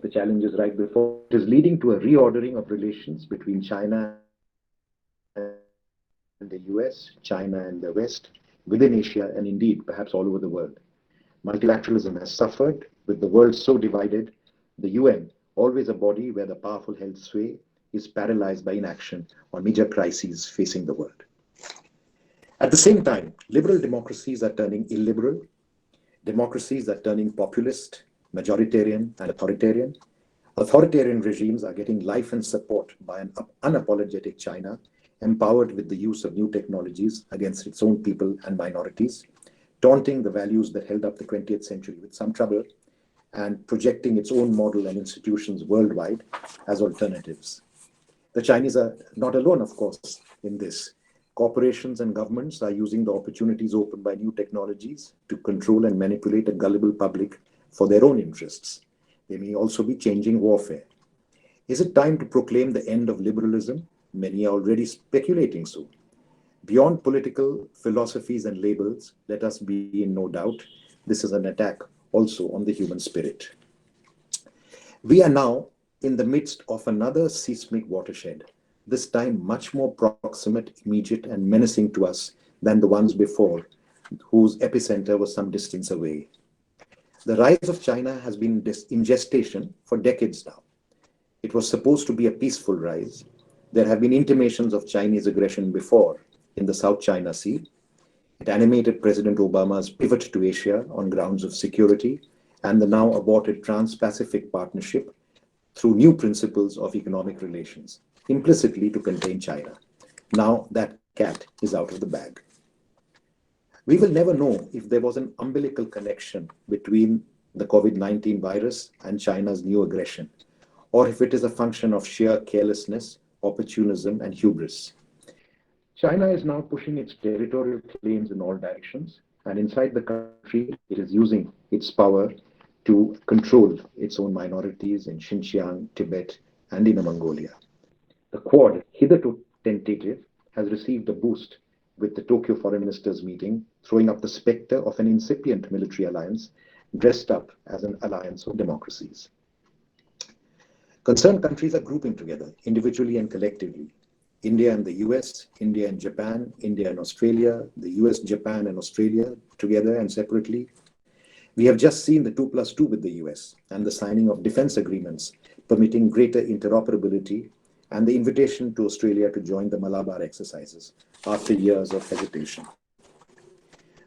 the challenges right before. It is leading to a reordering of relations between China and the US, China and the West, within Asia, and indeed perhaps all over the world. Multilateralism has suffered with the world so divided. The UN, always a body where the powerful held sway, is paralyzed by inaction on major crises facing the world. At the same time, liberal democracies are turning illiberal, democracies are turning populist, majoritarian, and authoritarian. Authoritarian regimes are getting life and support by an unapologetic China, empowered with the use of new technologies against its own people and minorities, taunting the values that held up the 20th century with some trouble, and projecting its own model and institutions worldwide as alternatives. The Chinese are not alone, of course, in this. Corporations and governments are using the opportunities opened by new technologies to control and manipulate a gullible public for their own interests. They may also be changing warfare. Is it time to proclaim the end of liberalism? Many are already speculating so. Beyond political philosophies and labels, let us be in no doubt, this is an attack also on the human spirit. We are now in the midst of another seismic watershed, this time much more proximate, immediate, and menacing to us than the ones before, whose epicenter was some distance away. The rise of China has been in gestation for decades now. It was supposed to be a peaceful rise. There have been intimations of Chinese aggression before in the South China Sea. It animated President Obama's pivot to Asia on grounds of security and the now aborted Trans-Pacific Partnership through new principles of economic relations, implicitly to contain China. Now that cat is out of the bag. We will never know if there was an umbilical connection between the COVID-19 virus and China's new aggression, or if it is a function of sheer carelessness, opportunism, and hubris. China is now pushing its territorial claims in all directions, and inside the country, it is using its power to control its own minorities in Xinjiang, Tibet, and Inner Mongolia. The Quad, hitherto tentative, has received a boost with the Tokyo Foreign Ministers meeting, throwing up the specter of an incipient military alliance dressed up as an alliance of democracies. Concerned countries are grouping together, individually and collectively. India and the US, India and Japan, India and Australia, the US, Japan, and Australia together and separately. We have just seen the 2+2 with the US and the signing of defense agreements permitting greater interoperability and the invitation to Australia to join the Malabar exercises after years of hesitation.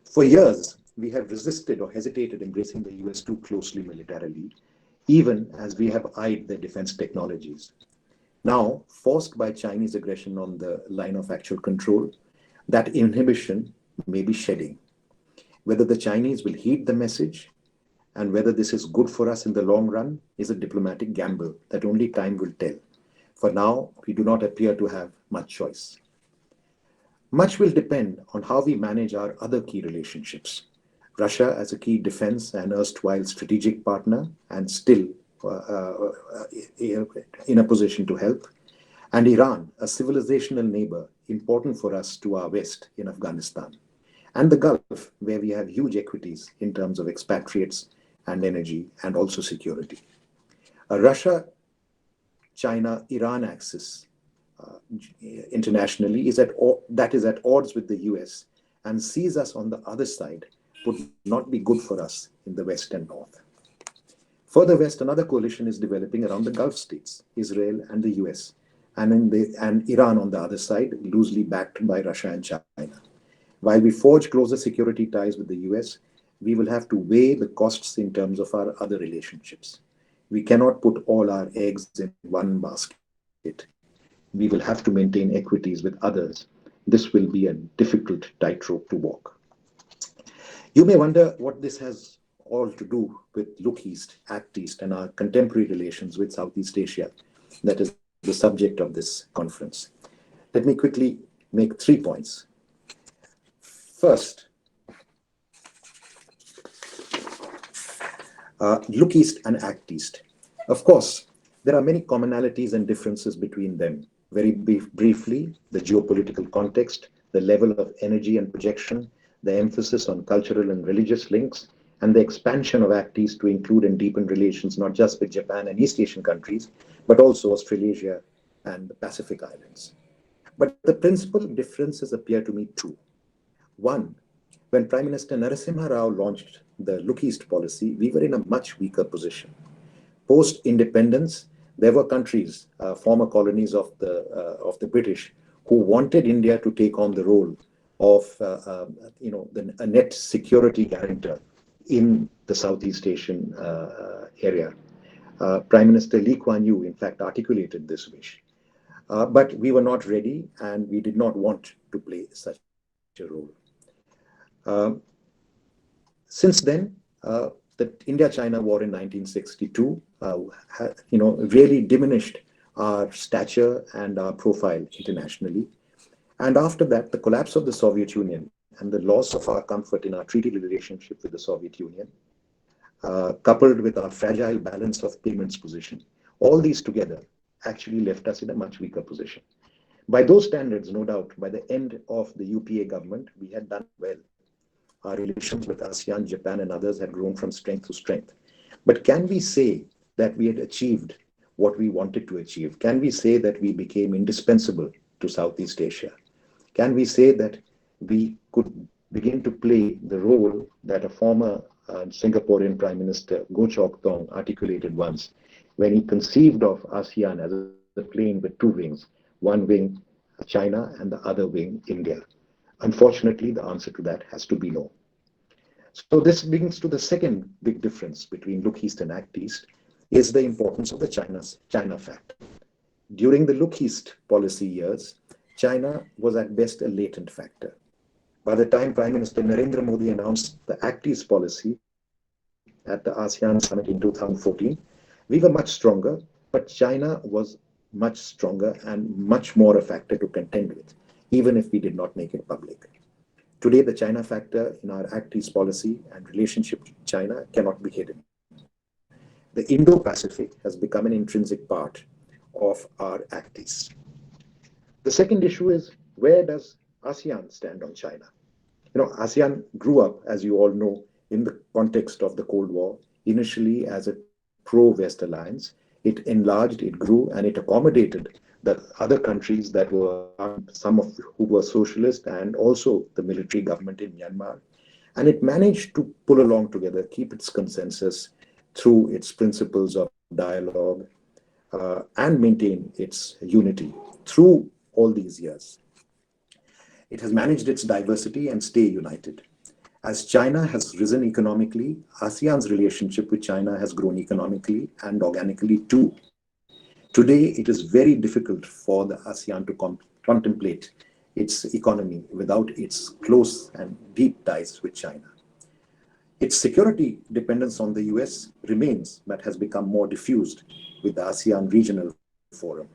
For years, we have resisted or hesitated embracing the US too closely militarily, even as we have eyed their defense technologies. Now, forced by Chinese aggression on the line of actual control, that inhibition may be shedding. Whether the Chinese will heed the message and whether this is good for us in the long run is a diplomatic gamble that only time will tell. For now, we do not appear to have much choice. Much will depend on how we manage our other key relationships. Russia as a key defense and erstwhile strategic partner and still in a position to help, and Iran, a civilizational neighbor important for us to our west in Afghanistan, and the Gulf, where we have huge equities in terms of expatriates and energy and also security. A Russia-China-Iran axis internationally that is at odds with the US and sees us on the other side would not be good for us in the West and North. Further west, another coalition is developing around the Gulf states, Israel and the US, and Iran on the other side, loosely backed by Russia and China. While we forge closer security ties with the US, we will have to weigh the costs in terms of our other relationships. We cannot put all our eggs in one basket. We will have to maintain equities with others. This will be a difficult tightrope to walk. You may wonder what this has all to do with Look East, Act East, and our contemporary relations with Southeast Asia. That is the subject of this conference. Let me quickly make 3 points. First, Look East and Act East. Of course, there are many commonalities and differences between them. Very briefly, the geopolitical context, the level of energy and projection, the emphasis on cultural and religious links, and the expansion of ACT East to include and deepen relations not just with Japan and East Asian countries, but also Australasia and the Pacific Islands. But the principal differences appear to me two. One, when Prime Minister Narasimha Rao launched the Look East policy, we were in a much weaker position. Post independence, there were countries, former colonies of the British, who wanted India to take on the role of a net security guarantor in the Southeast Asian area. Prime Minister Lee Kuan Yew, in fact, articulated this wish. But we were not ready and we did not want to play such a role. Since then, the India-China war in 1962, really diminished our stature and our profile internationally. And after that, the collapse of the Soviet Union and the loss of our comfort in our treaty relationship with the Soviet Union, coupled with our fragile balance of payments position, all these together actually left us in a much weaker position. By those standards, no doubt, by the end of the UPA government, we had done well. Our relations with ASEAN, Japan, and others had grown from strength to strength. But can we say that we had achieved what we wanted to achieve? Can we say that we became indispensable to Southeast Asia? Can we say that we could begin to play the role that a former Singaporean Prime Minister, Goh Chok Tong, articulated once when he conceived of ASEAN as a plane with two wings, one wing China and the other wing India? Unfortunately, the answer to that has to be no. So this brings to the second big difference between Look East and Act East is the importance of the China factor. During the Look East policy years, China was at best a latent factor. By the time Prime Minister Narendra Modi announced the Act East policy at the ASEAN summit in 2014, we were much stronger, but China was much stronger and much more a factor to contend with, even if we did not make it public. Today, the China factor in our Act East policy and relationship with China cannot be hidden. The Indo-Pacific has become an intrinsic part of our Act East. The second issue is, where does ASEAN stand on China? ASEAN grew up, as you all know, in the context of the Cold War, initially as a pro-West alliance. It enlarged, it grew, and it accommodated the other countries that were, some of who were socialist, and also the military government in Myanmar. And it managed to pull along together, keep its consensus through its principles of dialogue, and maintain its unity through all these years. It has managed its diversity and stay united. As China has risen economically, ASEAN's relationship with China has grown economically and organically too. Today, it is very difficult for the ASEAN to contemplate its economy without its close and deep ties with China. Its security dependence on the US remains, but has become more diffused with the ASEAN Regional Forum.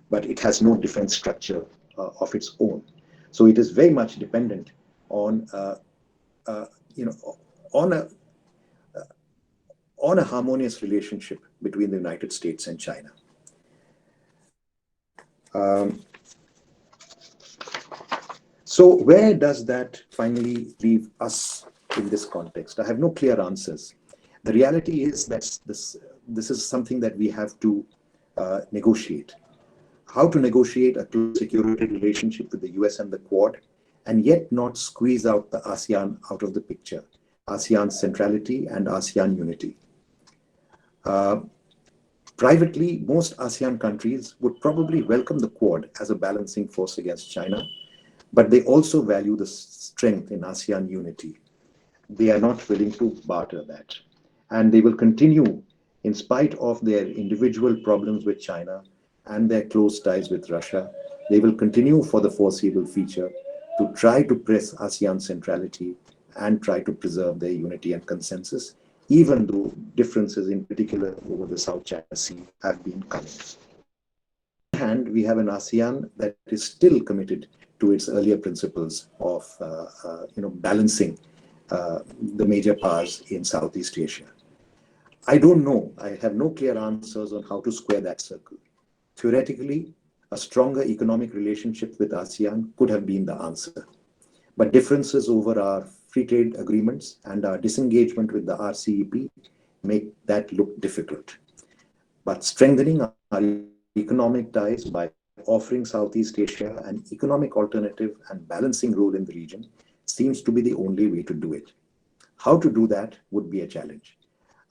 But it has no defense structure of its own. So it is very much dependent on on a harmonious relationship between the United States and China. So where does that finally leave us in this context? I have no clear answers. The reality is that this is something that we have to negotiate. How to negotiate a close security relationship with the US and the Quad, and yet not squeeze out the ASEAN out of the picture, ASEAN centrality and ASEAN unity. Privately, most ASEAN countries would probably welcome the Quad as a balancing force against China, but they also value the strength in ASEAN unity. They are not willing to barter that. And they will continue, in spite of their individual problems with China and their close ties with Russia, they will continue for the foreseeable future to try to press ASEAN centrality and try to preserve their unity and consensus, even though differences, in particular over the South China Sea, have been coming. On the other hand, we have an ASEAN that is still committed to its earlier principles of balancing the major powers in Southeast Asia. I don't know. I have no clear answers on how to square that circle. Theoretically, a stronger economic relationship with ASEAN could have been the answer. But differences over our free trade agreements and our disengagement with the RCEP make that look difficult. But strengthening our economic ties by offering Southeast Asia an economic alternative and balancing role in the region seems to be the only way to do it. How to do that would be a challenge.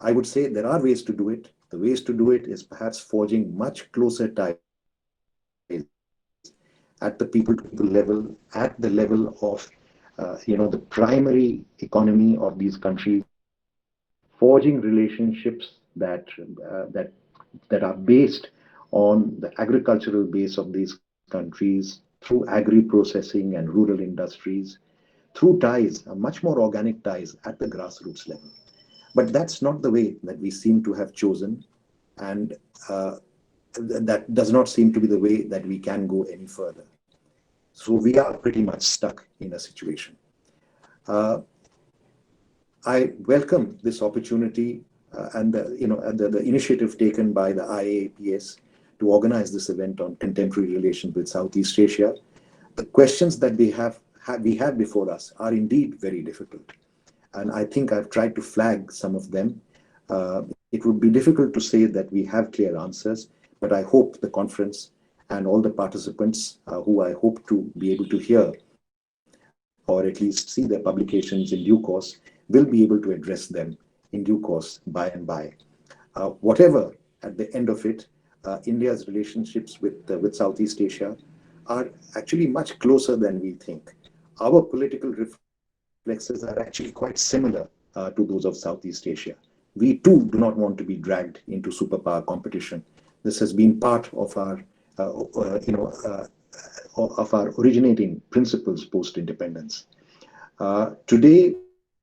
I would say there are ways to do it. The ways to do it is perhaps forging much closer ties at the people-to-people level, at the level of, the primary economy of these countries, forging relationships that are based on the agricultural base of these countries through agri-processing and rural industries, through ties, much more organic ties at the grassroots level. But that's not the way that we seem to have chosen, and that does not seem to be the way that we can go any further. So we are pretty much stuck in a situation. Uh, I welcome this opportunity and the initiative taken by the IAAPS to organize this event on contemporary relations with Southeast Asia. The questions that we have before us are indeed very difficult, and I think I've tried to flag some of them. It would be difficult to say that we have clear answers, but I hope the conference and all the participants who I hope to be able to hear or at least see their publications in due course will be able to address them in due course by and by. Whatever at the end of it, India's relationships with Southeast Asia are actually much closer than we think. Our political reflexes are actually quite similar to those of Southeast Asia. We too do not want to be dragged into superpower competition. This has been part of our, of our originating principles post-independence. Today,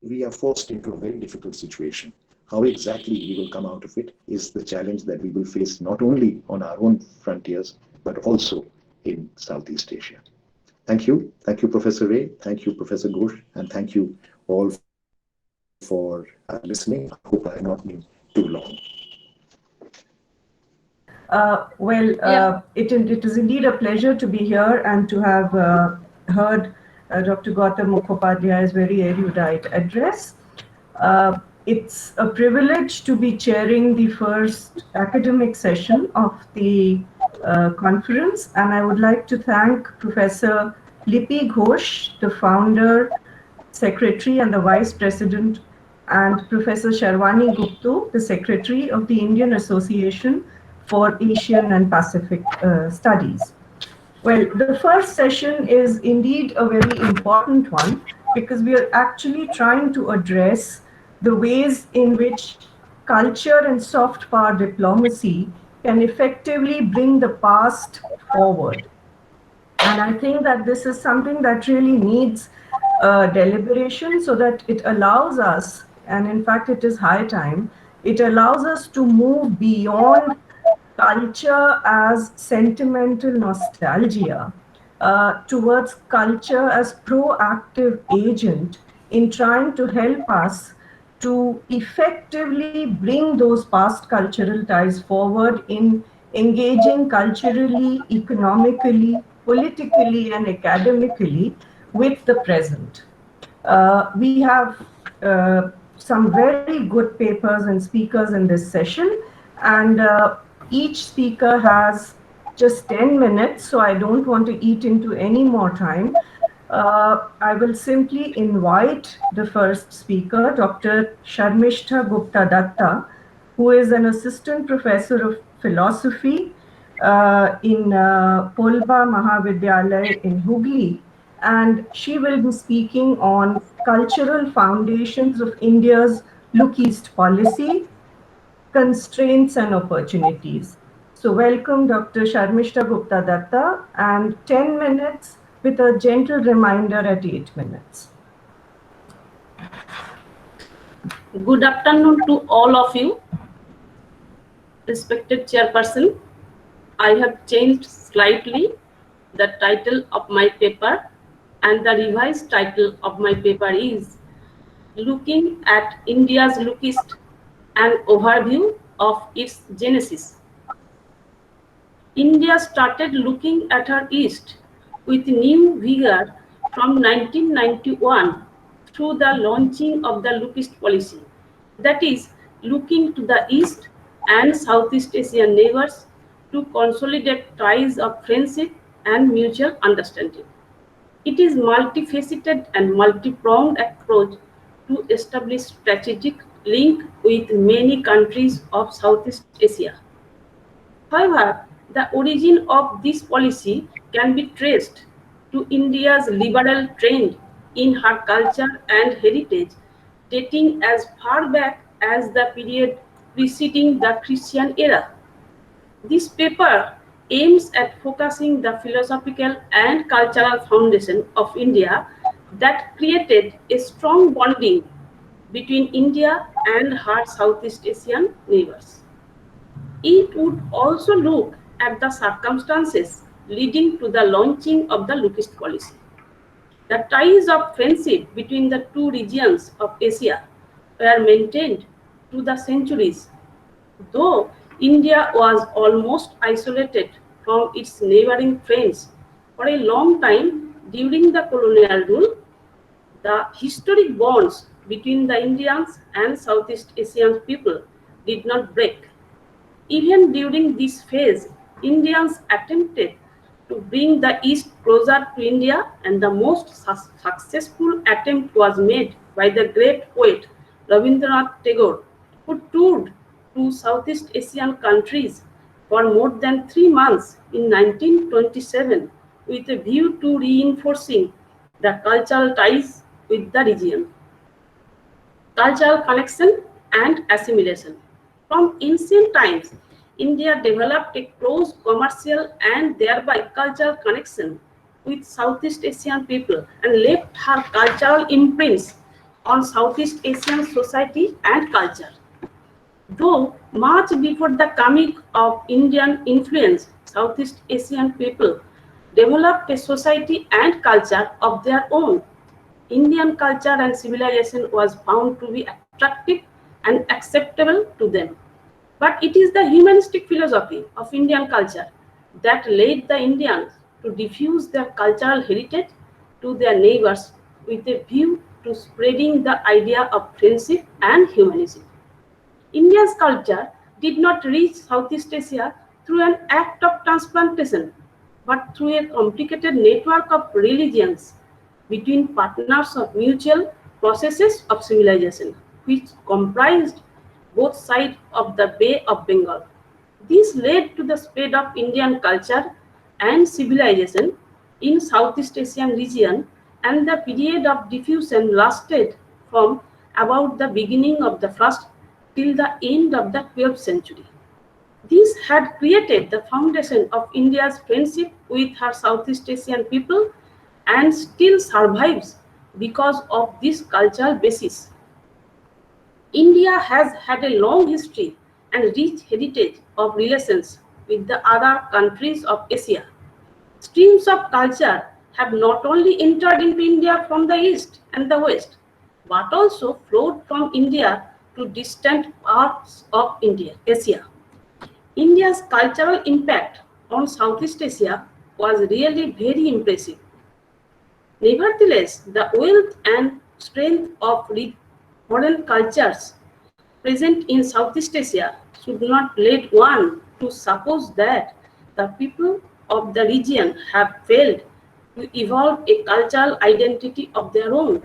we are forced into a very difficult situation. How exactly we will come out of it is the challenge that we will face not only on our own frontiers, but also in Southeast Asia. Thank you. Thank you, Professor Ray. Thank you, Professor Ghosh. And thank you all for listening. I hope I have not been too long. It is indeed a pleasure to be here and to have heard Dr. Gautam Mukhopadhyay's very erudite address. It's a privilege to be chairing the first academic session of the conference, and I would like to thank Professor Lipi Ghosh, the founder, secretary, and the vice president, and Professor Sharwani Guptu, the secretary of the Indian Association for Asian and Pacific Studies. Well, the first session is indeed a very important one because we are actually trying to address the ways in which culture and soft power diplomacy can effectively bring the past forward. And I think that this is something that really needs deliberation so that it allows us, and in fact it is high time, it allows us to move beyond culture as sentimental nostalgia towards culture as proactive agent in trying to help us to effectively bring those past cultural ties forward in engaging culturally, economically, politically, and academically with the present. We have some very good papers and speakers in this session, and each speaker has just 10 minutes, so I don't want to eat into any more time. I will simply invite the first speaker, Dr. Sharmishta Gupta Datta, who is an assistant professor of philosophy in Polba Mahavidyalaya in Hooghly, and she will be speaking on cultural foundations of India's Look East policy, constraints and opportunities. So welcome Dr. Sharmishta Gupta Datta, and 10 minutes with a gentle reminder at 8 minutes. Good afternoon to all of you. Respected Chairperson, I have changed slightly the title of my paper, and the revised title of my paper is Looking at India's Look East, an overview of its genesis. India started looking at her east with new vigor from 1991 through the launching of the Look East policy, that is, looking to the East and Southeast Asian neighbors to consolidate ties of friendship and mutual understanding. It is multifaceted and multi-pronged approach to establish strategic link with many countries of Southeast Asia. However, the origin of this policy can be traced to India's liberal trend in her culture and heritage, dating as far back as the period preceding the Christian era. This paper aims at focusing the philosophical and cultural foundation of India that created a strong bonding between India and her Southeast Asian neighbors. It would also look at the circumstances leading to the launching of the Look East policy. The ties of friendship between the two regions of Asia were maintained through the centuries. Though India was almost isolated from its neighboring friends for a long time during the colonial rule, the historic bonds between the Indians and Southeast Asian people did not break. Even during this phase, Indians attempted to bring the East closer to India, and the most successful attempt was made by the great poet Rabindranath Tagore, who toured to Southeast Asian countries for more than 3 months in 1927 with a view to reinforcing the cultural ties with the region. Cultural connection and assimilation. From ancient times, India developed a close commercial and thereby cultural connection with Southeast Asian people and left her cultural imprints on Southeast Asian society and culture. Though much before the coming of Indian influence, Southeast Asian people developed a society and culture of their own. Indian culture and civilization was found to be attractive and acceptable to them. But it is the humanistic philosophy of Indian culture that led the Indians to diffuse their cultural heritage to their neighbors with a view to spreading the idea of friendship and humanism. India's culture did not reach Southeast Asia through an act of transplantation, but through a complicated network of religions between partners of mutual processes of civilization, which comprised both sides of the Bay of Bengal. This led to the spread of Indian culture and civilization in Southeast Asian region, and the period of diffusion lasted from about the beginning of the first till the end of the 12th century. This had created the foundation of India's friendship with her Southeast Asian people and still survives because of this cultural basis. India has had a long history and rich heritage of relations with the other countries of Asia. Streams of culture have not only entered into India from the east and the west, but also flowed from India to distant parts of Asia. India's cultural impact on Southeast Asia was really very impressive. Nevertheless, the wealth and strength of foreign cultures present in Southeast Asia should not lead one to suppose that the people of the region have failed to evolve a cultural identity of their own.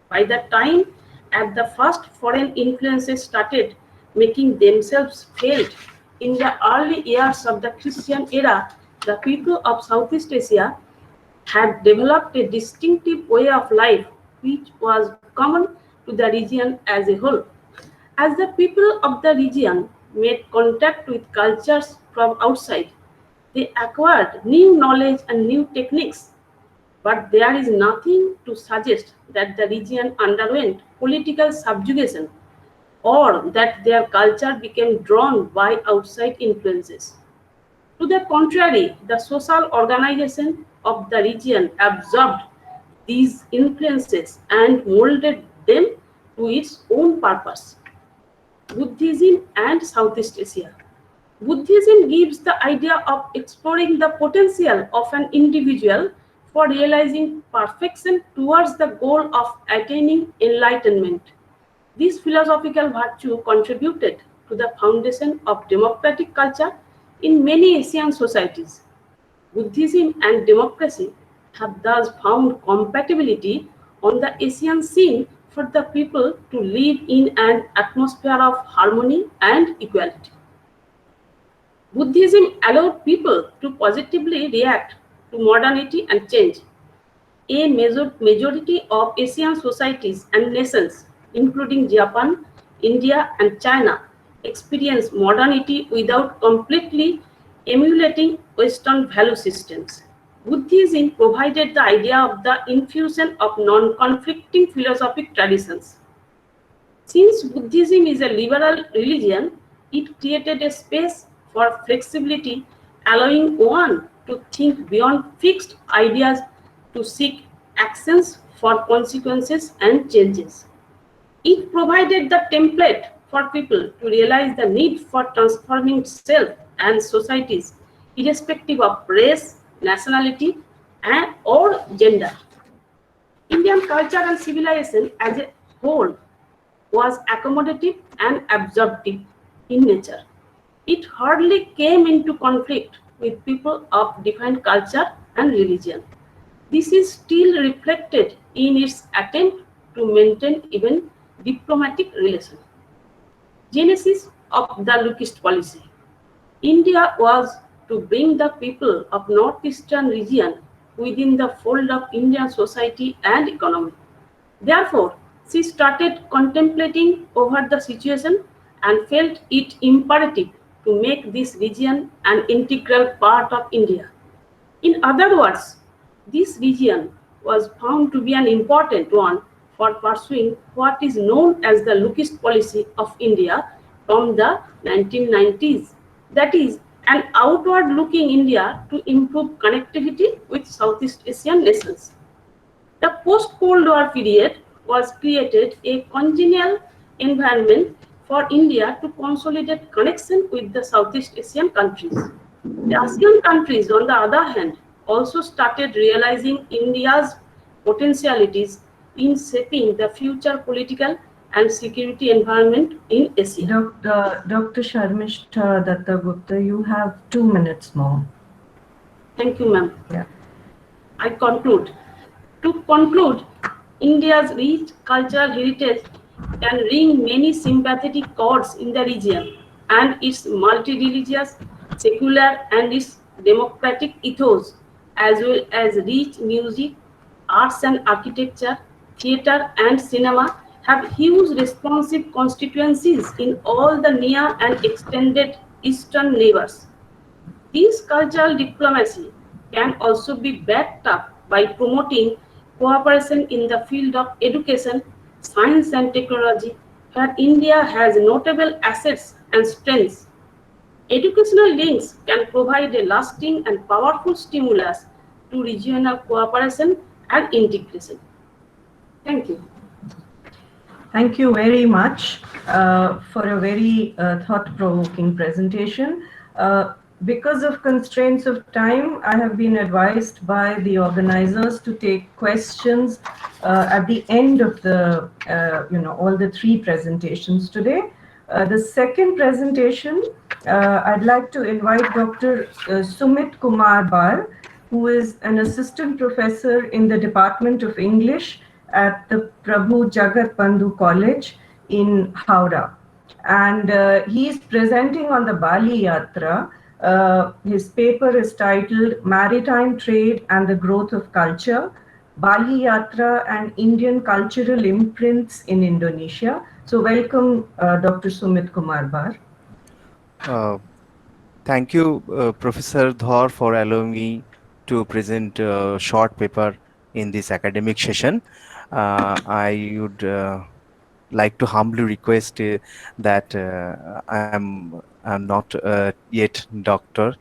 By the time at the first foreign influences started making themselves felt in the early years of the Christian era, the people of Southeast Asia had developed a distinctive way of life which was common to the region as a whole. As the people of the region made contact with cultures from outside, they acquired new knowledge and new techniques. But there is nothing to suggest that the region underwent political subjugation or that their culture became drawn by outside influences. To the contrary, the social organization of the region absorbed these influences and molded them to its own purpose. Buddhism and Southeast Asia. Buddhism gives the idea of exploring the potential of an individual for realizing perfection towards the goal of attaining enlightenment. This philosophical virtue contributed to the foundation of democratic culture in many Asian societies. Buddhism and democracy have thus found compatibility on the Asian scene for the people to live in an atmosphere of harmony and equality. Buddhism allowed people to positively react to modernity and change. A majority of Asian societies and nations, including Japan, India, and China, experience modernity without completely emulating Western value systems. Buddhism provided the idea of the infusion of non conflicting philosophic traditions. Since Buddhism is a liberal religion, it created a space for flexibility, allowing one to think beyond fixed ideas to seek actions for consequences and changes. It provided the template for people to realize the need for transforming self and societies, irrespective of race, nationality, and or gender. Indian culture and civilization as a whole was accommodative and absorptive in nature. It hardly came into conflict with people of different culture and religion. This is still reflected in its attempt to maintain even diplomatic relations. Genesis of the Lookist policy. India was to bring the people of northeastern region within the fold of Indian society and economy. Therefore, she started contemplating over the situation and felt it imperative to make this region an integral part of India. In other words, this region was found to be an important one for pursuing what is known as the Lookist policy of India from the 1990s. That is, an outward looking India to improve connectivity with Southeast Asian nations. The post-Cold War period was created a congenial environment for India to consolidate connection with the Southeast Asian countries. The ASEAN countries, on the other hand, also started realizing India's potentialities in shaping the future political and security environment in Asia. Dr. Sharmishta Dattagupta, you have 2 minutes more. Thank you, ma'am. Yeah. I conclude. To conclude, India's rich cultural heritage can ring many sympathetic chords in the region, and its multi-religious, secular, and its democratic ethos, as well as rich music, arts and architecture, theatre, and cinema, have huge responsive constituencies in all the near and extended eastern neighbors. This cultural diplomacy can also be backed up by promoting cooperation in the field of education, science and technology, where India has notable assets and strengths. Educational links can provide a lasting and powerful stimulus to regional cooperation and integration. Thank you. Thank you very much for a very thought-provoking presentation. Because of constraints of time, I have been advised by the organizers to take questions at the end of the, all the three presentations today. The second presentation, I'd like to invite Dr. Sumit Kumar Bar, who is an assistant professor in the Department of English at the Prabhu Jagat Bandhu College in Howrah. And he is presenting on the Bali Yatra. His paper is titled Maritime Trade and the Growth of Culture, Bali Yatra and Indian Cultural Imprints in Indonesia. So welcome, Dr. Sumit Kumar Bar. Thank you, Professor Dhar, for allowing me to present a short paper in this academic session. I would like to humbly request that I'm not yet doctor.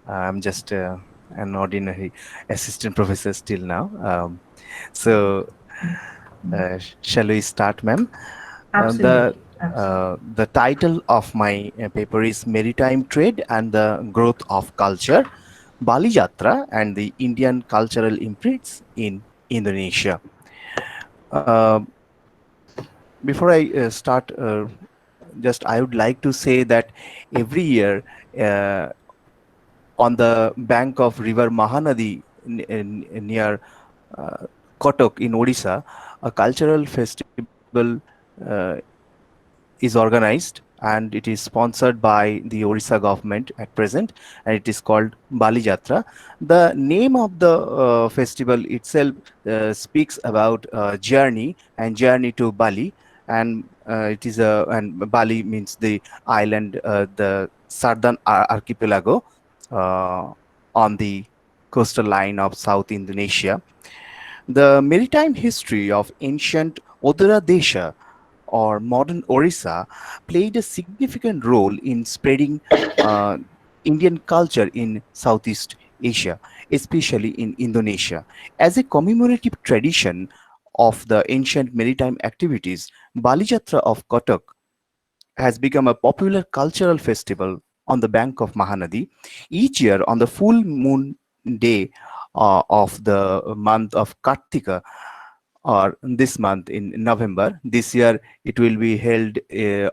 I'm just an ordinary assistant professor still now. Shall we start, ma'am? Absolutely. The title of my paper is Maritime Trade and the Growth of Culture, Bali Yatra and the Indian cultural imprints in Indonesia. Uh, Before I start, just I would like to say that every year uh, on the bank of river Mahanadi near uh, Kotok in Odisha, a cultural festival uh, is organized and it is sponsored by the Orissa government at present, and it is called Bali Jatra. The name of the festival itself speaks about journey and journey to Bali, and it is a and Bali means the island, the southern archipelago on the coastal line of South Indonesia. The maritime history of ancient Odara Desha or modern Orissa played a significant role in spreading uh, Indian culture in Southeast Asia, especially in Indonesia. As a commemorative tradition of the ancient maritime activities, Bali Jatra of Kotak has become a popular cultural festival on the bank of Mahanadi. Each year, on the full moon day of the month of Kartika, or this month in November. This year it will be held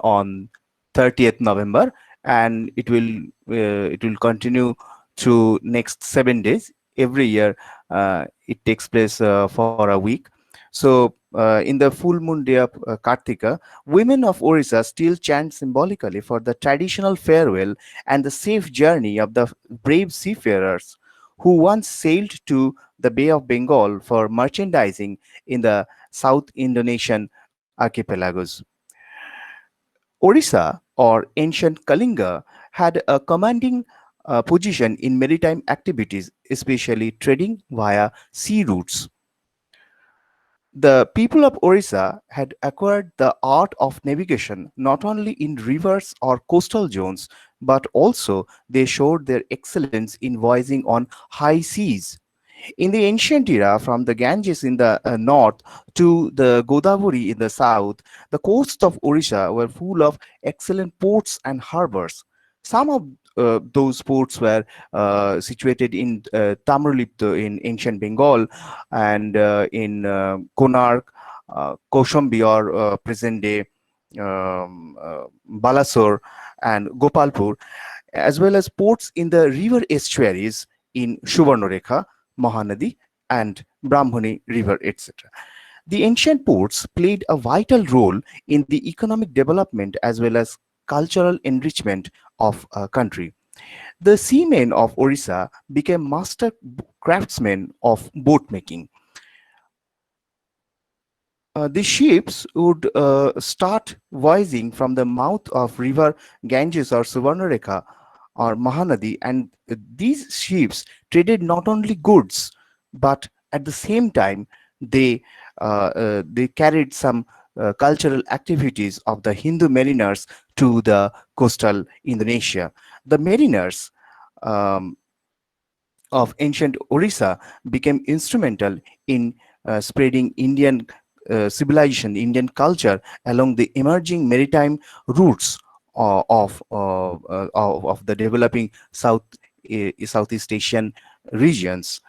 on 30th November, and it will continue to next 7 days. Every year it takes place for a week. So in the full moon day of Kartika, women of Orissa still chant symbolically for the traditional farewell and the safe journey of the brave seafarers who once sailed to the Bay of Bengal for merchandising in the South Indonesian archipelagos. Orissa, or ancient Kalinga, had a commanding position in maritime activities, especially trading via sea routes. The people of Orissa had acquired the art of navigation not only in rivers or coastal zones, but also they showed their excellence in voyaging on high seas. In the ancient era, from the Ganges in the north to the Godavari in the south, the coasts of Orissa were full of excellent ports and harbors. Some of those ports were situated in Tamralipto in ancient Bengal, and in Konark, Kaushambi, or present day Balasore and Gopalpur, as well as ports in the river estuaries in Subarnarekha, Mahanadi, and Brahmani River, etc. The ancient ports played a vital role in the economic development as well as cultural enrichment of a country. The seamen of Orissa became master craftsmen of boat making. The ships would start voyaging from the mouth of river Ganges or Suvarnarekha or Mahanadi, and these ships traded not only goods, but at the same time they they carried some cultural activities of the Hindu mariners to the coastal Indonesia. The mariners um, of ancient Orissa became instrumental in spreading Indian civilization, Indian culture along the emerging maritime routes of the developing Southeast Asian regions.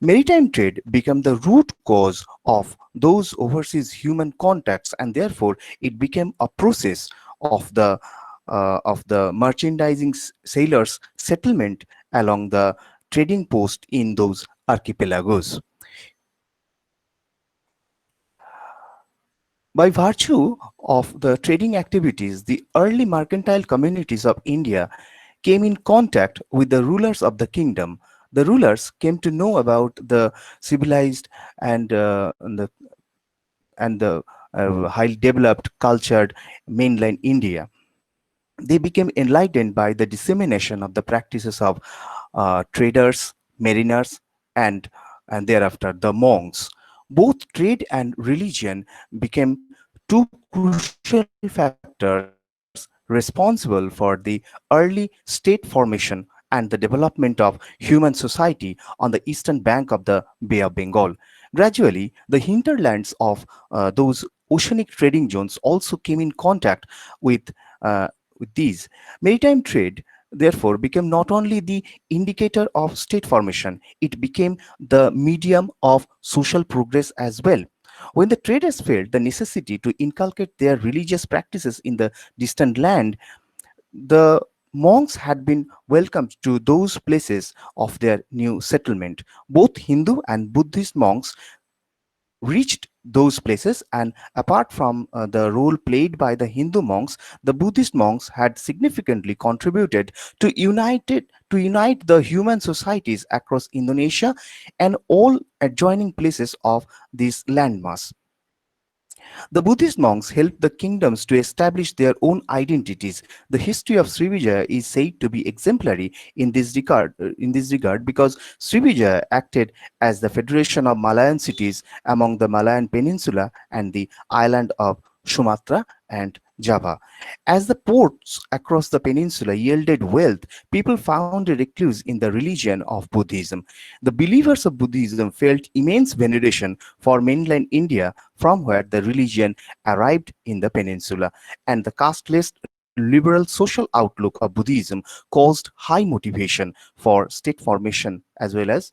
Maritime trade became the root cause of those overseas human contacts, and therefore it became a process of the merchandising sailors' settlement along the trading post in those archipelagos. By virtue of the trading activities, the early mercantile communities of India came in contact with the rulers of the kingdom. The rulers came to know about the civilized and the highly developed, cultured mainland India. They became enlightened by the dissemination of the practices of traders, mariners, and thereafter the monks. Both trade and religion became two crucial factors responsible for the early state formation and the development of human society on the eastern bank of the Bay of Bengal. Gradually, the hinterlands of those oceanic trading zones also came in contact with, with these. Maritime trade therefore became not only the indicator of state formation, it became the medium of social progress as well. When the traders felt the necessity to inculcate their religious practices in the distant land, the monks had been welcomed to those places of their new settlement. Both Hindu and Buddhist monks reached those places, and apart from the role played by the Hindu monks, the Buddhist monks had significantly contributed to unite the human societies across Indonesia and all adjoining places of this landmass. The Buddhist monks helped the kingdoms to establish their own identities. The history of Srivijaya is said to be exemplary in this regard because Srivijaya acted as the federation of Malayan cities among the Malayan peninsula and the island of Sumatra and Java. As the ports across the peninsula yielded wealth, people found a recluse in the religion of Buddhism. The believers of Buddhism felt immense veneration for mainland India, from where the religion arrived in the peninsula, and the casteless liberal social outlook of Buddhism caused high motivation for state formation as well as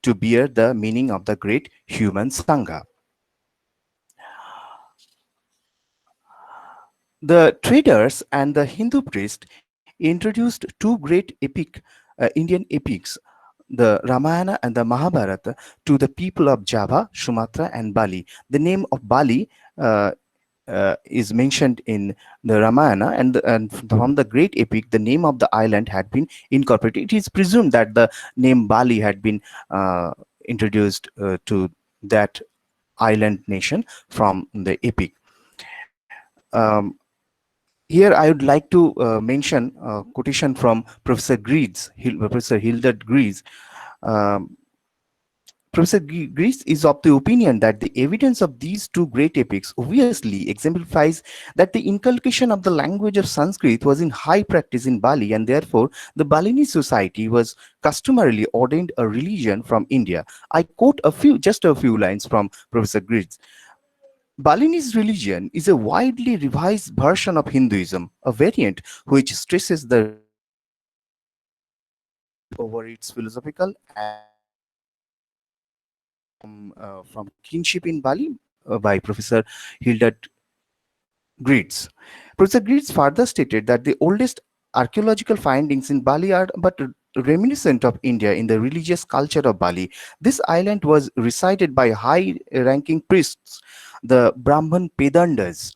to bear the meaning of the great human Sangha. The traders and the Hindu priest introduced two great Indian epics, the Ramayana and the Mahabharata, to the people of Java, Sumatra, and Bali. The name of Bali uh, is mentioned in the Ramayana, and from the great epic, the name of the island had been incorporated. It is presumed that the name Bali had been introduced to that island nation from the epic. Um, Here, I would like to mention a quotation from Professor Hildert Greaves. Um, Professor Greaves is of the opinion that the evidence of these two great epics obviously exemplifies that the inculcation of the language of Sanskrit was in high practice in Bali, and therefore the Balinese society was customarily ordained a religion from India. I quote just a few lines from Professor Greaves. Balinese religion is a widely revised version of Hinduism, a variant which stresses the religious over its philosophical and from kinship in Bali by Professor Hildert Greaves. Professor Greaves further stated that the oldest archaeological findings in Bali are but reminiscent of India in the religious culture of Bali. This island was resided by high-ranking priests, the Brahman Pedandas.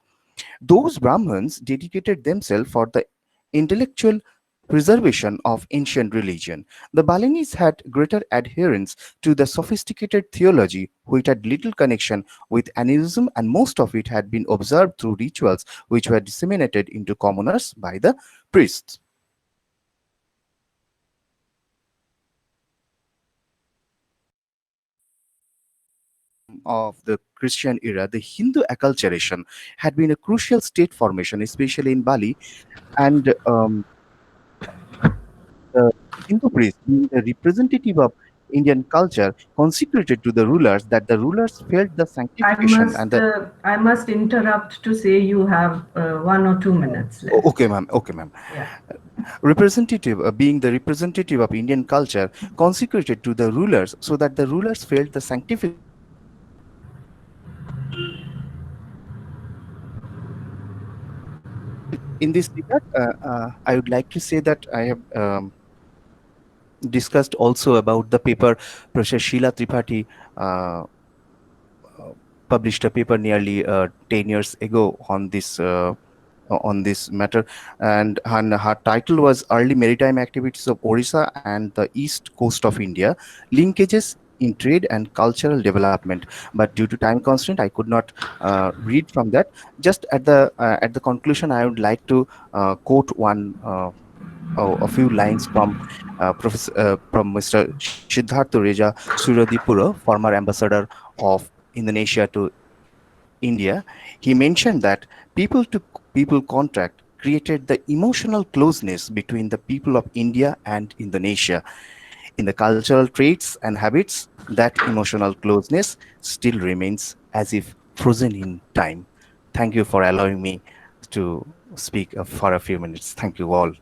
Those Brahmins dedicated themselves for the intellectual preservation of ancient religion. The Balinese had greater adherence to the sophisticated theology, which had little connection with animism, and most of it had been observed through rituals which were disseminated into commoners by the priests. Of the Christian era, the Hindu acculturation had been a crucial state formation, especially in Bali, and the Hindu priest, being the representative of Indian culture, consecrated to the rulers, that the rulers felt the sanctification and the. I must interrupt to say you have 1 or 2 minutes left. Okay, ma'am. Okay, ma'am. Yeah. Representative, being the representative of Indian culture, consecrated to the rulers, so that the rulers felt the sanctification and the sanctification of the Hindu culture. In this regard, I would like to say that I have discussed also about the paper Professor Sheila Tripathi uh, published a paper nearly 10 years ago on this matter, and her title was Early Maritime Activities of Orissa and the East Coast of India, Linkages in Trade and Cultural Development. But due to time constraint, I could not read from that. Just at the conclusion, I would like to quote a few lines from Mr. Siddhartha Reja Suryodipuro, former ambassador of Indonesia to India. He mentioned that people to people contact created the emotional closeness between the people of India and Indonesia. In the cultural traits and habits, that emotional closeness still remains as if frozen in time. Thank you for allowing me to speak for a few minutes. Thank you all.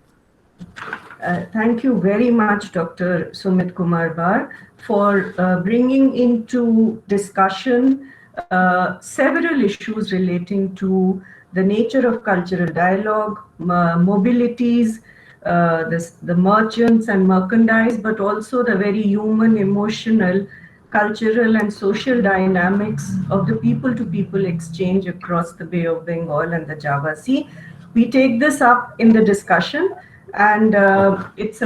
Thank you very much, Dr. Sumit Kumar Bar, for bringing into discussion several issues relating to the nature of cultural dialogue, mobilities, the merchants and merchandise, but also the very human, emotional, cultural and social dynamics of the people-to-people exchange across the Bay of Bengal and the Java Sea. We take this up in the discussion, and it's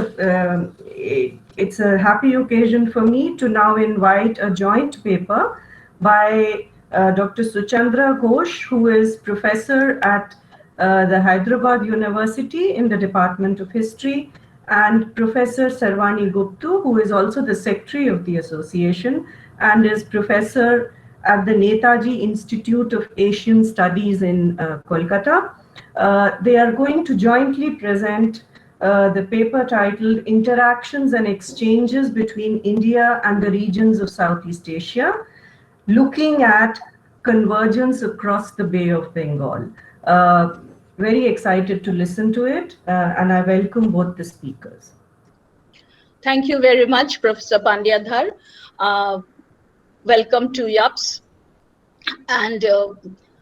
a happy occasion for me to now invite a joint paper by Dr. Suchandra Ghosh, who is professor at the Hyderabad University in the Department of History, and Professor Sarvani Guptu, who is also the secretary of the association and is professor at the Netaji Institute of Asian Studies in Kolkata. They are going to jointly present the paper titled Interactions and Exchanges Between India and the Regions of Southeast Asia, looking at convergence across the Bay of Bengal. Very excited to listen to it, and I welcome both the speakers. Thank you very much, Professor Pandyadhar. Welcome to IAAPS. And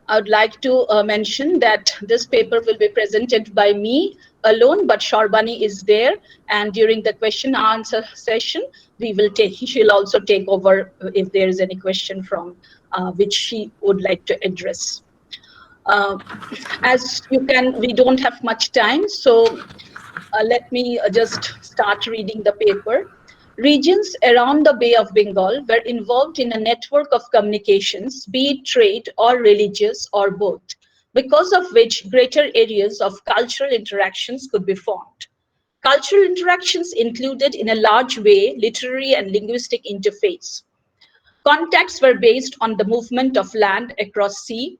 I would like to mention that this paper will be presented by me alone, but Sharbani is there. And during the question answer session, she will also take over if there is any question from which she would like to address. As we don't have much time, so let me just start reading the paper. Regions around the Bay of Bengal were involved in a network of communications, be it trade or religious or both, because of which greater areas of cultural interactions could be formed. Cultural interactions included in a large way literary and linguistic interface. Contacts were based on the movement of land across sea.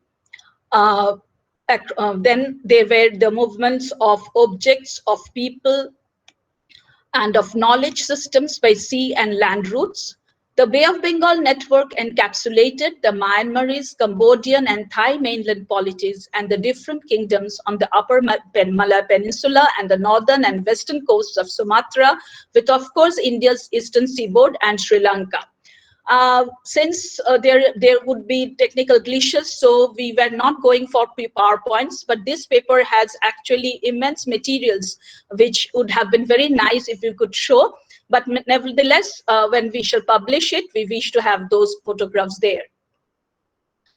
Then there were the movements of objects, of people, and of knowledge systems by sea and land routes. The Bay of Bengal network encapsulated the Myanmarese, Cambodian, and Thai mainland polities and the different kingdoms on the upper Malay Peninsula and the northern and western coasts of Sumatra, with, of course, India's eastern seaboard and Sri Lanka. Since there would be technical glitches, so we were not going for PowerPoints, but this paper has actually immense materials, which would have been very nice if you could show. But nevertheless, when we shall publish it, we wish to have those photographs there.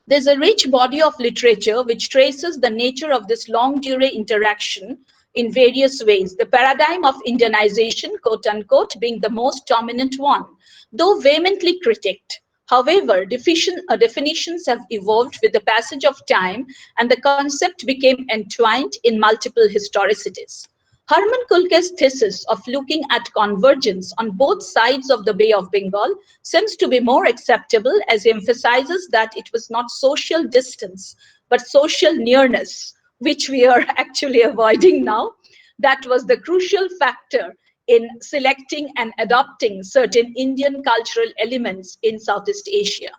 There's a rich body of literature which traces the nature of this longue durée interaction in various ways, the paradigm of Indianization, quote unquote, being the most dominant one, though vehemently critiqued. However, definitions have evolved with the passage of time, and the concept became entwined in multiple historicities. Herman Kulke's thesis of looking at convergence on both sides of the Bay of Bengal seems to be more acceptable, as he emphasizes that it was not social distance, but social nearness, which we are actually avoiding now, that was the crucial factor in selecting and adopting certain Indian cultural elements in Southeast Asia.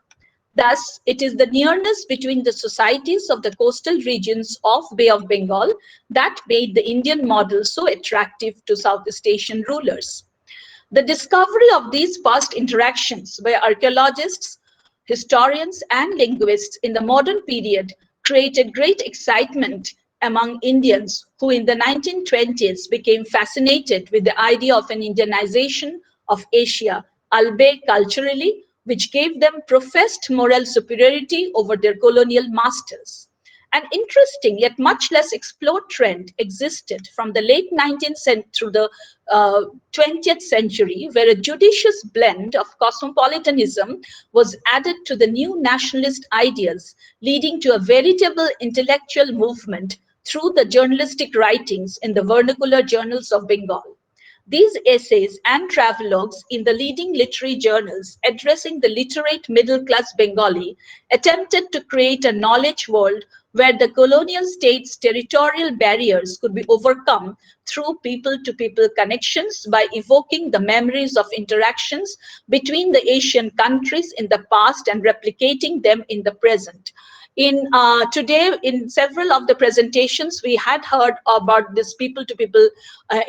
Thus, it is the nearness between the societies of the coastal regions of Bay of Bengal that made the Indian model so attractive to Southeast Asian rulers. The discovery of these past interactions by archaeologists, historians, and linguists in the modern period created great excitement among Indians who in the 1920s became fascinated with the idea of an Indianization of Asia, albeit culturally, which gave them professed moral superiority over their colonial masters. An interesting yet much less explored trend existed from the late 19th century through the 20th century, where a judicious blend of cosmopolitanism was added to the new nationalist ideas, leading to a veritable intellectual movement through the journalistic writings in the vernacular journals of Bengal. These essays and travelogues in the leading literary journals addressing the literate middle-class Bengali attempted to create a knowledge world where the colonial state's territorial barriers could be overcome through people-to-people connections by evoking the memories of interactions between the Asian countries in the past and replicating them in the present. Today, in several of the presentations, we had heard about this people-to-people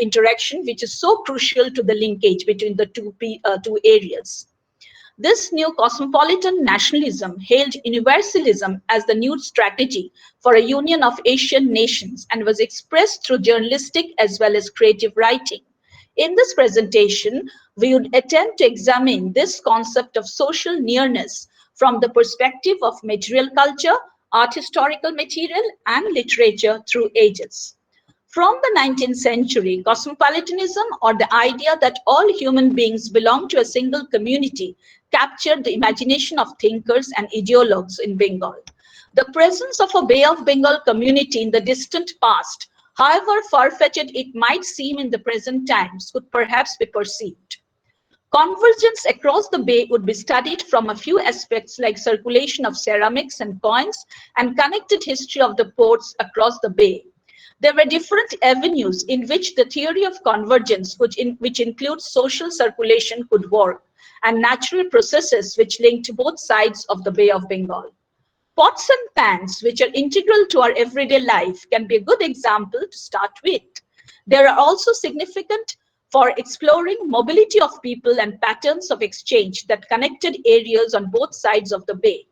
interaction, which is so crucial to the linkage between the two areas. This new cosmopolitan nationalism hailed universalism as the new strategy for a union of Asian nations and was expressed through journalistic as well as creative writing. In this presentation, we would attempt to examine this concept of social nearness from the perspective of material culture, art historical material, and literature through ages. From the 19th century, cosmopolitanism, or the idea that all human beings belong to a single community, captured the imagination of thinkers and ideologues in Bengal. The presence of a Bay of Bengal community in the distant past, however far-fetched it might seem in the present times, could perhaps be perceived. Convergence across the bay would be studied from a few aspects like circulation of ceramics and coins and connected history of the ports across the bay. There were different avenues in which the theory of convergence, which includes social circulation, could work, and natural processes which linked both sides of the Bay of Bengal. Pots and pans, which are integral to our everyday life, can be a good example to start with. They are also significant for exploring mobility of people and patterns of exchange that connected areas on both sides of the bay.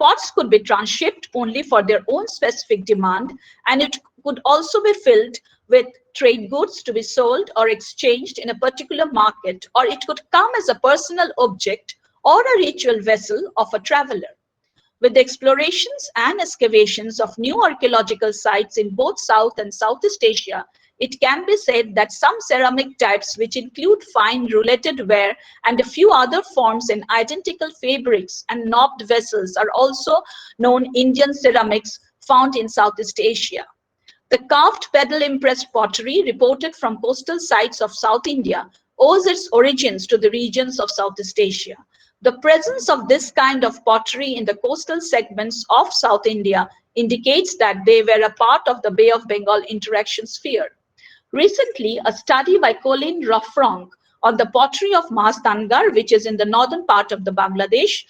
Pots could be transshipped only for their own specific demand, and it could also be filled with trade goods to be sold or exchanged in a particular market, or it could come as a personal object or a ritual vessel of a traveler. With the explorations and excavations of new archaeological sites in both South and Southeast Asia, it can be said that some ceramic types, which include fine rouletted ware and a few other forms in identical fabrics and knobbed vessels, are also known Indian ceramics found in Southeast Asia. The carved pedal impressed pottery reported from coastal sites of South India owes its origins to the regions of Southeast Asia. The presence of this kind of pottery in the coastal segments of South India indicates that they were a part of the Bay of Bengal interaction sphere. Recently, a study by Colin Ruffronk on the pottery of Mahastangar, which is in the northern part of the Bangladesh,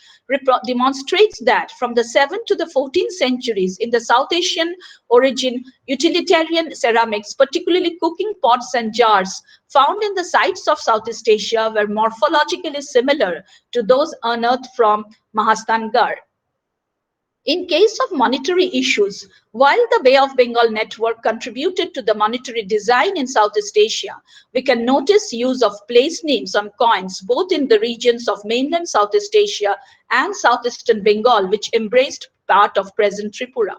demonstrates that from the 7th to the 14th centuries in the South Asian origin, utilitarian ceramics, particularly cooking pots and jars, found in the sites of Southeast Asia were morphologically similar to those unearthed from Mahastangar. In case of monetary issues, while the Bay of Bengal network contributed to the monetary design in Southeast Asia, we can notice use of place names on coins both in the regions of mainland Southeast Asia and southeastern Bengal, which embraced part of present Tripura.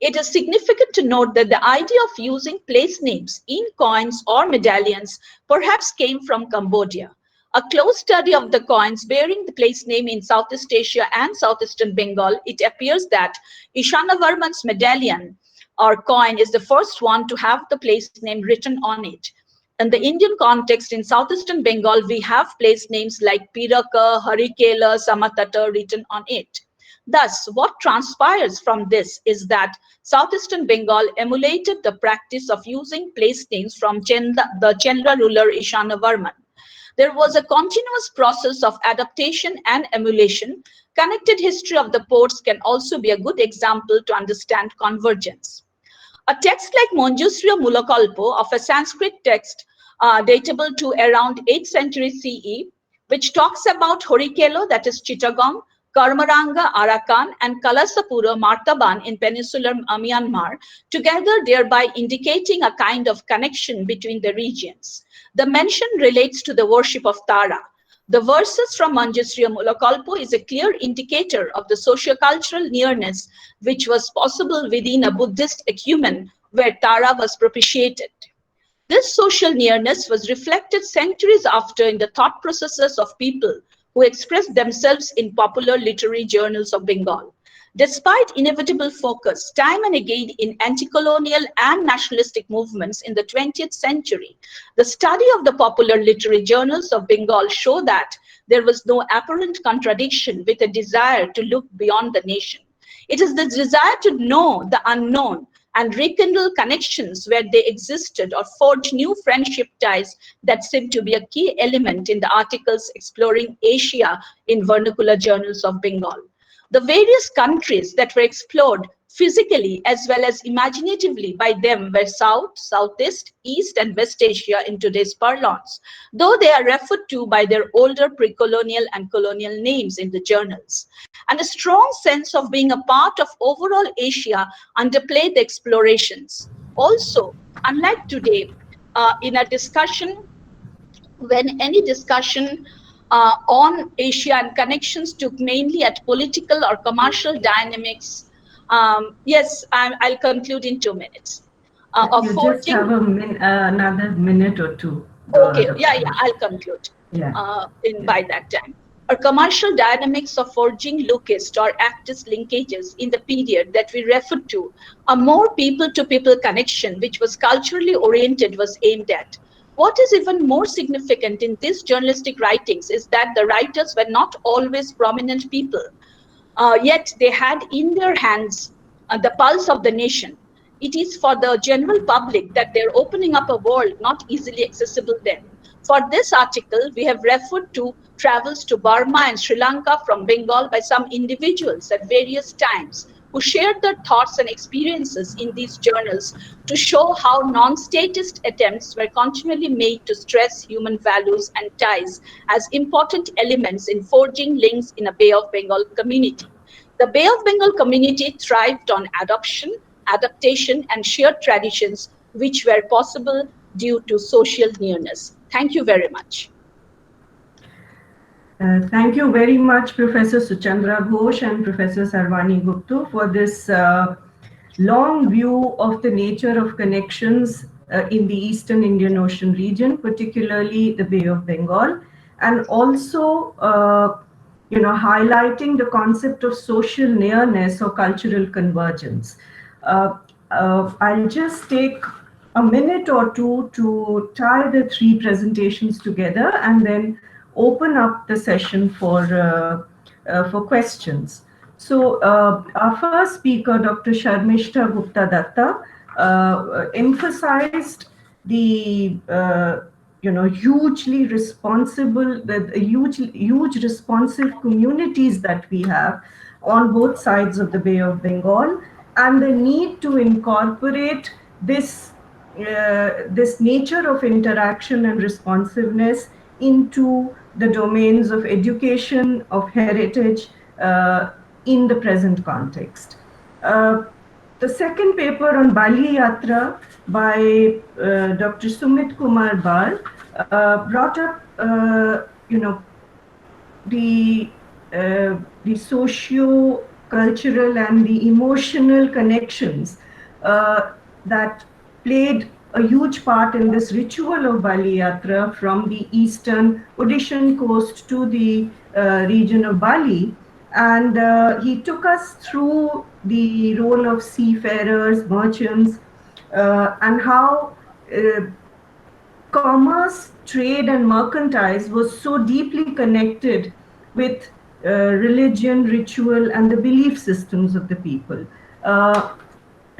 It is significant to note that the idea of using place names in coins or medallions perhaps came from Cambodia. A close study of the coins bearing the place name in Southeast Asia and southeastern Bengal, it appears that Ishanavarman's medallion or coin is the first one to have the place name written on it. In the Indian context, in southeastern Bengal, we have place names like Piraka, Harikela, Samatata written on it. Thus, what transpires from this is that southeastern Bengal emulated the practice of using place names from the Chenla ruler Ishanavarman. There was a continuous process of adaptation and emulation. Connected history of the ports can also be a good example to understand convergence. A text like Manjusriya Mulakalpo of a Sanskrit text datable to around 8th century CE, which talks about Horikelo, that is Chittagong, Karmaranga, Arakan, and Kalasapura, Martaban in peninsular Myanmar, together thereby indicating a kind of connection between the regions. The mention relates to the worship of Tara. The verses from Manjusriya Mulakalpo is a clear indicator of the socio-cultural nearness which was possible within a Buddhist ecumen where Tara was propitiated. This social nearness was reflected centuries after in the thought processes of people who expressed themselves in popular literary journals of Bengal. Despite inevitable focus time and again in anti-colonial and nationalistic movements in the 20th century, the study of the popular literary journals of Bengal show that there was no apparent contradiction with a desire to look beyond the nation. It is the desire to know the unknown and rekindle connections where they existed or forge new friendship ties that seem to be a key element in the articles exploring Asia in vernacular journals of Bengal. The various countries that were explored physically as well as imaginatively by them were South, Southeast, East, and West Asia in today's parlance, though they are referred to by their older pre-colonial and colonial names in the journals. And a strong sense of being a part of overall Asia underplayed the explorations. Also, unlike today, in a discussion, when any discussion on Asia and connections took mainly at political or commercial dynamics. Yes, I'll conclude in 2 minutes. Of You just forging. have another minute or two. Okay, Dr. yeah, Ghosh. I'll conclude Yeah. by that time. Or commercial dynamics of forging locust or actist linkages in the period that we refer to, a more people-to-people connection which was culturally oriented was aimed at. What is even more significant in these journalistic writings is that the writers were not always prominent people. Yet they had in their hands the pulse of the nation. It is for the general public that they're opening up a world not easily accessible then. For this article, we have referred to travels to Burma and Sri Lanka from Bengal by some individuals at various times who shared their thoughts and experiences in these journals to show how non-statist attempts were continually made to stress human values and ties as important elements in forging links in a Bay of Bengal community. The Bay of Bengal community thrived on adoption, adaptation, and shared traditions which were possible due to social nearness. Thank you very much. Thank you very much, Professor Suchandra Ghosh and Professor Sarvani Gupta, for this long view of the nature of connections in the Eastern Indian Ocean region, particularly the Bay of Bengal, and also highlighting the concept of social nearness or cultural convergence. I'll just take a minute or two to tie the three presentations together and then open up the session for questions. So our first speaker, Dr. Sharmishta Gupta Datta, emphasized the hugely responsible, the huge responsive communities that we have on both sides of the Bay of Bengal, and the need to incorporate this this nature of interaction and responsiveness into the domains of education, of heritage, in the present context. The second paper on Bali Yatra by Dr. Sumit Kumar Bal brought up, the socio-cultural and the emotional connections that played a huge part in this ritual of Bali Yatra from the eastern Odishan coast to the region of Bali. And he took us through the role of seafarers, merchants, and how commerce, trade, and mercantile was so deeply connected with religion, ritual, and the belief systems of the people.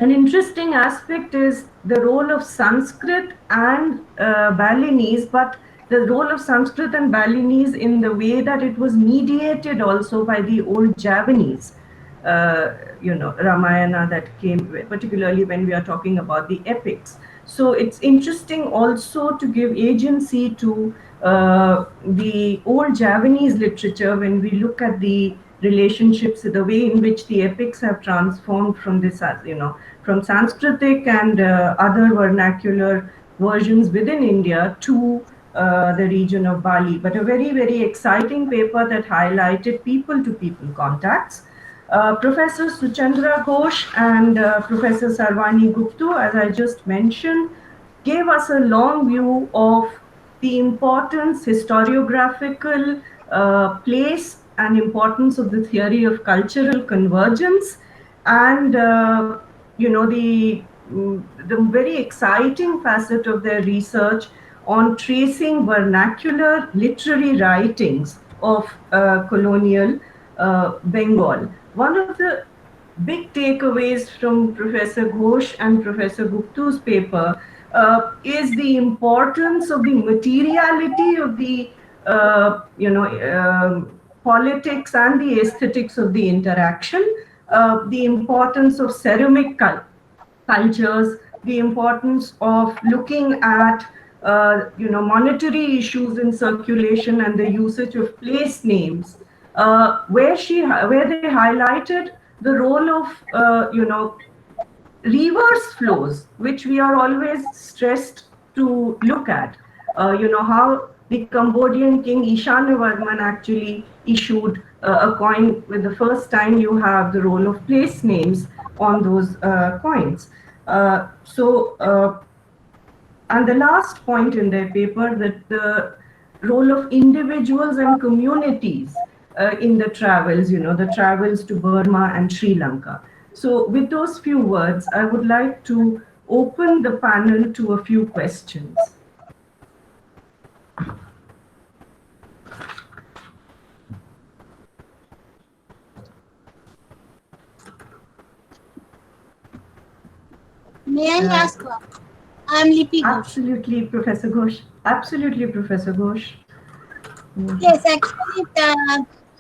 An interesting aspect is the role of Sanskrit and Balinese, but the role of Sanskrit and Balinese in the way that it was mediated also by the old Javanese, Ramayana that came, particularly when we are talking about the epics. So it's interesting also to give agency to the old Javanese literature when we look at the relationships, the way in which the epics have transformed from this, from Sanskritic and other vernacular versions within India to the region of Bali. But a very, very exciting paper that highlighted people-to-people contacts. Professor Suchandra Ghosh and Professor Sarvani Gupta, as I just mentioned, gave us a long view of the importance, historiographical place and importance of the theory of cultural convergence, and the very exciting facet of their research on tracing vernacular literary writings of colonial Bengal. One of the big takeaways from Professor Ghosh and Professor Gupta's paper is the importance of the materiality of the politics and the aesthetics of the interaction, the importance of ceramic cultures, the importance of looking at monetary issues in circulation and the usage of place names, where they highlighted the role of reverse flows, which we are always stressed to look at. How the Cambodian king Ishanyavarman actually issued a coin with the first time you have the role of place names on those coins. And the last point in their paper, that the role of individuals and communities in the travels, the travels to Burma and Sri Lanka. So with those few words, I would like to open the panel to a few questions. May I ask one? I'm Lipi Ghosh. Absolutely, Professor Ghosh. Absolutely, Professor Ghosh. Yes, actually,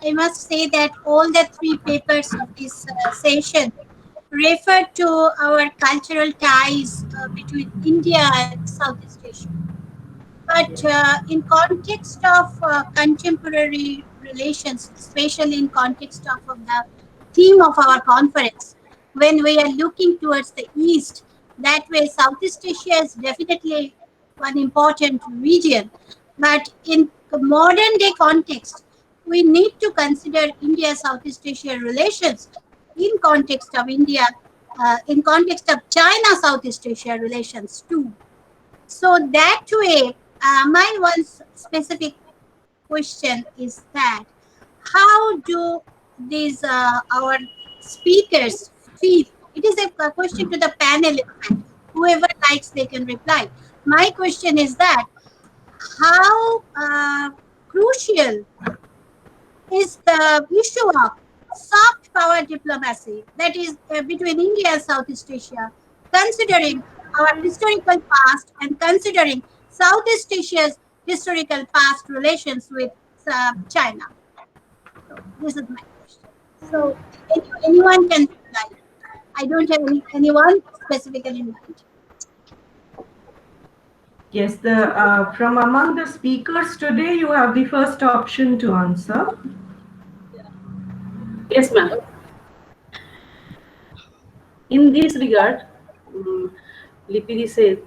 I must say that all the three papers of this session refer to our cultural ties between India and Southeast Asia. But in context of contemporary relations, especially in context of the theme of our conference, when we are looking towards the east, that way Southeast Asia is definitely one important region. But in modern day context, we need to consider India-Southeast Asia relations in context of India, in context of China-Southeast Asia relations too. So that way, my one specific question is that how do these our speakers feel? It is a question to the panel. In fact, whoever likes, they can reply. My question is that how crucial is the issue of soft power diplomacy, that is between India and Southeast Asia, considering our historical past and considering Southeast Asia's historical past relations with China. So this is my question. So anyone can reply. I don't have anyone specifically in mind. Yes, from among the speakers today, you have the first option to answer. Yes, ma'am. In this regard, Lipidi says,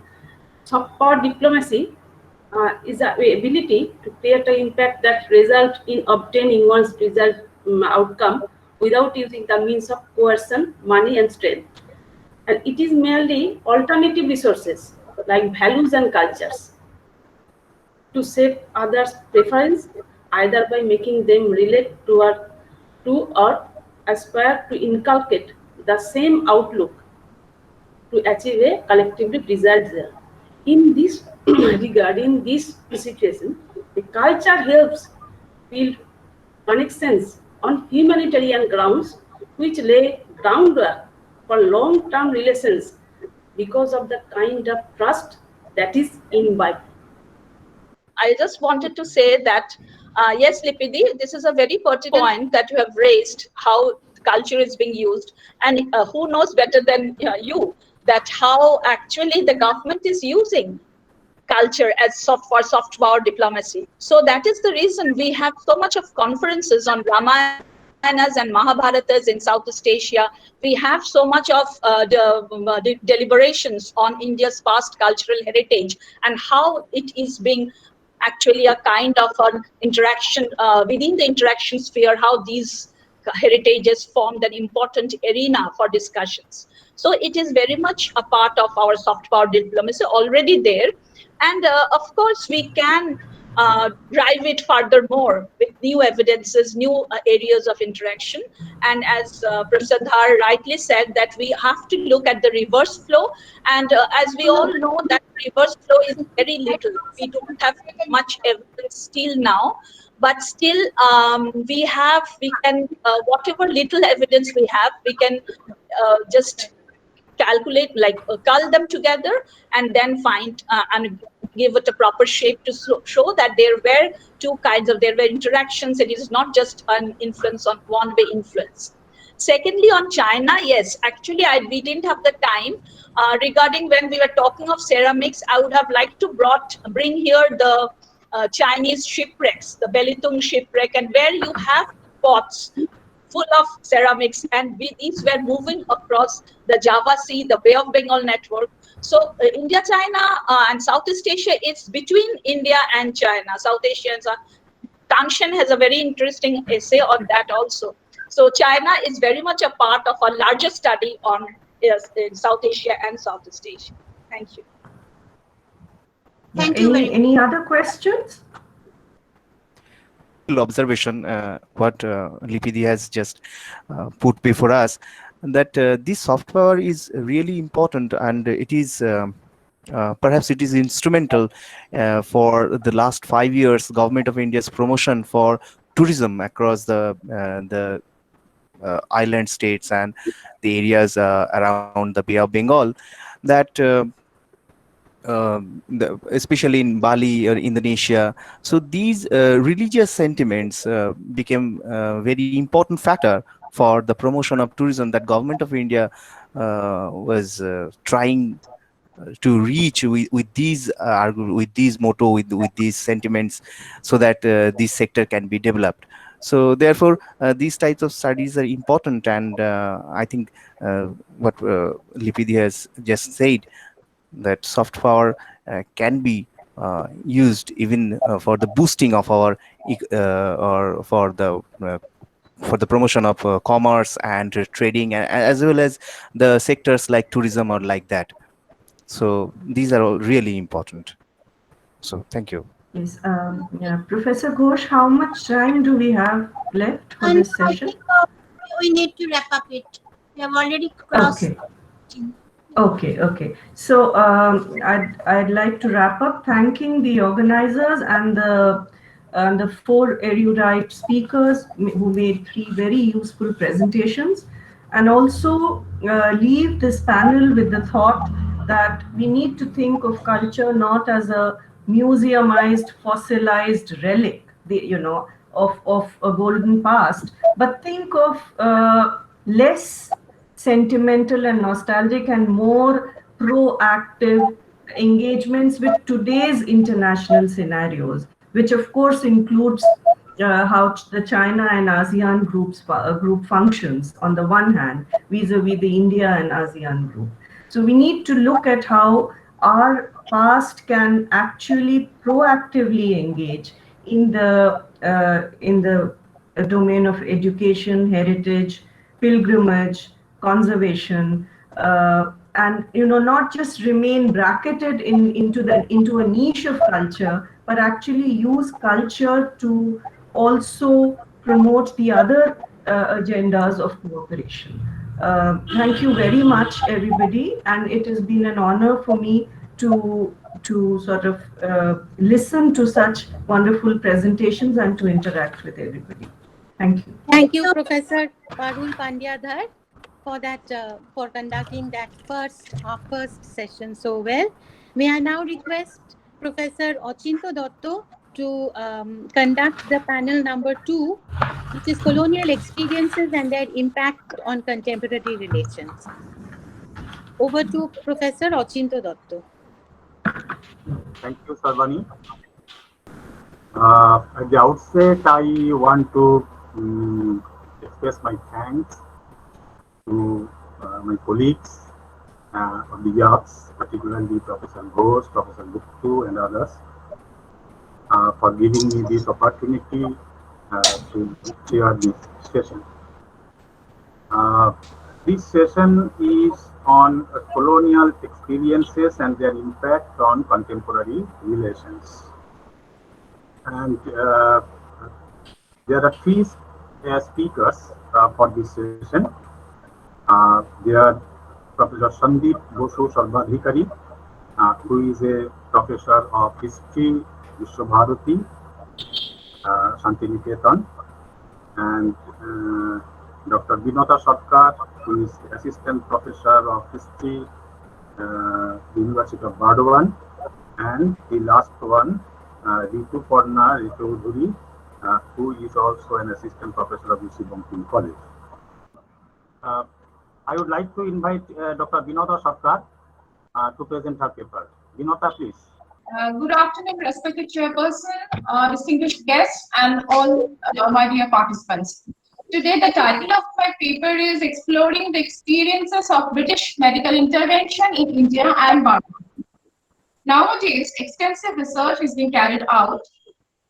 soft power diplomacy is the ability to create an impact that results in obtaining one's outcome without using the means of coercion, money, and strength. And it is merely alternative resources like values and cultures to shape others' preference, either by making them relate to or aspire to inculcate the same outlook to achieve a collectively desired result. In this regard, in this situation, the culture helps build connections on humanitarian grounds, which lay groundwork for long-term relations because of the kind of trust that is imbibed. I just wanted to say that, yes, Lipidi, this is a very pertinent point that you have raised, how culture is being used. And who knows better than you that how actually the government is using culture as for soft power diplomacy. So that is the reason we have so much of conferences on Ramayanas and Mahabharatas in Southeast Asia. We have so much of the deliberations on India's past cultural heritage and how it is being actually a kind of an interaction within the interaction sphere, how these heritages formed an important arena for discussions. So it is very much a part of our soft power diplomacy already there. And of course, we can drive it furthermore with new evidences, new areas of interaction. And as Professor Dhar rightly said, that we have to look at the reverse flow. And as we all know, that reverse flow is very little. We don't have much evidence still now. But still, we can, whatever little evidence we have, we can just calculate, like cull them together and then find and give it a proper shape to show that there were interactions. It is not just an influence on one-way influence. Secondly, on China, yes, actually, we didn't have the time. Regarding when we were talking of ceramics, I would have liked to bring here the Chinese shipwrecks, the Belitung shipwreck, and where you have pots full of ceramics, and these were moving across the Java Sea, the Bay of Bengal network. So India, China, and Southeast Asia, it's between India and China, South Asia and Tangshan has a very interesting essay on that also. So China is very much a part of a larger study on in South Asia and Southeast Asia. Thank you. Thank you very much. Any other questions? Observation, what Lipidi has just put before us, that this soft power is really important, and it is perhaps it is instrumental for the last 5 years Government of India's promotion for tourism across the island states and the areas around the Bay of Bengal, that especially in Bali or Indonesia. So these religious sentiments became a very important factor for the promotion of tourism that Government of India was trying to reach with these motto, with these sentiments, so that this sector can be developed. So therefore these types of studies are important, and I think what Lipidi has just said, that soft power can be used even for the boosting of our or for the promotion of commerce and trading, as well as the sectors like tourism or like that. So these are all really important. So thank you. Yes, yeah. Professor Ghosh, how much time do we have left for And this I session? think we need to wrap up it. We have already crossed. Okay. Okay. So I'd like to wrap up thanking the organizers and the 4 erudite speakers who made 3 very useful presentations, and also leave this panel with the thought that we need to think of culture not as a museumized, fossilized relic, of a golden past, but think of less sentimental and nostalgic and more proactive engagements with today's international scenarios, which of course includes how the China and ASEAN group functions on the one hand, vis-a-vis the India and ASEAN group. So we need to look at how our past can actually proactively engage in the domain of education, heritage, pilgrimage, conservation, and not just remain bracketed into a niche of culture, but actually use culture to also promote the other agendas of cooperation. Thank you very much, everybody, and it has been an honor for me to sort of listen to such wonderful presentations and to interact with everybody. Thank you. Thank you, Professor Parul Pandyadhar, for that for conducting our first session so well. May I now request Professor Ochinto Dotto to conduct the panel number 2, which is colonial experiences and their impact on contemporary relations. Over to Professor Ochinto Dotto. Thank you, Sarvani. At the outset, I want to express my thanks to my colleagues of the IAAPS, particularly Professor Ghosh, Professor Guptu, and others, for giving me this opportunity to share this session. This session is on colonial experiences and their impact on contemporary relations. And there are 3 speakers for this session. They are Professor Sandeep Bosu Sarvadhikari, who is a professor of history, Vishwabharati, Shantiniketan, and Dr. Vinota Sarkar, who is assistant professor of history, the University of Bardhaman, and the last one, Rituparna Chaudhuri, who is also an assistant professor of UC Banking College. I would like to invite Dr. Vinota Sarkar to present her paper. Vinota, please. Good afternoon, respected chairperson, distinguished guests, and all my dear participants. Today, the title of my paper is Exploring the Experiences of British Medical Intervention in India and Burma. Nowadays, extensive research is being carried out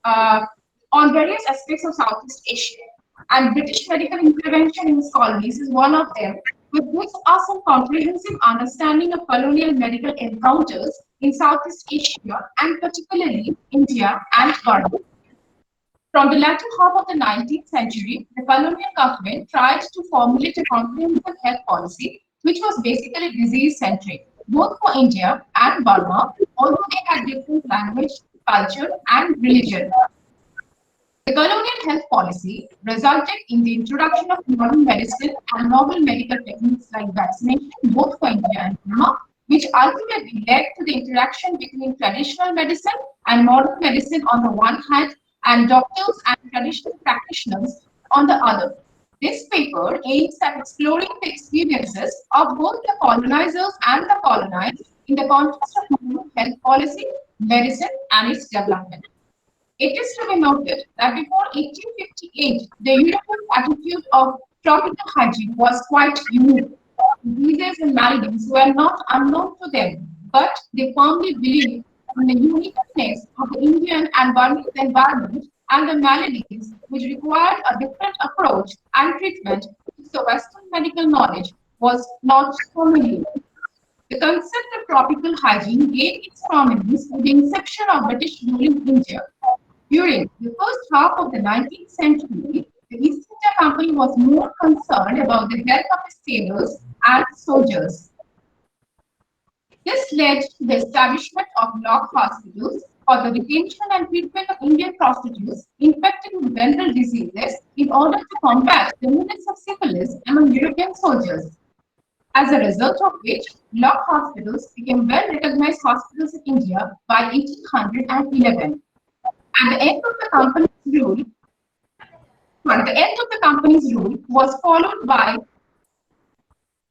on various aspects of Southeast Asia, and British medical intervention in its colonies is one of them, which gives us a comprehensive understanding of colonial medical encounters in Southeast Asia and particularly India and Burma. From the latter half of the 19th century, the colonial government tried to formulate a comprehensive health policy which was basically disease-centric, both for India and Burma, although they had different language, culture, and religion. The colonial health policy resulted in the introduction of modern medicine and novel medical techniques like vaccination, both for India and Burma, which ultimately led to the interaction between traditional medicine and modern medicine on the one hand, and doctors and traditional practitioners on the other. This paper aims at exploring the experiences of both the colonizers and the colonized in the context of modern health policy, medicine, and its development. It is to be noted that before 1858, the European attitude of tropical hygiene was quite unique. Diseases and maladies were not unknown to them, but they firmly believed in the uniqueness of the Indian and Burmese environment and the maladies which required a different approach and treatment which the Western medical knowledge was not familiar. The concept of tropical hygiene gained its prominence with the inception of British rule in India. During the first half of the 19th century, the East India Company was more concerned about the health of its sailors and soldiers. This led to the establishment of lock hospitals for the detention and treatment of Indian prostitutes infected with venereal diseases in order to combat the menace of syphilis among European soldiers. As a result of which, lock hospitals became well-recognized hospitals in India by 1811. At the end of the company's rule was followed by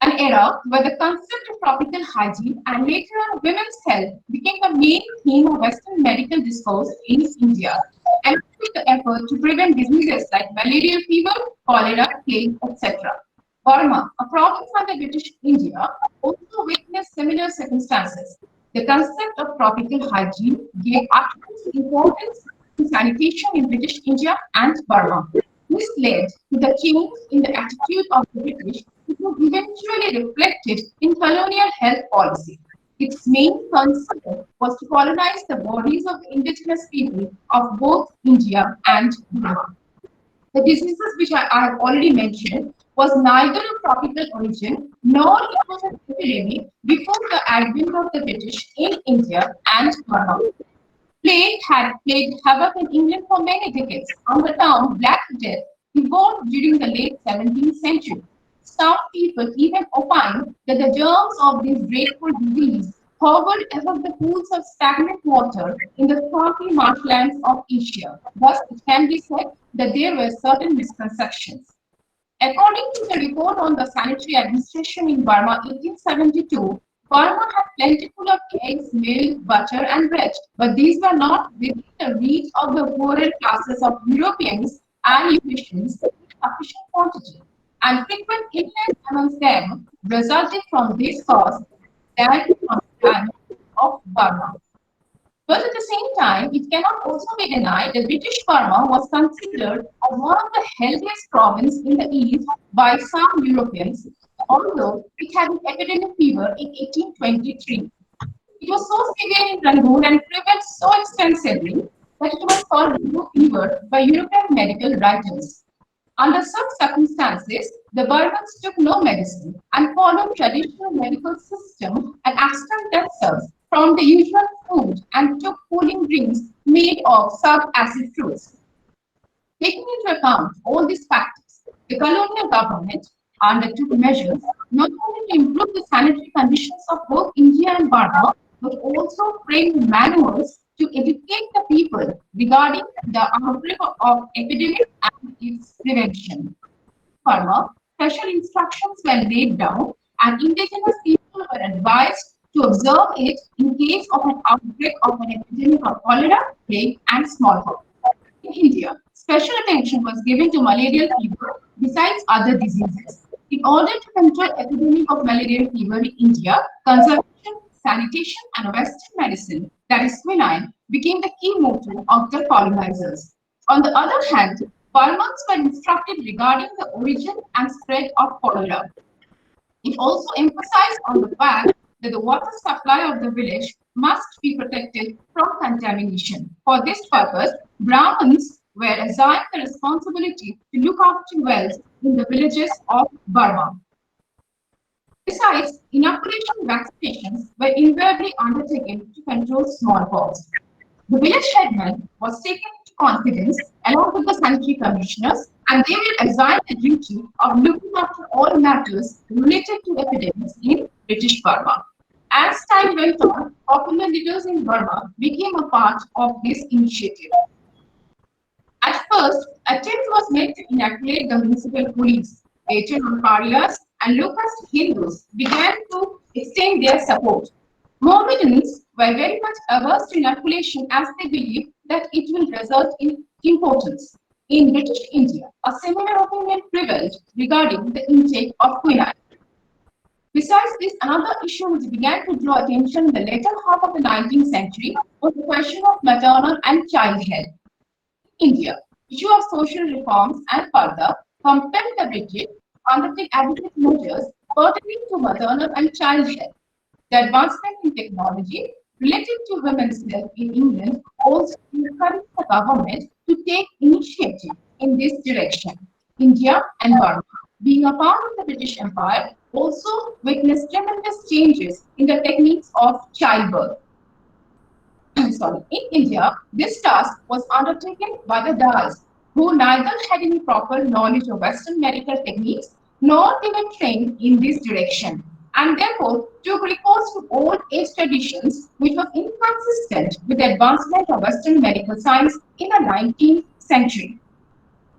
an era where the concept of tropical hygiene and later on women's health became the main theme of Western medical discourse in India, and with the effort to prevent diseases like malarial fever, cholera, plague, etc. Burma, a province under British India, also witnessed similar circumstances. The concept of tropical hygiene gave utmost importance to sanitation in British India and Burma. This led to the change in the attitude of the British, which was eventually reflected in colonial health policy. Its main concern was to colonize the bodies of the indigenous people of both India and Burma. The diseases which I have already mentioned was neither of tropical origin nor it was an epidemic before the advent of the British in India and Burma. Plague had played havoc in England for many decades, and the term Black Death evolved during the late 17th century. Some people even opine that the germs of this dreadful disease hovered above the pools of stagnant water in the swampy marshlands of Asia. Thus, it can be said that there were certain misconceptions. According to the report on the sanitary administration in Burma 1872, Burma had plentiful of eggs, milk, butter, and bread, but these were not within the reach of the poorer classes of Europeans and Eurasians in sufficient quantity, and frequent illness amongst them resulted from this cause than from the climate of Burma. But at the same time, it cannot also be denied that British Burma was considered as one of the healthiest provinces in the East by some Europeans, although it had an epidemic fever in 1823. It was so severe in Rangoon and prevailed so extensively that it was called Rangoon fever by European medical writers. Under such circumstances, the Burmans took no medicine and followed traditional medical system and abstained themselves from the usual food and took cooling drinks made of sub-acid fruits. Taking into account all these factors, the colonial government undertook measures not only to improve the sanitary conditions of both India and Burma, but also framed manuals to educate the people regarding the outbreak of epidemic and its prevention. Burma, special instructions were laid down and indigenous people were advised to observe it in case of an outbreak of an epidemic of cholera, plague, and smallpox. In India, special attention was given to malarial fever besides other diseases. In order to control epidemic of malarial fever in India, conservation, sanitation, and Western medicine, that is quinine, became the key motto of the colonizers. On the other hand, Burmans were instructed regarding the origin and spread of cholera. It also emphasized on the fact that the water supply of the village must be protected from contamination. For this purpose, Brahmins were assigned the responsibility to look after wells in the villages of Burma. Besides, inoculation vaccinations were invariably undertaken to control smallpox. The village headman was taken into confidence along with the sanitary commissioners, and they were assigned the duty of looking after all matters related to epidemics in British Burma. As time went on, popular leaders in Burma became a part of this initiative. At first, attempt was made to inoculate the municipal police. Later on, pariahs and local Hindus began to extend their support. Mohammedans were very much averse to inoculation as they believed that it will result in impotence. In British India, a similar opinion prevailed regarding the intake of quinine. Besides this, another issue which began to draw attention in the later half of the 19th century was the question of maternal and child health. India, issue of social reforms and further compelled the British to undertake adequate measures pertaining to maternal and child health. The advancement in technology related to women's health in England also encouraged the government to take initiative in this direction. India and Burma, being a part of the British Empire, also witnessed tremendous changes in the techniques of childbirth. In India, this task was undertaken by the Dals, who neither had any proper knowledge of Western medical techniques nor they were trained in this direction, and therefore took recourse to old age traditions, which was inconsistent with the advancement of Western medical science in the 19th century.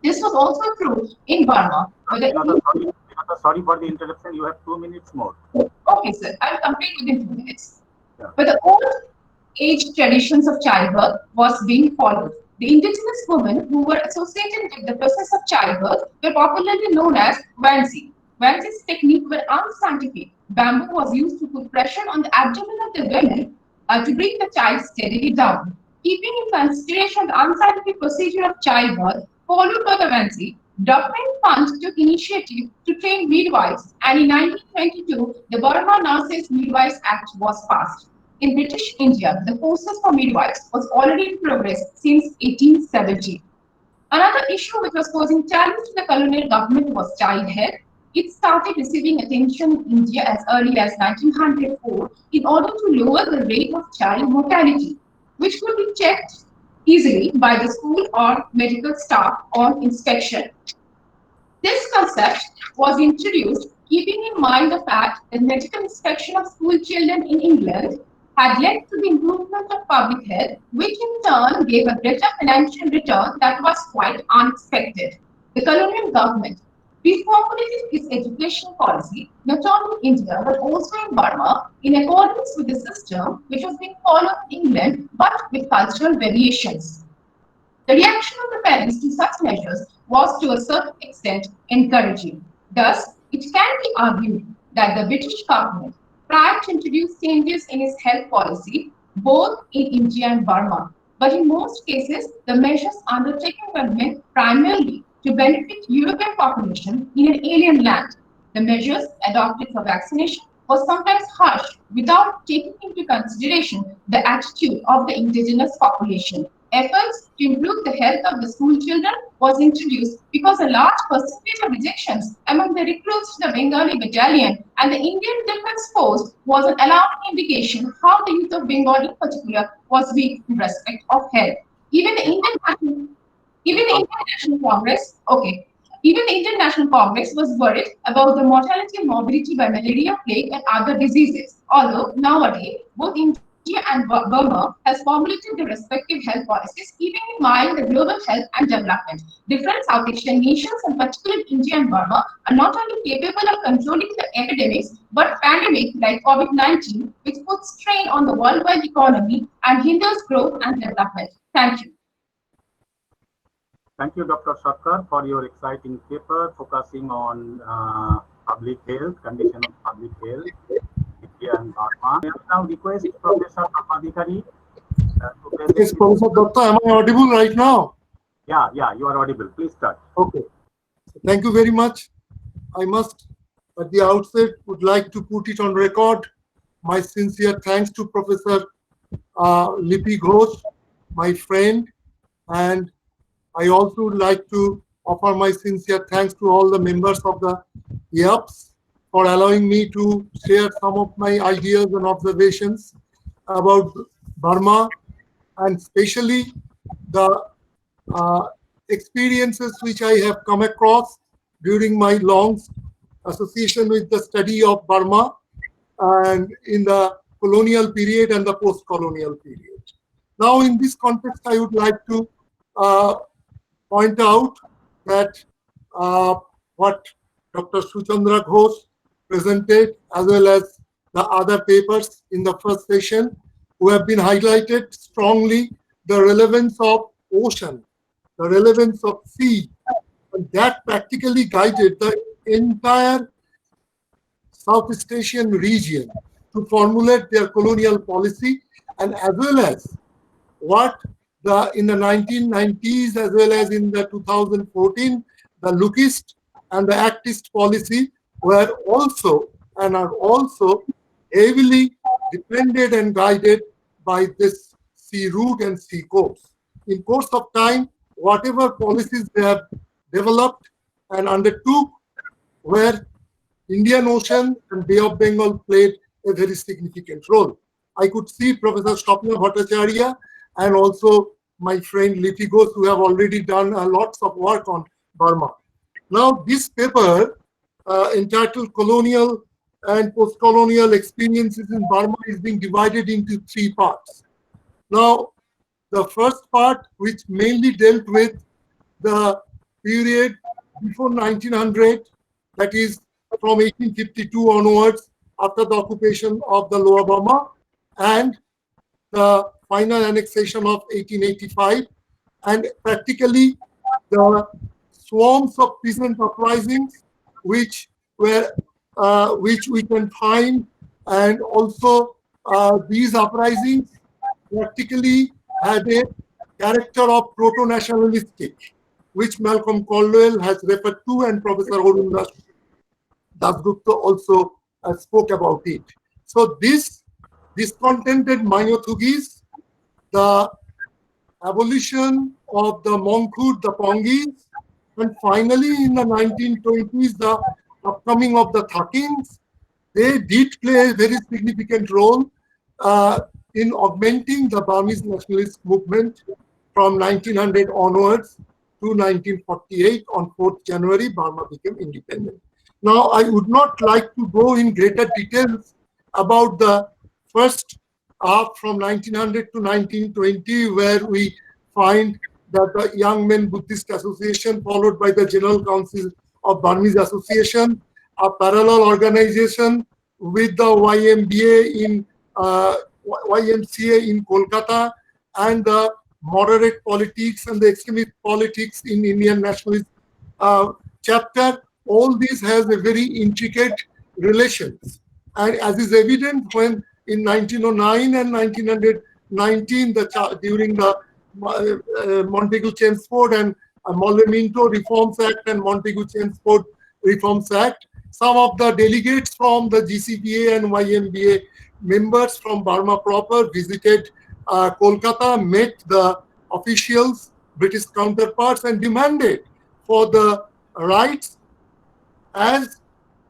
This was also true in Burma. Sorry for the interruption. You have 2 minutes more. Okay, sir. I'll complete within 2 minutes. Yeah. But the old age traditions of childbirth was being followed. The indigenous women who were associated with the process of childbirth were popularly known as Wansi. Wansi's technique were unscientific. Bamboo was used to put pressure on the abdomen of the women to bring the child steadily down. Keeping in consideration the unscientific procedure of childbirth followed by the Wansi, Dr. Pant took initiative to train midwives, and in 1922, the Burma Nurses Midwives Act was passed. In British India, the courses for midwives was already in progress since 1870. Another issue which was posing challenge to the colonial government was child health. It started receiving attention in India as early as 1904 in order to lower the rate of child mortality, which could be checked easily by the school or medical staff on inspection. This concept was introduced keeping in mind the fact that medical inspection of school children in England had led to the improvement of public health, which in turn gave a greater financial return that was quite unexpected. The colonial government reformulated its education policy not only in India but also in Burma in accordance with the system which was being followed in England but with cultural variations. The reaction of the parents to such measures was to a certain extent encouraging. Thus, it can be argued that the British government tried to introduce changes in its health policy both in India and Burma, but in most cases, the measures undertaken were meant primarily to benefit European population in an alien land. The measures adopted for vaccination was sometimes harsh without taking into consideration the attitude of the indigenous population. Efforts to improve the health of the school children was introduced because a large percentage of rejections among the recruits to the Bengali battalion and the Indian Defence Force was an alarming indication how the youth of Bengal in particular was weak in respect of health. Even the Indian National Congress was worried about the mortality and morbidity by malaria, plague, and other diseases. Although nowadays both India India and Burma has formulated their respective health policies, keeping in mind the global health and development. Different South Asian nations, and particularly India and Burma, are not only capable of controlling the epidemics, but pandemics like COVID-19, which puts strain on the worldwide economy and hinders growth and development. Thank you. Thank you, Dr. Shakkar, for your exciting paper focusing on public health, condition of public health, India and Burma. I now request Professor Adhikari to present. Yes, Professor Datta, am I audible right now? Yeah, you are audible. Please start. Okay. Thank you very much. I must, at the outset, would like to put it on record my sincere thanks to Professor Lipi Ghosh, my friend, and I also would like to offer my sincere thanks to all the members of the IAAPS for allowing me to share some of my ideas and observations about Burma, and especially the experiences which I have come across during my long association with the study of Burma and in the colonial period and the post-colonial period. Now, in this context, I would like to point out that what Dr. Suchandra Ghosh presented, as well as the other papers in the first session, who have been highlighted strongly the relevance of ocean, the relevance of sea, and that practically guided the entire Southeast Asian region to formulate their colonial policy, and as well as what in the 1990s as well as in the 2014, the Lookist and the Actist policy were also and are also heavily depended and guided by this sea route and sea course. In course of time, whatever policies they have developed and undertook, where Indian Ocean and Bay of Bengal played a very significant role. I could see Professor Swapna Bhattacharya and also my friend Lipi Ghosh, who have already done lots of work on Burma. Now, this paper entitled Colonial and Post-Colonial Experiences in Burma is being divided into three parts. Now, the first part, which mainly dealt with the period before 1900, that is from 1852 onwards, after the occupation of the Lower Burma, and the final annexation of 1885, and practically the swarms of peasant uprisings which we can find, and also these uprisings practically had a character of proto-nationalistic, which Malcolm Caldwell has referred to, and Professor Arun Dasgupta also spoke about it. So this discontented Mayothugis, the abolition of the Mongkhut, the Pongis, and finally in the 1920s, the upcoming of the Thakins, they did play a very significant role in augmenting the Burmese nationalist movement from 1900 onwards to 1948. On 4th January, Burma became independent. Now, I would not like to go in greater details about the first half from 1900 to 1920, where we find that the Young Men Buddhist Association, followed by the General Council of Burmese Association, a parallel organization with the YMCA in Kolkata, and the moderate politics and the extremist politics in Indian nationalist chapter. All this has a very intricate relations, and as is evident when in 1909 and 1919, during the Montagu-Chelmsford and Molle-Minto Reforms Act and Montagu-Chelmsford Reforms Act, some of the delegates from the GCPA and YMBA members from Burma proper visited Kolkata, met the officials, British counterparts, and demanded for the rights, as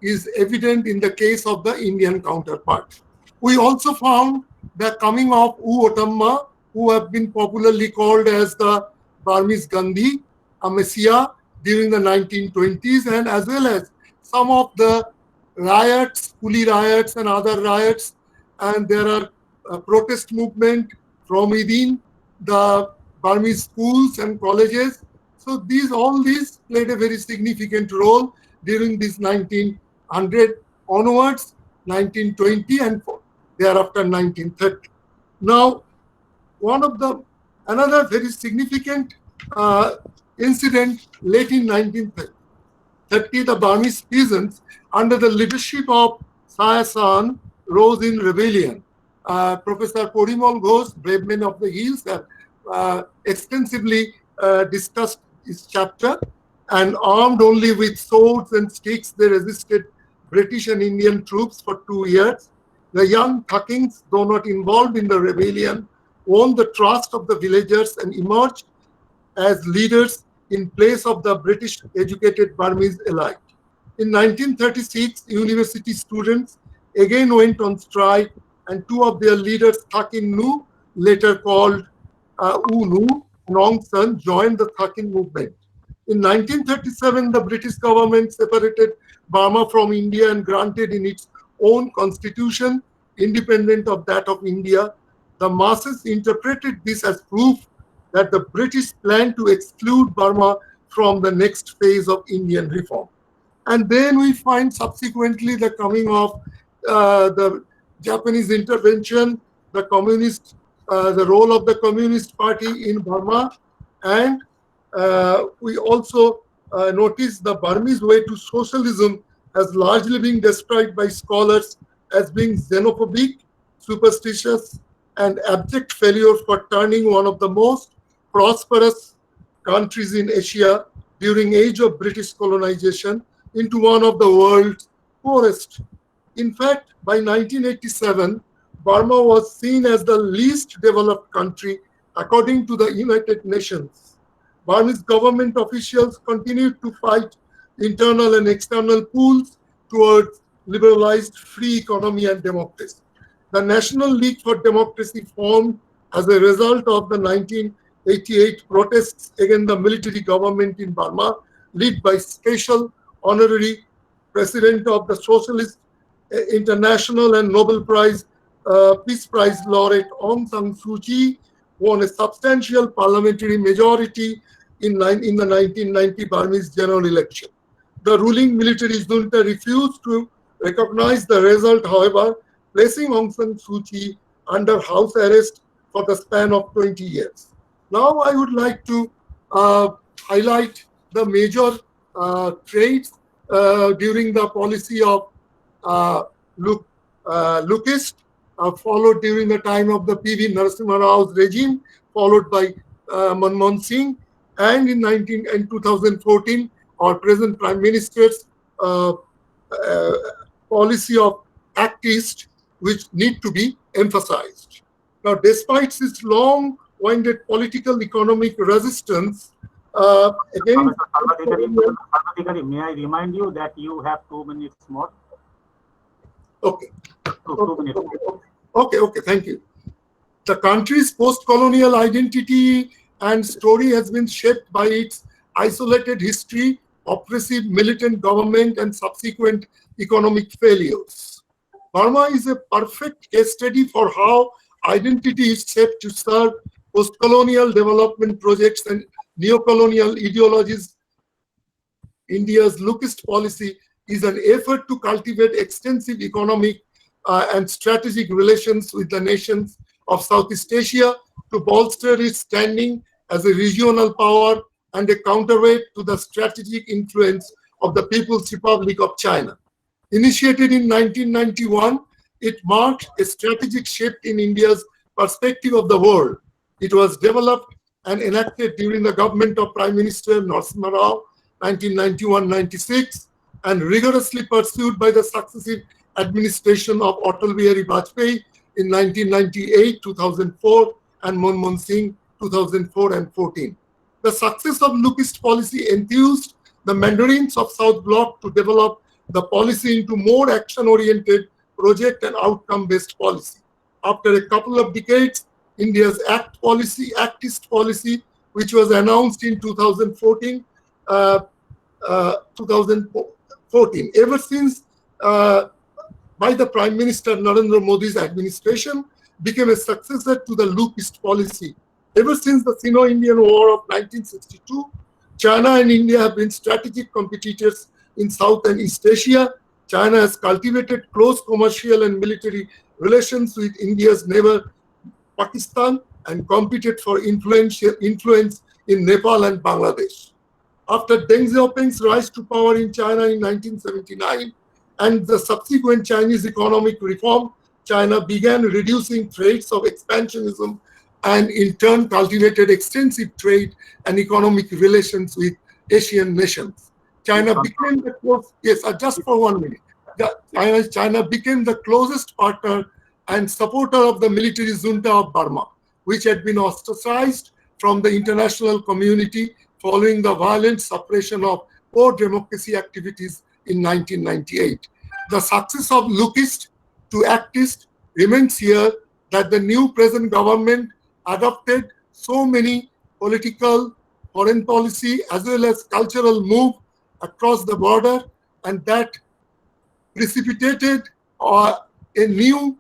is evident in the case of the Indian counterpart. We also found the coming of U Otamma, who have been popularly called as the Burmese Gandhi, a messiah during the 1920s, and as well as some of the riots, Kuli riots and other riots, and there are protest movement from within the Burmese schools and colleges. So all these played a very significant role during this 1900 onwards, 1920 and thereafter 1930. Now, another very significant incident late in 1930, the Burmese peasants, under the leadership of Sayasan, rose in rebellion. Professor Porimal Ghosh, Brave Men of the Hills, have extensively discussed this chapter, and armed only with swords and sticks, they resisted British and Indian troops for 2 years. The young Thuckings, though not involved in the rebellion, won the trust of the villagers and emerged as leaders in place of the British educated Burmese elite. In 1936, university students again went on strike, and two of their leaders, Thakin Nu, later called U Nu, and Aung San, joined the Thakin movement. In 1937, the British government separated Burma from India and granted in its own constitution, independent of that of India. The masses interpreted this as proof that the British planned to exclude Burma from the next phase of Indian reform. And then we find subsequently the coming of the Japanese intervention, the role of the Communist Party in Burma, and we also notice the Burmese way to socialism has largely been described by scholars as being xenophobic, superstitious, and abject failure for turning one of the most prosperous countries in Asia during age of British colonization into one of the world's poorest. In fact, by 1987, Burma was seen as the least developed country according to the United Nations. Burmese government officials continued to fight internal and external pulls towards liberalized free economy and democracy. The National League for Democracy formed as a result of the 1988 protests against the military government in Burma, led by Special Honorary President of the Socialist International and Nobel Peace Prize laureate Aung San Suu Kyi, won a substantial parliamentary majority in the 1990 Burmese general election. The ruling military junta refused to recognize the result, however, placing Aung San Suu Kyi under house arrest for the span of 20 years. Now I would like to highlight the major traits during the policy of Lukist, followed during the time of the P.V. Narasimha Rao's regime, followed by Manmohan Singh, and in 2014, our present Prime Minister's policy of Act East, which need to be emphasized. Now, despite this long-winded political economic resistance, again, may I remind you that you have 2 minutes more? Okay. 2 minutes. Okay, thank you. The country's post-colonial identity and story has been shaped by its isolated history, oppressive militant government, and subsequent economic failures. Burma is a perfect case study for how identity is shaped to serve post-colonial development projects and neo-colonial ideologies. India's Lukist policy is an effort to cultivate extensive economic and strategic relations with the nations of Southeast Asia to bolster its standing as a regional power and a counterweight to the strategic influence of the People's Republic of China. Initiated in 1991, it marked a strategic shift in India's perspective of the world. It was developed and enacted during the government of Prime Minister Narasimha Rao, 1991-96, and rigorously pursued by the successive administration of Atal Bihari Vajpayee in 1998, 2004, and Manmohan Singh, 2004 and 14. The success of Lukist policy enthused the Mandarins of South Bloc to develop the policy into more action-oriented project and outcome-based policy. After a couple of decades, India's Act East policy, which was announced in 2014, ever since by the Prime Minister Narendra Modi's administration, became a successor to the Lukist policy. Ever since the Sino-Indian War of 1962, China and India have been strategic competitors in South and East Asia. China has cultivated close commercial and military relations with India's neighbor Pakistan and competed for influence in Nepal and Bangladesh. After Deng Xiaoping's rise to power in China in 1979 and the subsequent Chinese economic reform, China began reducing threats of expansionism and in turn cultivated extensive trade and economic relations with Asian nations. China became the just for 1 minute. China became the closest partner and supporter of the military junta of Burma, which had been ostracized from the international community following the violent suppression of pro-democracy activities in 1998. The success of Lukist to actist remains here that the new present government adopted so many political, foreign policy, as well as cultural move across the border, and that precipitated a new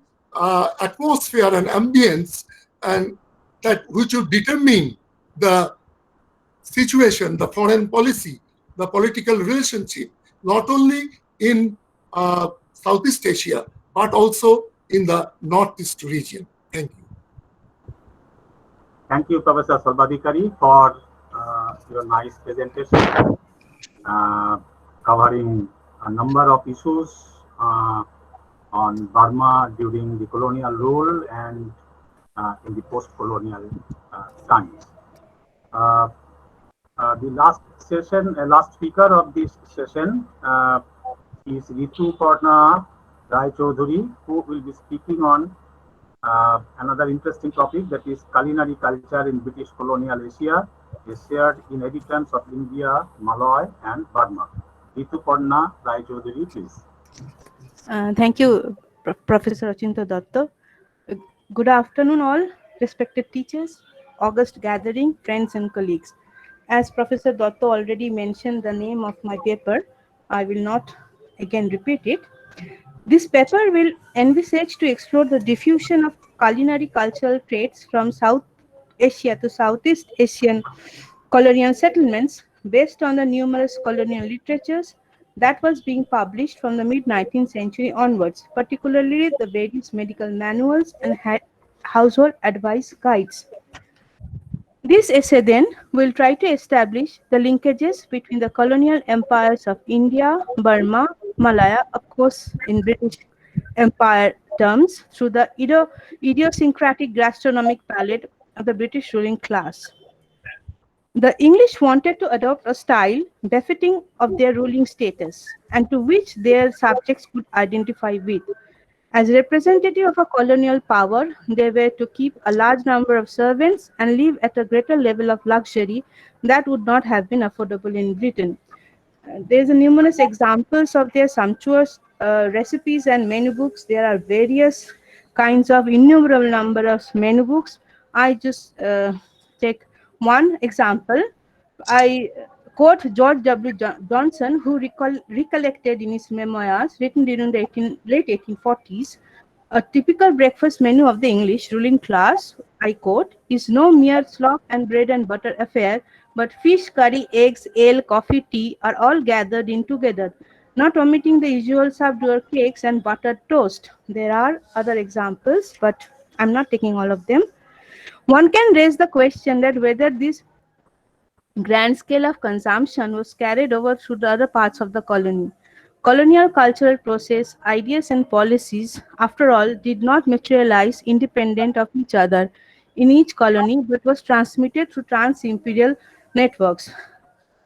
atmosphere and ambience, and that which would determine the situation, the foreign policy, the political relationship, not only in Southeast Asia, but also in the Northeast region. Thank you. Thank you, Professor Sarvadikari, for your nice presentation, covering a number of issues on Burma during the colonial rule and in the post-colonial times. The last speaker of this session is Ritu Parna Rai Chaudhuri, who will be speaking on another interesting topic, that is culinary culture in British colonial Asia, is shared inhabitants of India, Malay and Burma. Ritu Parna Rai Chaudhuri, please. Thank you, Professor Achinto Datta. Good afternoon all, respected teachers, august gathering, friends and colleagues. As Professor Datta already mentioned the name of my paper, I will not again repeat it. This paper will envisage to explore the diffusion of culinary cultural traits from South Asia to Southeast Asian colonial settlements based on the numerous colonial literatures that was being published from the mid-19th century onwards, particularly the various medical manuals and household advice guides. This essay then will try to establish the linkages between the colonial empires of India, Burma, Malaya, of course in British Empire terms, through the idiosyncratic gastronomic palate of the British ruling class. The English wanted to adopt a style befitting of their ruling status and to which their subjects could identify with. As representative of a colonial power, they were to keep a large number of servants and live at a greater level of luxury that would not have been affordable in Britain. There's a numerous examples of their sumptuous recipes and menu books. There are various kinds of innumerable number of menu books. I just take one example. I quote George W. Johnson, who recollected in his memoirs written during the late 1840s, a typical breakfast menu of the English ruling class, I quote, is no mere slop and bread and butter affair, but fish, curry, eggs, ale, coffee, tea are all gathered in together, not omitting the usual subduer cakes and buttered toast. There are other examples, but I'm not taking all of them. One can raise the question that whether this grand scale of consumption was carried over through the other parts of the colony. Colonial cultural process, ideas and policies, after all, did not materialize independent of each other in each colony, but was transmitted through trans-imperial networks.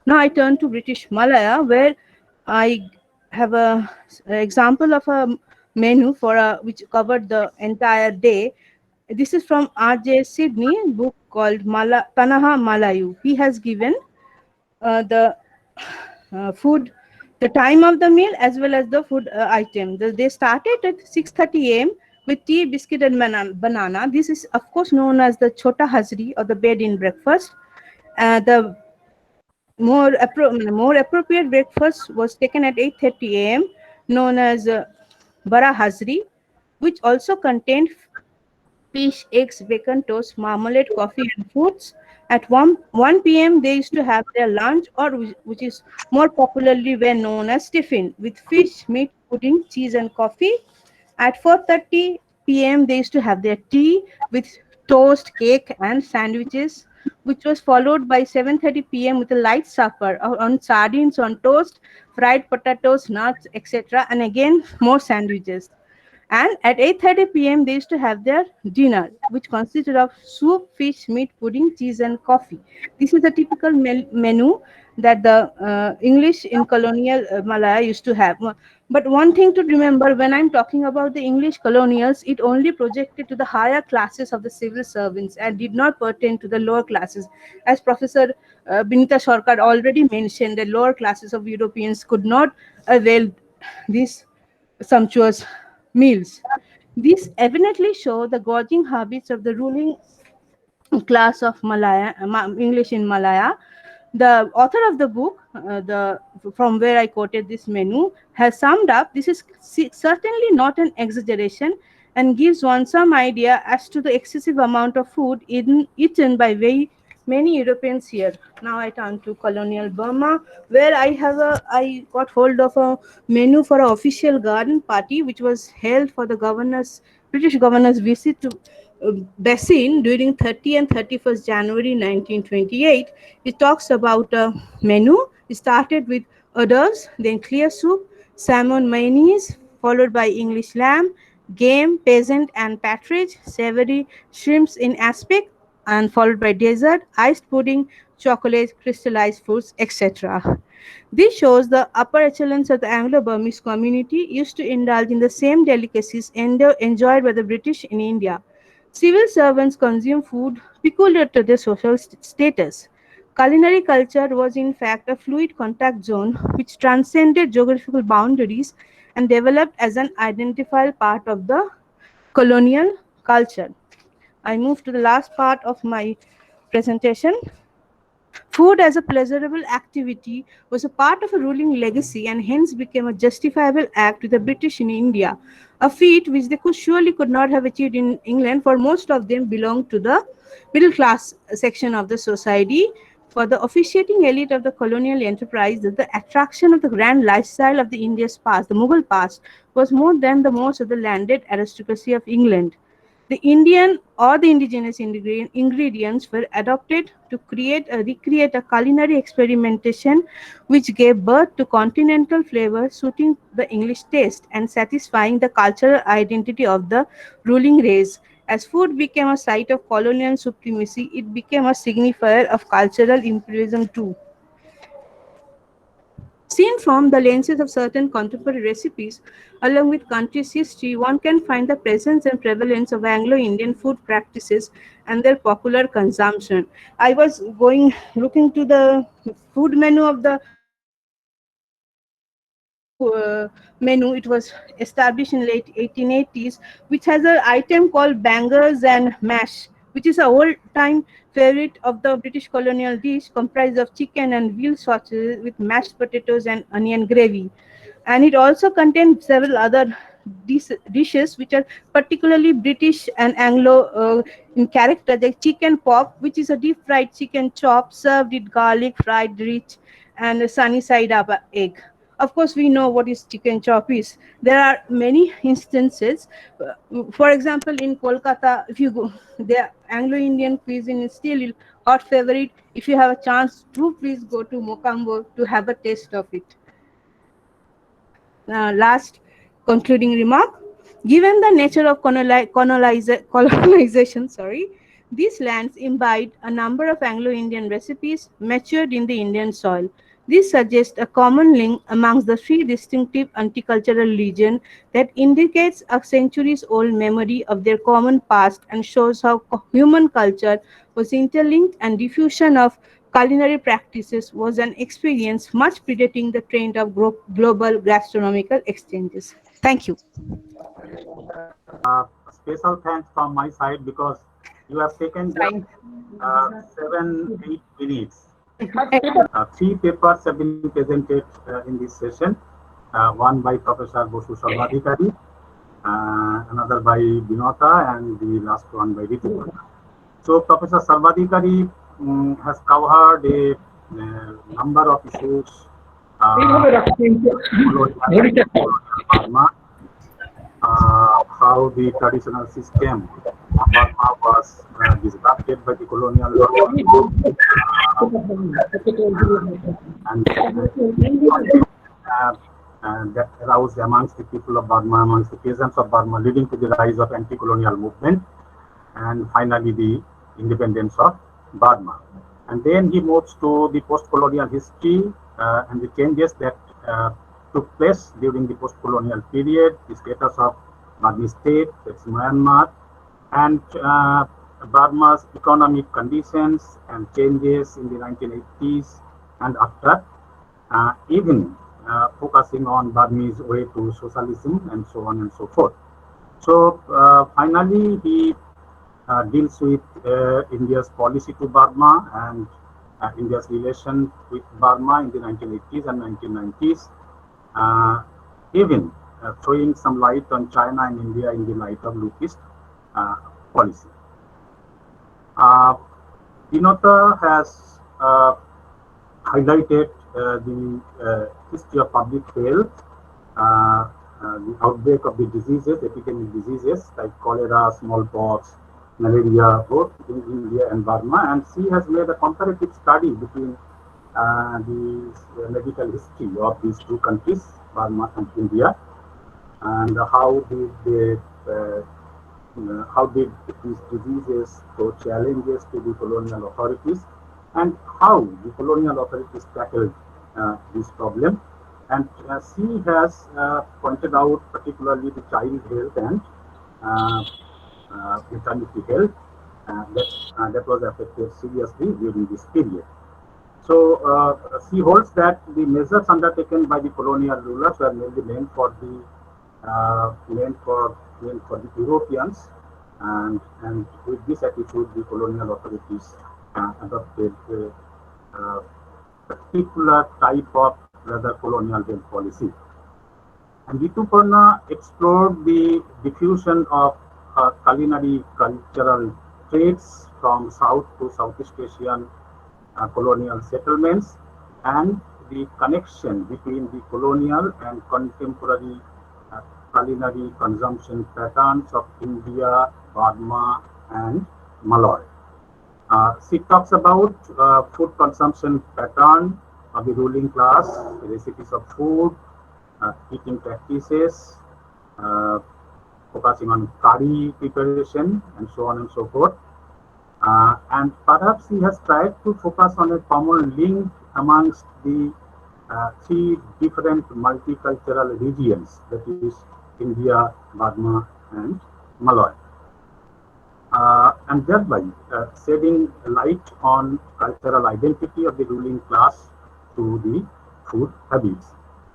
Now I turn to British Malaya, where I have an example of a menu for which covered the entire day. This is from R.J. Sydney, book called Tanaha Malayu. He has given the food, the time of the meal as well as the food item. They started at 6:30 a.m. with tea, biscuit and banana. This is of course known as the Chota Hazri or the bed-in breakfast. The more appropriate breakfast was taken at 8:30 a.m. known as Bara Hazri, which also contained fish, eggs, bacon, toast, marmalade, coffee, and fruits. At 1 p.m., they used to have their lunch, or which is more popularly well known as tiffin, with fish, meat, pudding, cheese, and coffee. At 4:30 p.m., they used to have their tea with toast, cake, and sandwiches, which was followed by 7:30 p.m. with a light supper on sardines on toast, fried potatoes, nuts, etc., and again more sandwiches. And at 8:30 p.m., they used to have their dinner, which consisted of soup, fish, meat, pudding, cheese, and coffee. This is a typical menu that the English in colonial Malaya used to have. But one thing to remember when I'm talking about the English colonials, it only projected to the higher classes of the civil servants and did not pertain to the lower classes. As Professor Binita Sarkar already mentioned, the lower classes of Europeans could not avail this sumptuous meals. These evidently show the gorging habits of the ruling class of Malaya, English in Malaya. The author of the book, the from where I quoted this menu, has summed up this is certainly not an exaggeration and gives one some idea as to the excessive amount of food eaten by very many Europeans here. Now I turn to colonial Burma, where I got hold of a menu for an official garden party, which was held for the British governor's visit to Basin during 30 and 31st January 1928. It talks about a menu. It started with hors d'oeuvres, then clear soup, salmon mayonnaise, followed by English lamb, game, peasant and partridge, savory shrimps in aspic, and followed by dessert, iced pudding, chocolate, crystallized fruits, etc. This shows the upper echelons of the Anglo-Burmese community used to indulge in the same delicacies enjoyed by the British in India. Civil servants consume food peculiar to their social status. Culinary culture was in fact a fluid contact zone which transcended geographical boundaries and developed as an identifiable part of the colonial culture. I move to the last part of my presentation. Food as a pleasurable activity was a part of a ruling legacy and hence became a justifiable act with the British in India, a feat which they surely could not have achieved in England, for most of them belonged to the middle class section of the society. For the officiating elite of the colonial enterprise, the attraction of the grand lifestyle of the India's past, the Mughal past, was more than the most of the landed aristocracy of England. The Indian or the indigenous ingredients were adopted to recreate a culinary experimentation which gave birth to continental flavors suiting the English taste and satisfying the cultural identity of the ruling race. As food became a site of colonial supremacy, it became a signifier of cultural imperialism too. Seen from the lenses of certain contemporary recipes, along with country's history, one can find the presence and prevalence of Anglo-Indian food practices and their popular consumption. I was looking to the food menu of the menu. It was established in late 1880s, which has an item called bangers and mash, which is a old-time favorite of the British colonial dish comprised of chicken and veal sausages with mashed potatoes and onion gravy. And it also contains several other dishes which are particularly British and Anglo in character, like chicken pop, which is a deep fried chicken chop served with garlic, fried rich, and a sunny side up egg. Of course, we know what is chicken chop is. There are many instances. For example, in Kolkata, if you go, the Anglo-Indian cuisine is still a hot favorite. If you have a chance, do please go to Mokambo to have a taste of it. Last concluding remark: given the nature of colonization, these lands imbibed a number of Anglo-Indian recipes matured in the Indian soil. This suggests a common link amongst the three distinctive anti-cultural regions that indicates a centuries-old memory of their common past and shows how human culture was interlinked and diffusion of culinary practices was an experience much predating the trend of global gastronomical exchanges. Thank you. Special thanks from my side because you have taken just 7-8 minutes. 3 papers have been presented in this session. One by Professor Bosu Sarmadhikari, another by Vinota, and the last one by Ritu. So Professor Sarvadikari has covered a number of issues Burma, how the traditional system of Burma was disrupted by the colonial and that aroused amongst the people of Burma, amongst the peasants of Burma, leading to the rise of anti-colonial movement, and finally the independence of Burma. And then he moves to the post-colonial history and the changes that took place during the post-colonial period, the status of Burmese state, that's Myanmar, and Burma's economic conditions and changes in the 1980s and after, even focusing on Burmese way to socialism and so on and so forth. So finally, he deals with India's policy to Burma and India's relation with Burma in the 1980s and 1990s, even throwing some light on China and India in the light of Lukist policy. Vinota has highlighted the history of public health, the outbreak of the diseases, epidemic diseases like cholera, smallpox, malaria, both in India and Burma, and she has made a comparative study between the medical history of these two countries, Burma and India, and how did these diseases pose challenges to the colonial authorities, and how the colonial authorities tackled this problem. And she has pointed out particularly the child health and maternity health that was affected seriously during this period. So she holds that the measures undertaken by the colonial rulers were mainly meant for the Europeans, and with this attitude, the colonial authorities adopted a particular type of rather colonial health policy. And Rituparna explored the diffusion of culinary cultural traits from South to Southeast Asian colonial settlements and the connection between the colonial and contemporary culinary consumption patterns of India, Burma, and Malay. She talks about food consumption pattern of the ruling class, recipes of food, eating practices, focusing on curry preparation, and so on and so forth. And perhaps he has tried to focus on a common link amongst the three different multicultural regions, that is India, Burma, and Malay. And thereby shedding light on cultural identity of the ruling class through the food habits.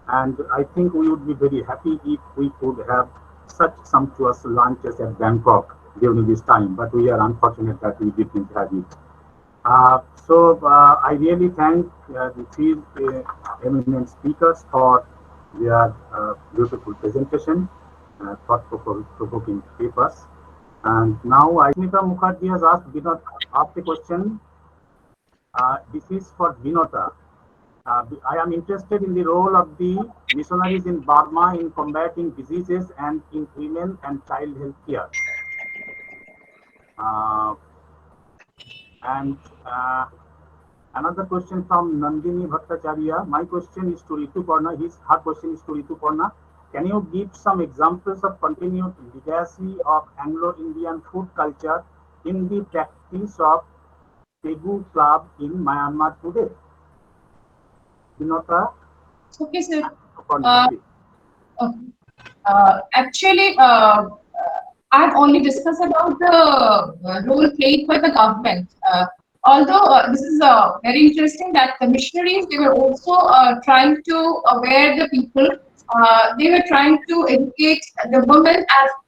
And I think we would be very happy if we could have such sumptuous lunches at Bangkok during this time, but we are unfortunate that we didn't have it. So I really thank the three eminent speakers for their beautiful presentation, thought-provoking papers. And now Smita Mukherjee has asked a question. This is for Vinota. I am interested in the role of the missionaries in Burma in combating diseases and in women and child health care. And another question from Nandini Bhattacharya. My question is to Rituparna. Her question is to Rituparna. Can you give some examples of continued legacy of Anglo-Indian food culture in the practice of Tegu Club in Myanmar today? Vinota? Okay, sir. Okay. Actually, I've only discussed about the role played by the government. Although this is very interesting that the missionaries, they were also trying to aware the people. They were trying to educate the women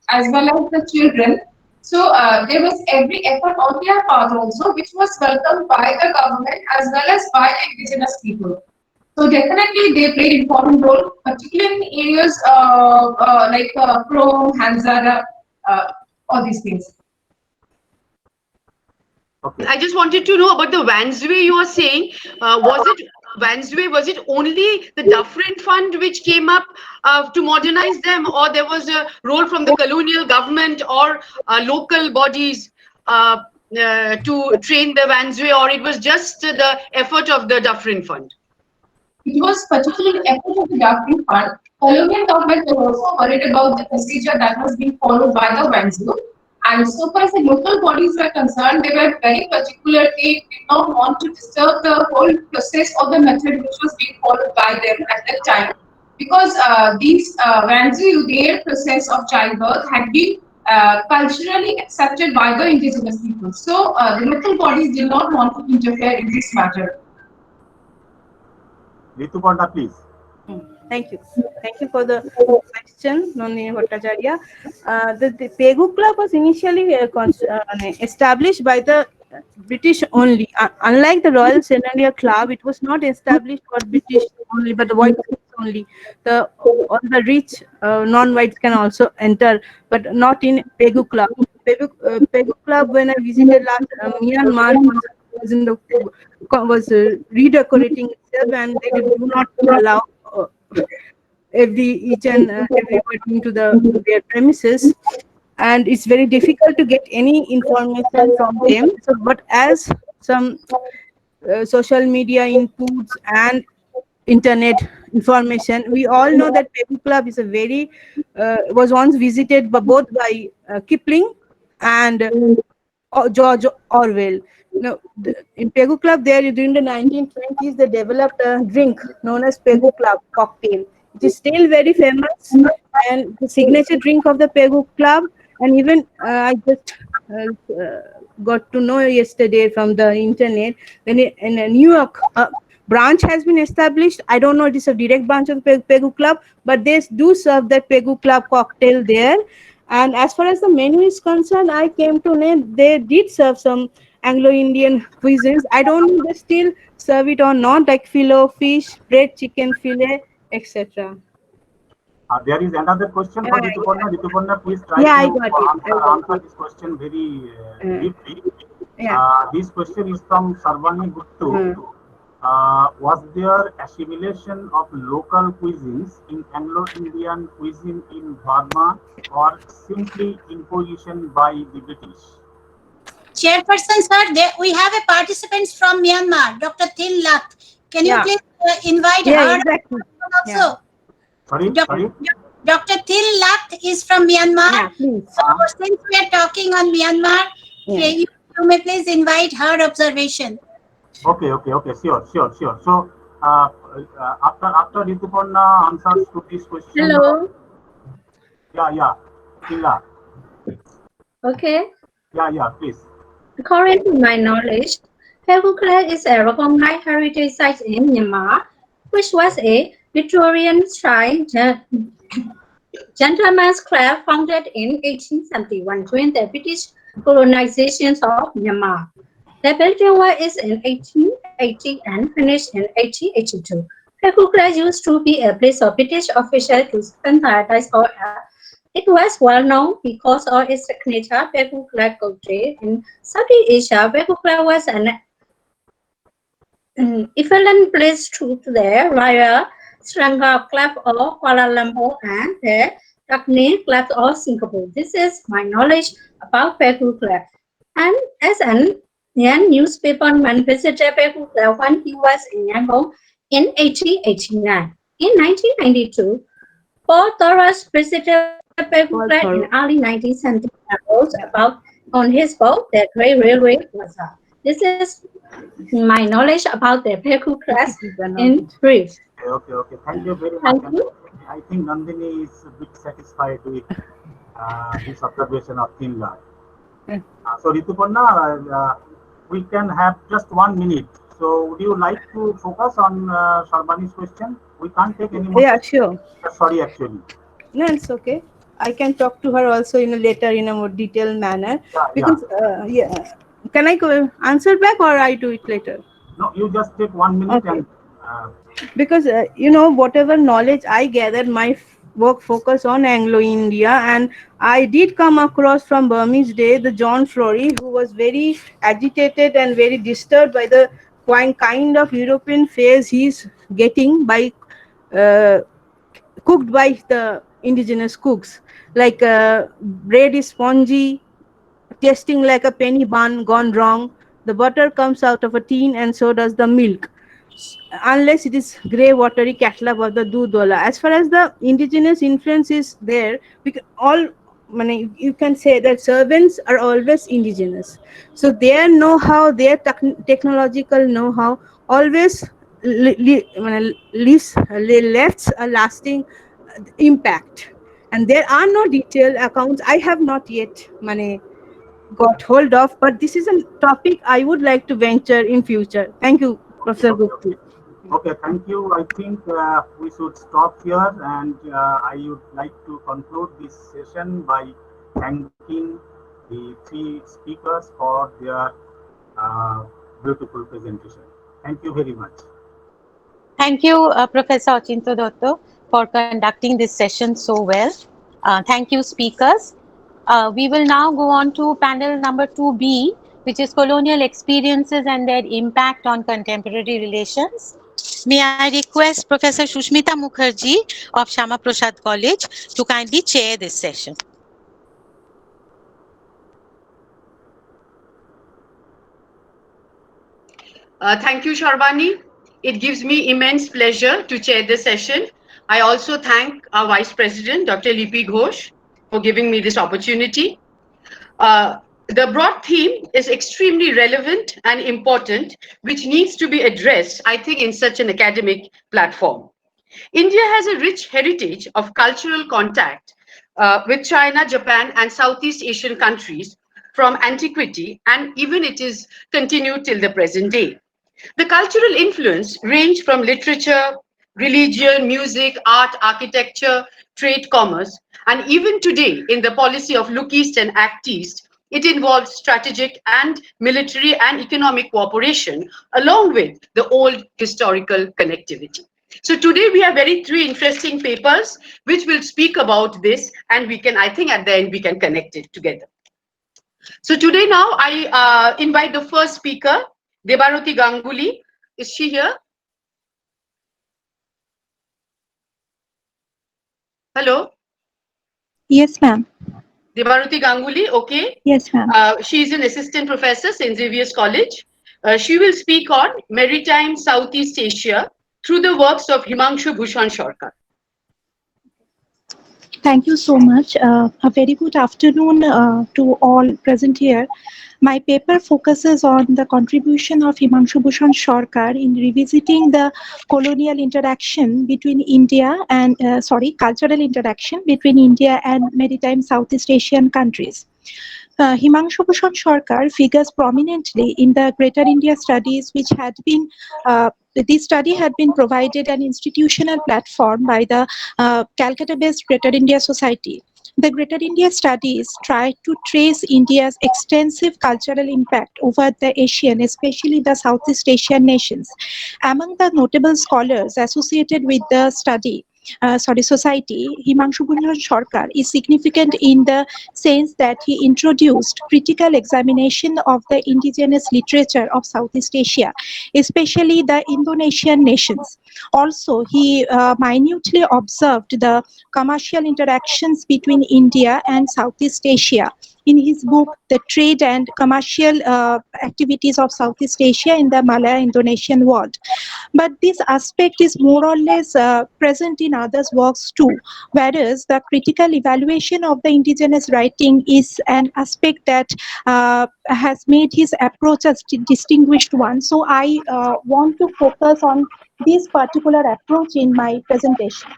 as well as the children. So there was every effort on their part also, which was welcomed by the government as well as by the indigenous people. So definitely they played important role, particularly in areas like chrome, Hanzada, all these things. Okay. I just wanted to know about the Wansway you were saying. Was it Wansway? Was it only the Dufferin Fund which came up to modernize them, or there was a role from the colonial government or local bodies to train the Wansway, or it was just the effort of the Dufferin Fund? It was particularly effort of the Darkening Fund. Colonial government was also worried about the procedure that was being followed by the Wanzhou. And so far as the local bodies were concerned, they were very particular. They did not want to disturb the whole process of the method which was being followed by them at that time. Because these Wanzhou, their process of childbirth had been culturally accepted by the indigenous people. So the local bodies did not want to interfere in this matter. Rituparna, please. Thank you. Thank you for the question, Nandini Bhattacharya. The Pegu Club was initially established by the British only. Unlike the Royal Senatorial Club, it was not established for British only, but the whites only. All the rich non-whites can also enter, but not in Pegu Club. Pegu Club, when I visited last Myanmar, was redecorating itself, and they do not allow each and everybody into their premises, and it's very difficult to get any information from them. So, but as some social media inputs and internet information, we all know that Pegu Club is a very was once visited both by Kipling and George Orwell. Now, in Pegu Club, there during the 1920s, they developed a drink known as Pegu Club cocktail. It is still very famous and the signature drink of the Pegu Club. And even I just got to know yesterday from the internet, when in New York, branch has been established. I don't know it is a direct branch of the Pegu Club, but they do serve that Pegu Club cocktail there. And as far as the menu is concerned, I came to know they did serve some Anglo-Indian cuisines. I don't know they still serve it or not, like filet of fish, bread, chicken fillet, etc. There is another question for Rituparna. Rituparna, please try I to got it. answer this question very briefly. This question is from Sarvani Guttu. Was there assimilation of local cuisines in Anglo-Indian cuisine in Burma, or simply imposition by the British? Chairperson, sir, we have a participant from Myanmar, Dr. Til Lat. Can you please invite her exactly. also? Sorry? Dr. Til Lat is from Myanmar. So since we are talking on Myanmar, you may please invite her observation. Okay, sure. So, after Rituparna answers to this question. Hello. Yeah, Tila. Okay. Yeah, please. According to my knowledge, Pegu Club is a recognized heritage site in Myanmar, which was a Victorian shrine gentleman's club founded in 1871 during the British colonization of Myanmar. The building was in 1880 and finished in 1882. Pegu Club used to be a place of British officials to spend paradise. It was well known because of its signature Pegu Club culture. In Southeast Asia, Pegu Club was an equivalent place to the Royal Selangor Club of Kuala Lumpur and the Dagny Club of Singapore. This is my knowledge about Pegu Club. And as an newspaperman visited Pegu Club when he was in Yangon in 1889. In 1992, Paul Torres visited Pegu Club in early 1970 and wrote about on his book, The Great Railway Bazaar. This is my knowledge about the Pegu Club in brief. Okay. Thank you very much. I think Nandini is a bit satisfied with this observation of Tinla. So Rituparna, we can have just 1 minute. So would you like to focus on Sarvani's question? We can't take any more. Yeah, sure. Sorry, actually. No, it's okay. I can talk to her also later in a more detailed manner. Because can I answer back or I do it later? No, you just take 1 minute and Uh, Because whatever knowledge I gathered, my work focus on Anglo-India, and I did come across from Burmese day the John Flory, who was very agitated and very disturbed by the kind of European phase he's getting by uh, cooked by the indigenous cooks, like bread is spongy, tasting like a penny bun gone wrong. The butter comes out of a tin and so does the milk, unless it is grey watery catalog of the Dudwala. As far as the indigenous influence is there, we can all, you can say that servants are always indigenous. So their know-how, their technological know-how always left a lasting impact. And there are no detailed accounts. I have not yet got hold of, but this is a topic I would like to venture in future. Thank you, Professor okay, Gupta. okay, thank you. I think we should stop here, and I would like to conclude this session by thanking the three speakers for their beautiful presentation. Thank you very much. Thank you, Professor Ochinto Dotto, for conducting this session so well. Thank you, speakers. We will now go on to panel number 2B, which is colonial experiences and their impact on contemporary relations. May I request Professor Shushmita Mukherjee of Shama Prasad College to kindly chair this session. Thank you, Sharbani. It gives me immense pleasure to chair this session. I also thank our Vice President, Dr. Lipi Ghosh, for giving me this opportunity. The broad theme is extremely relevant and important, which needs to be addressed, I think, in such an academic platform. India has a rich heritage of cultural contact with China, Japan, and Southeast Asian countries from antiquity, and even it is continued till the present day. The cultural influence ranged from literature, religion, music, art, architecture, trade, commerce, and even today in the policy of Look East and Act East, it involves strategic and military and economic cooperation along with the old historical connectivity. So today we have three interesting papers which will speak about this, and we can, I think at the end we can connect it together. So today now I invite the first speaker, Debaroti Ganguly. Is she here? Hello? Yes, ma'am. Debaroti Ganguly, okay. Yes, ma'am. She is an assistant professor, St. Xavier's College. She will speak on maritime Southeast Asia through the works of Himanshu Bhushan Sarkar. Thank you so much. A very good afternoon to all present here. My paper focuses on the contribution of Himanshu Bhushan Sarkar in revisiting the colonial interaction between India and, cultural interaction between India and maritime Southeast Asian countries. Himanshu Bhushan Sarkar figures prominently in the Greater India Studies, which had been this study had been provided an institutional platform by the Calcutta-based Greater India Society. The Greater India Studies tried to trace India's extensive cultural impact over the Asian, especially the Southeast Asian nations. Among the notable scholars associated with the society, Himanshu Bhushan Sarkar is significant in the sense that he introduced critical examination of the indigenous literature of Southeast Asia, especially the Indonesian nations. Also, he minutely observed the commercial interactions between India and Southeast Asia. In his book, The Trade and Commercial Activities of Southeast Asia in the Malaya-Indonesian World. But this aspect is more or less present in others' works too, whereas the critical evaluation of the indigenous writing is an aspect that has made his approach a distinguished one. So I want to focus on this particular approach in my presentation.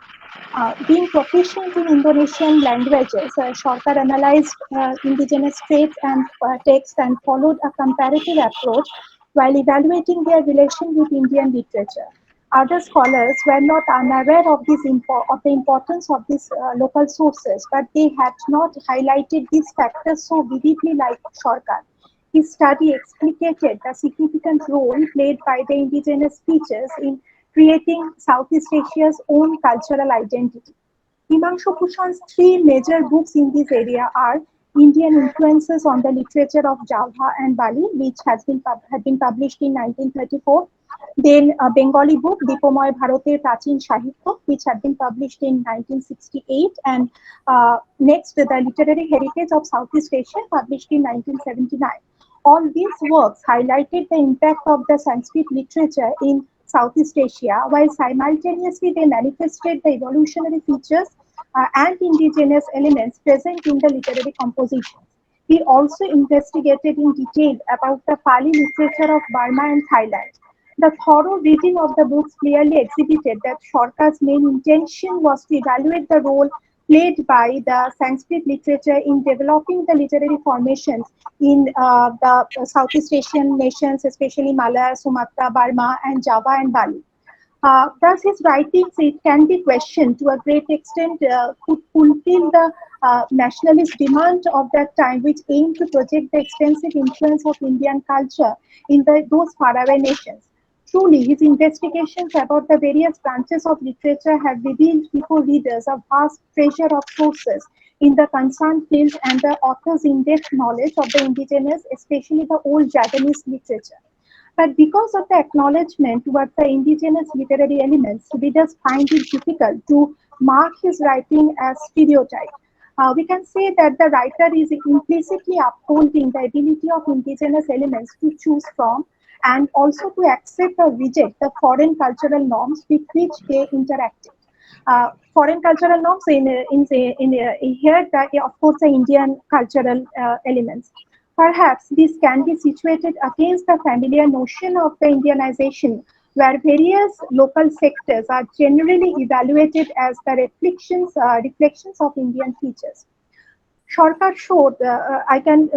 Being proficient in Indonesian languages, Sarkar analyzed indigenous traits and texts and followed a comparative approach while evaluating their relation with Indian literature. Other scholars were not unaware of of the importance of these local sources, but they had not highlighted these factors so vividly like Sarkar. His study explicated the significant role played by the indigenous speeches in creating Southeast Asia's own cultural identity. Himanshu Bhushan's three major books in this area are Indian Influences on the Literature of Java and Bali, which had been published in 1934. Then a Bengali book, Dipomoy Bharoter Prachin Sahitya, which had been published in 1968. And next, the Literary Heritage of Southeast Asia, published in 1979. All these works highlighted the impact of the Sanskrit literature in Southeast Asia, while simultaneously they manifested the evolutionary features and indigenous elements present in the literary compositions. He also investigated in detail about the Pali literature of Burma and Thailand. The thorough reading of the books clearly exhibited that Sharka's main intention was to evaluate the role played by the Sanskrit literature in developing the literary formations in the Southeast Asian nations, especially Malaya, Sumatra, Burma, and Java and Bali. Thus, his writings, it can be questioned to a great extent, could fulfill the nationalist demand of that time, which aimed to project the extensive influence of Indian culture in those faraway nations. Truly, his investigations about the various branches of literature have revealed before readers a vast treasure of sources in the concerned field and the author's in-depth knowledge of the indigenous, especially the old Javanese literature. But because of the acknowledgement towards the indigenous literary elements, readers find it difficult to mark his writing as stereotype. We can say that the writer is implicitly upholding the ability of indigenous elements to choose from and also to accept or reject the foreign cultural norms with which they interacted. Foreign cultural norms here, of course, the Indian cultural elements. Perhaps this can be situated against the familiar notion of the Indianization, where various local sectors are generally evaluated as the reflections of Indian features. Sharka showed, I can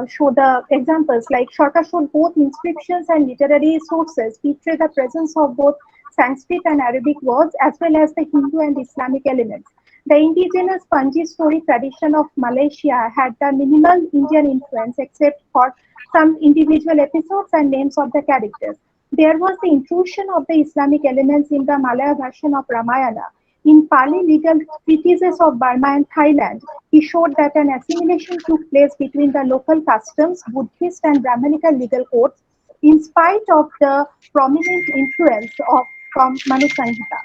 show the examples, like Sharka showed both inscriptions and literary sources feature the presence of both Sanskrit and Arabic words as well as the Hindu and Islamic elements. The indigenous Panji story tradition of Malaysia had the minimal Indian influence except for some individual episodes and names of the characters. There was the intrusion of the Islamic elements in the Malaya version of Ramayana. In Pali legal treatises of Burma and Thailand, he showed that an assimilation took place between the local customs, Buddhist and Brahmanical legal codes, in spite of the prominent influence from Manu Sanghita.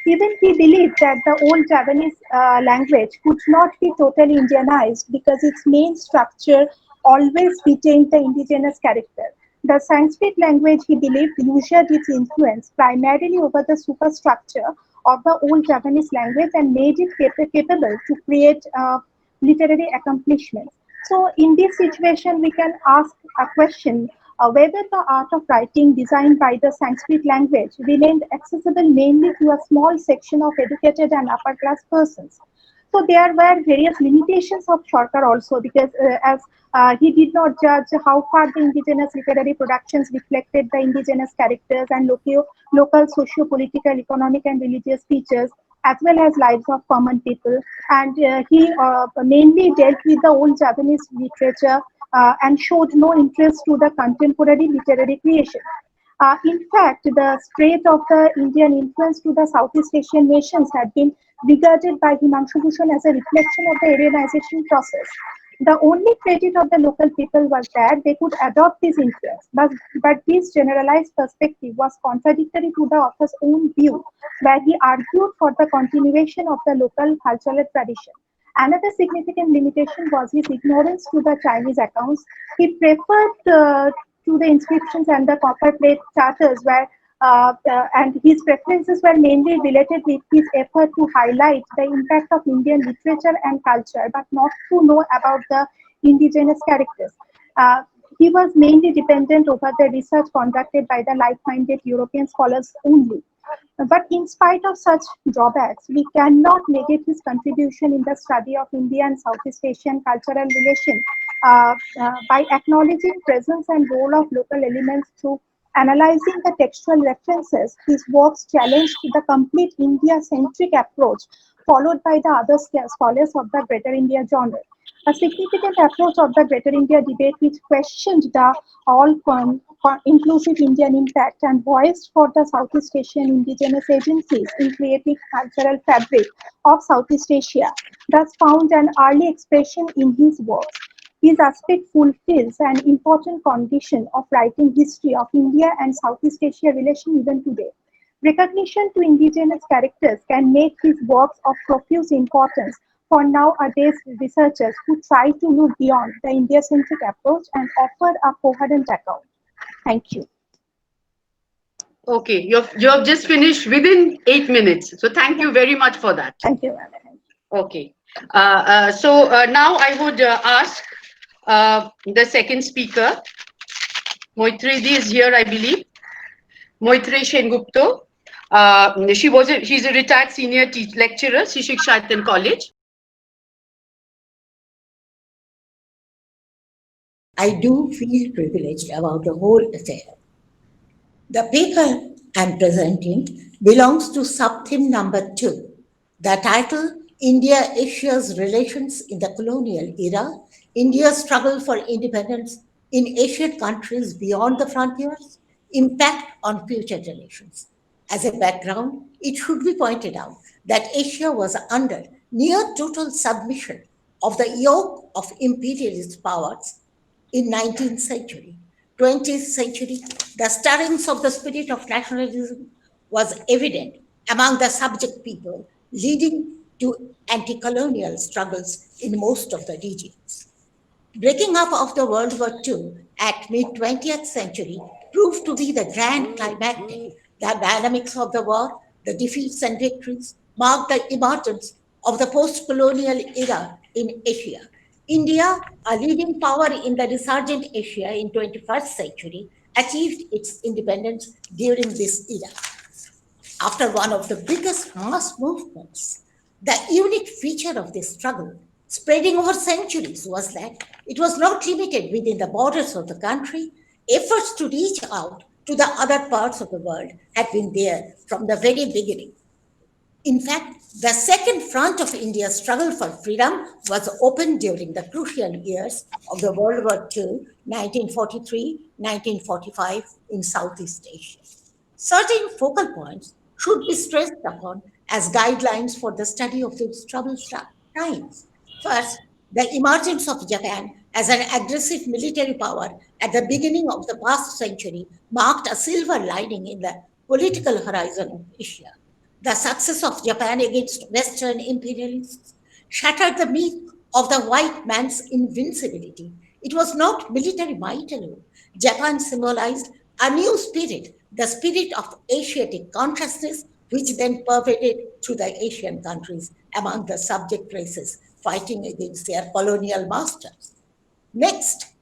Even he believed that the old Javanese language could not be totally Indianized because its main structure always retained the indigenous character. The Sanskrit language, he believed, used its influence primarily over the superstructure of the old Javanese language and made it capable to create literary accomplishments. So in this situation, we can ask a question whether the art of writing designed by the Sanskrit language remained accessible mainly to a small section of educated and upper class persons. So there were various limitations of Sharkar also, because as he did not judge how far the indigenous literary productions reflected the indigenous characters and local socio-political, economic and religious features, as well as lives of common people. And he mainly dealt with the old Javanese literature and showed no interest to the contemporary literary creation. In fact, the spread of the Indian influence to the Southeast Asian nations had been regarded by Himanshu Bhushan as a reflection of the Aryanization process. The only credit of the local people was that they could adopt this influence, but this generalized perspective was contradictory to the author's own view, where he argued for the continuation of the local cultural tradition. Another significant limitation was his ignorance to the Chinese accounts. He preferred to the inscriptions and the copper plate charters, and his preferences were mainly related with his effort to highlight the impact of Indian literature and culture, but not to know about the indigenous characters. He was mainly dependent over the research conducted by the like-minded European scholars only. But in spite of such drawbacks, we cannot negate his contribution in the study of India and Southeast Asian cultural relations by acknowledging presence and role of local elements through analyzing the textual references. His works challenged the complete India-centric approach followed by the other scholars of the Greater India genre. A significant approach of the Greater India debate which questioned the all-inclusive Indian impact and voiced for the Southeast Asian indigenous agencies in creating cultural fabric of Southeast Asia, thus found an early expression in his works. This aspect fulfills an important condition of writing history of India and Southeast Asia relation even today. Recognition to indigenous characters can make his works of profuse importance for nowadays researchers who try to look beyond the India-centric approach and offer a coherent account. Thank you. Okay, you have just finished within 8 minutes. So thank you very much for that. Thank you, madam. Okay. Now I would ask the second speaker. Moitredi is here, I believe. Moitre Shengupto. She's a retired senior lecturer, Shishik Shaitan College. I do feel privileged about the whole affair. The paper I'm presenting belongs to sub-theme number 2. The title, India-Asia's Relations in the Colonial Era, India's Struggle for Independence in Asian Countries Beyond the Frontiers, Impact on Future Generations. As a background, it should be pointed out that Asia was under near total submission of the yoke of imperialist powers in 19th century. 20th century, the stirrings of the spirit of nationalism was evident among the subject people, leading to anti-colonial struggles in most of the regions. Breaking up of the World War II at mid-20th century proved to be the grand climactic. The dynamics of the war, the defeats and victories, marked the emergence of the post-colonial era in Asia. India, a leading power in the resurgent Asia in 21st century, achieved its independence during this era. After one of the biggest mass movements, the unique feature of this struggle, spreading over centuries, was that it was not limited within the borders of the country. Efforts to reach out to the other parts of the world had been there from the very beginning. In fact, the second front of India's struggle for freedom was opened during the crucial years of the World War II, 1943-1945 in Southeast Asia. Certain focal points should be stressed upon as guidelines for the study of these troubled times. First, the emergence of Japan as an aggressive military power at the beginning of the past century marked a silver lining in the political horizon of Asia. The success of Japan against Western imperialists shattered the myth of the white man's invincibility. It was not military might alone. Japan symbolized a new spirit, the spirit of Asiatic consciousness, which then pervaded through the Asian countries among the subject races fighting against their colonial masters. Next,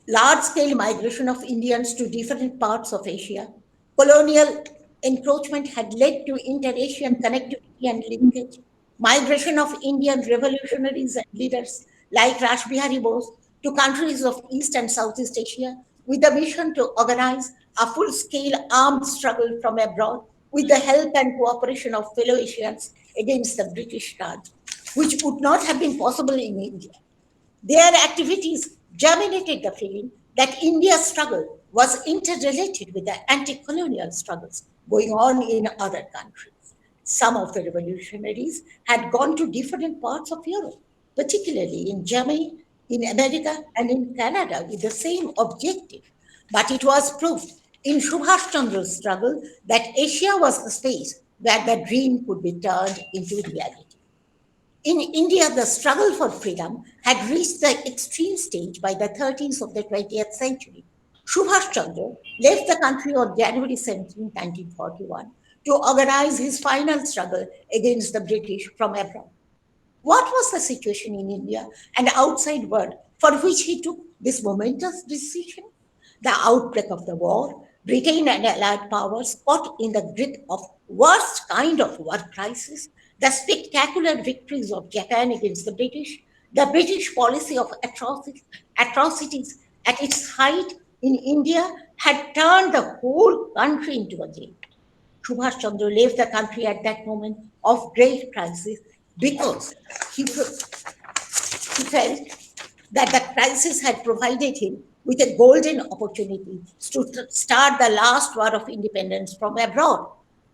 large-scale migration of Indians to different parts of Asia. Colonial encroachment had led to inter-Asian connectivity and linkage. Migration of Indian revolutionaries and leaders like Rash Bihari Bose to countries of East and Southeast Asia with the mission to organize a full-scale armed struggle from abroad with the help and cooperation of fellow Asians against the British Raj, which would not have been possible in India. Their activities germinated the feeling that India's struggle was interrelated with the anti-colonial struggles going on in other countries. Some of the revolutionaries had gone to different parts of Europe, particularly in Germany, in America, and in Canada with the same objective. But it was proved in Subhash Chandra's struggle that Asia was the space where the dream could be turned into reality. In India, the struggle for freedom had reached the extreme stage by the 30s of the 20th century. Subhash Chandra left the country on January 17, 1941, to organize his final struggle against the British from abroad. What was the situation in India and outside world for which he took this momentous decision? The outbreak of the war, Britain and allied powers caught in the grip of worst kind of war crisis, the spectacular victories of Japan against the British policy of atrocities at its height in India had turned the whole country into a game. Subhash Chandra left the country at that moment of great crisis because he felt that the crisis had provided him with a golden opportunity to start the last war of independence from abroad.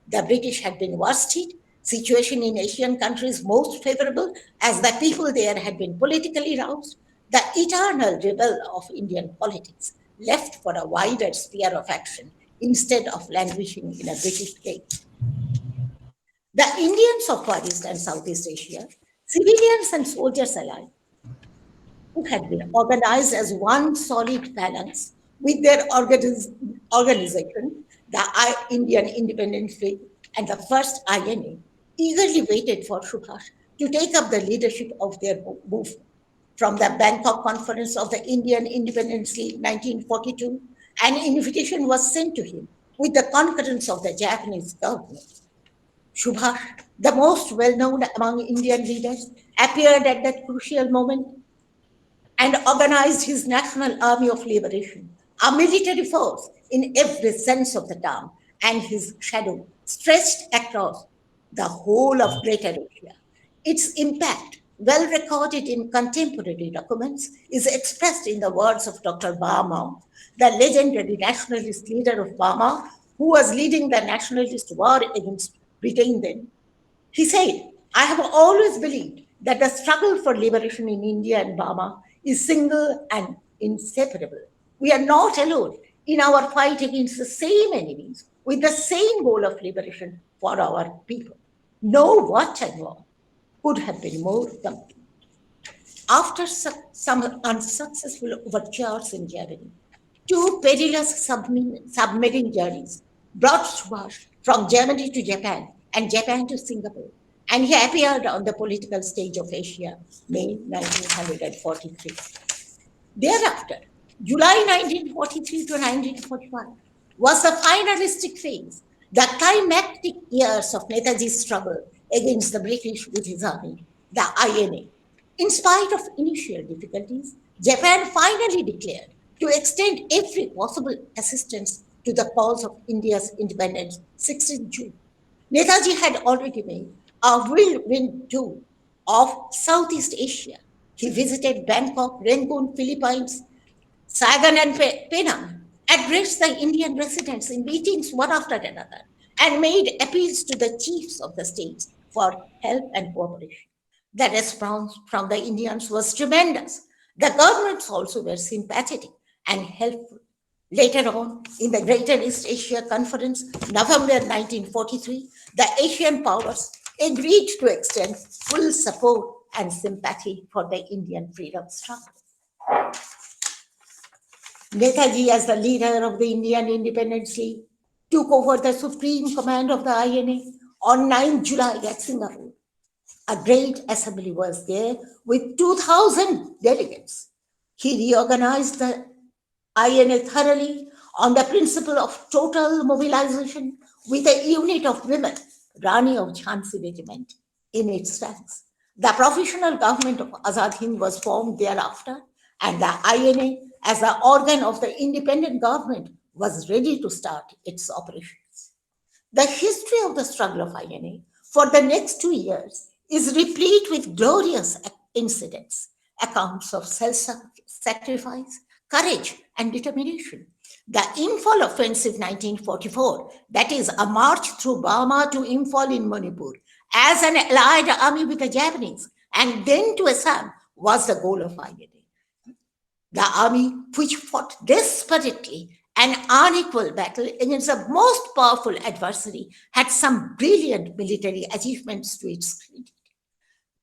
The British had been worsted, situation in Asian countries most favorable as the people there had been politically roused, the eternal rebel of Indian politics left for a wider sphere of action instead of languishing in a British cage. The Indians of Far East and Southeast Asia, civilians and soldiers alike, who had been organized as one solid phalanx with their organization, the Indian Independence League and the first INA, eagerly waited for Subhash to take up the leadership of their movement. From the Bangkok Conference of the Indian Independence League 1942, an invitation was sent to him with the concurrence of the Japanese government. Subhash, the most well-known among Indian leaders, appeared at that crucial moment and organized his National Army of Liberation, a military force in every sense of the term, and his shadow stretched across the whole of Greater Asia. Its impact, well recorded in contemporary documents, is expressed in the words of Dr. Burma, the legendary nationalist leader of Burma, who was leading the nationalist war against Britain then. He said, "I have always believed that the struggle for liberation in India and Burma is single and inseparable. We are not alone in our fight against the same enemies with the same goal of liberation for our people. No war and war could have been more complete." After some unsuccessful overtures in Germany, two perilous submarine journeys brought Subhash from Germany to Japan and Japan to Singapore, and he appeared on the political stage of Asia, May 1943. Thereafter, July 1943 to 1945 was the finalistic phase, the climactic years of Netaji's struggle against the British with his army, the INA. In spite of initial difficulties, Japan finally declared to extend every possible assistance to the cause of India's independence 16 June. Netaji had already made a whirlwind tour of Southeast Asia. He visited Bangkok, Rangoon, Philippines, Saigon, and Penang, addressed the Indian residents in meetings one after another, and made appeals to the chiefs of the states for help and cooperation. The response from the Indians was tremendous. The governments also were sympathetic and helpful. Later on, in the Greater East Asia Conference, November 1943, the Asian powers agreed to extend full support and sympathy for the Indian freedom struggle. Netaji, as the leader of the Indian Independence League, took over the supreme command of the INA on 9 July at Singapore. A great assembly was there with 2,000 delegates. He reorganized the INA thoroughly on the principle of total mobilization with a unit of women, Rani of Jhansi Regiment, in its ranks. The professional government of Azad Hind was formed thereafter, and the INA, as the organ of the independent government, was ready to start its operations. The history of the struggle of INA for the next 2 years is replete with glorious incidents, accounts of self-sacrifice, courage, and determination. The Imphal Offensive 1944, that is a march through Burma to Imphal in Manipur, as an allied army with the Japanese, and then to Assam, was the goal of INA. The army, which fought desperately an unequal battle against the most powerful adversary, had some brilliant military achievements to its credit.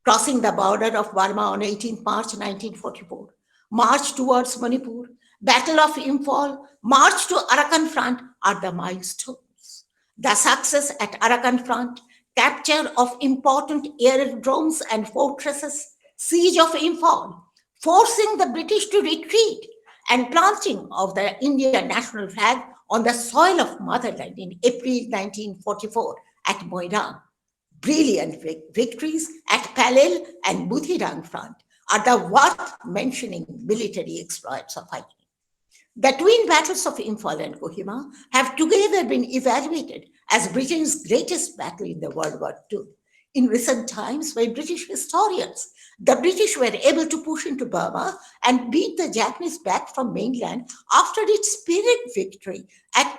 Crossing the border of Burma on 18 March 1944, march towards Manipur, Battle of Imphal, march to Arakan Front are the milestones. The success at Arakan Front, capture of important aerodromes and fortresses, siege of Imphal, forcing the British to retreat, and planting of the Indian national flag on the soil of motherland in April 1944 at Moirang. Brilliant victories at Palel and Buthiran Front are the worth mentioning military exploits of INA. The twin battles of Imphal and Kohima have together been evaluated as Britain's greatest battle in the World War II. In recent times, by British historians, the British were able to push into Burma and beat the Japanese back from mainland after its Pyrrhic victory at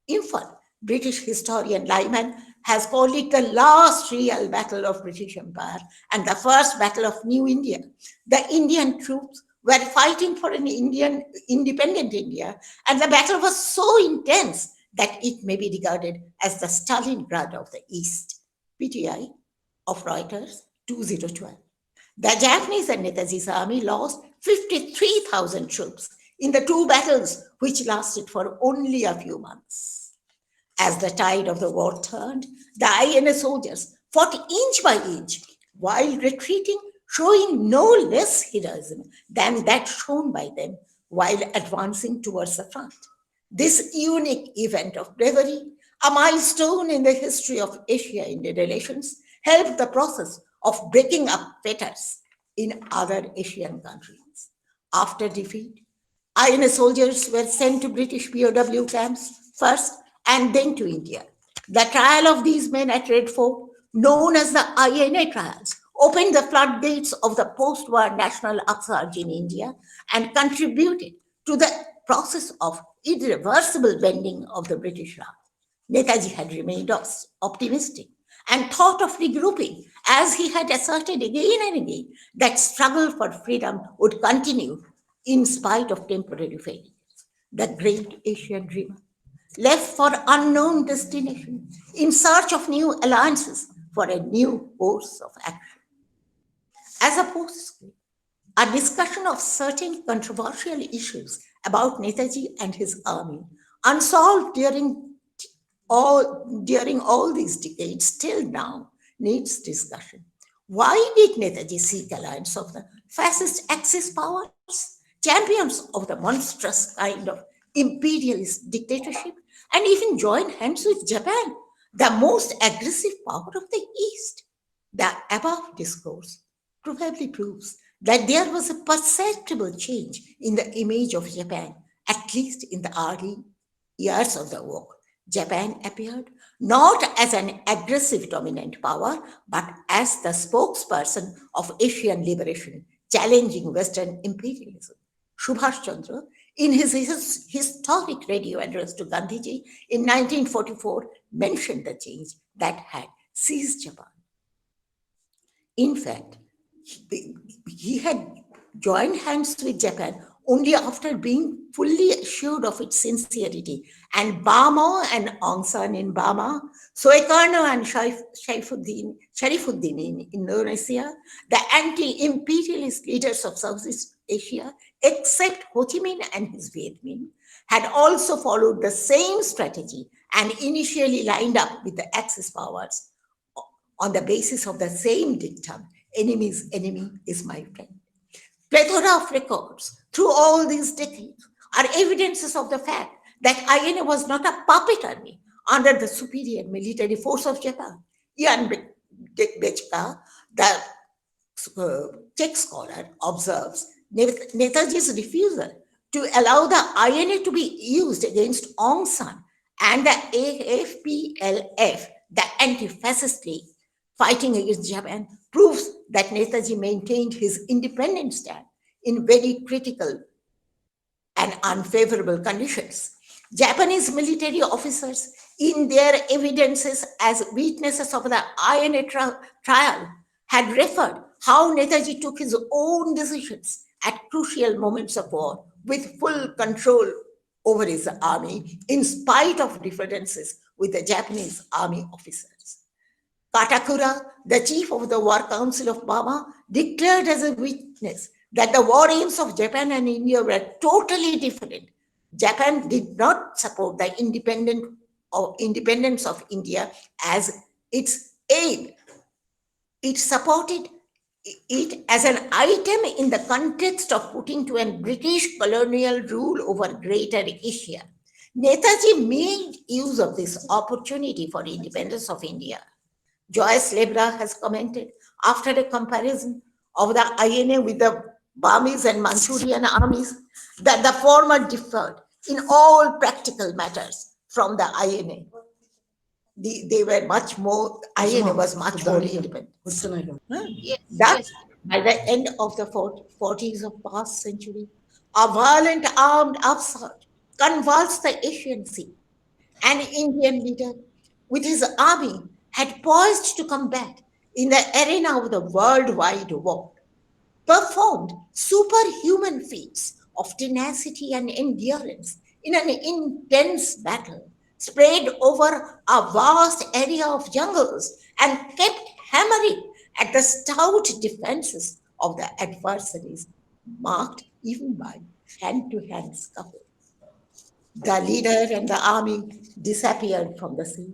Imphal. British historian Lyman has called it the last real battle of British Empire and the first battle of New India. The Indian troops were fighting for an independent India, and the battle was so intense that it may be regarded as the Stalingrad of the East. PTI of Reuters, 2012. The Japanese and Netaji's army lost 53,000 troops in the two battles, which lasted for only a few months. As the tide of the war turned, the INA soldiers fought inch by inch while retreating, showing no less heroism than that shown by them while advancing towards the front. This unique event of bravery, a milestone in the history of Asia-India relations, helped the process of breaking up fetters in other Asian countries. After defeat, INA soldiers were sent to British POW camps first and then to India. The trial of these men at Red Fort, known as the INA trials, opened the floodgates of the post-war national upsurge in India and contributed to the process of irreversible bending of the British Raj. Netaji had remained optimistic and thought of regrouping, as he had asserted again and again that struggle for freedom would continue in spite of temporary failures. The great Asian dreamer left for unknown destination in search of new alliances for a new course of action. As a postscript, a discussion of certain controversial issues about Netaji and his army, unsolved during all these decades till now, needs discussion. Why did Netaji seek alliance of the fascist Axis powers, champions of the monstrous kind of imperialist dictatorship, and even join hands with Japan, the most aggressive power of the East? The above discourse probably proves that there was a perceptible change in the image of Japan, at least in the early years of the war. Japan appeared not as an aggressive dominant power, but as the spokesperson of Asian liberation, challenging Western imperialism. Subhash Chandra, in his historic radio address to Gandhiji in 1944, mentioned the change that had seized Japan. In fact, he had joined hands with Japan only after being fully assured of its sincerity. And Burma and Aung San in Burma, Suekarno and Sharifuddin in Indonesia, the anti-imperialist leaders of Southeast Asia, except Ho Chi Minh and his Viet Minh, had also followed the same strategy and initially lined up with the Axis powers on the basis of the same dictum, enemy's enemy is my friend. Plethora of records through all these decades are evidences of the fact that INA was not a puppet army under the superior military force of Japan. Jan Bechka, the Czech scholar, observes Netaji's refusal to allow the INA to be used against Aung San and the AFPLF, the anti-fascist league fighting against Japan, proves that Netaji maintained his independent stand in very critical and unfavorable conditions. Japanese military officers, in their evidences as witnesses of the INA trial, had referred how Netaji took his own decisions at crucial moments of war with full control over his army, in spite of differences with the Japanese army officers. Katakura, the chief of the War Council of Burma, declared as a witness that the war aims of Japan and India were totally different. Japan did not support the independence of India as its aim. It supported it as an item in the context of putting to an British colonial rule over Greater Asia. Netaji made use of this opportunity for independence of India. Joyce Lebra has commented, after a comparison of the INA with the Burmese and Manchurian armies, that the former differed in all practical matters from the INA. they were much more, INA was much more independent. Yes, Thus, yes. by the end of the 40s of past century, a violent armed upsurge convulsed the Asian Sea. An Indian leader with his army had poised to combat in the arena of the worldwide war, performed superhuman feats of tenacity and endurance in an intense battle spread over a vast area of jungles and kept hammering at the stout defenses of the adversaries, marked even by hand-to-hand scuffles. The leader and the army disappeared from the sea.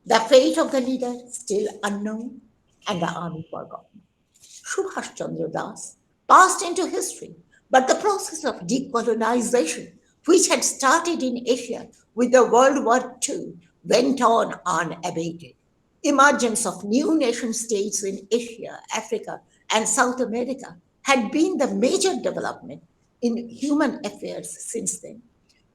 The fate of the leader still unknown and the army forgotten. Subhash Chandra Das passed into history, but the process of decolonization, which had started in Asia with the World War II, went on unabated. Emergence of new nation states in Asia, Africa, and South America had been the major development in human affairs since then.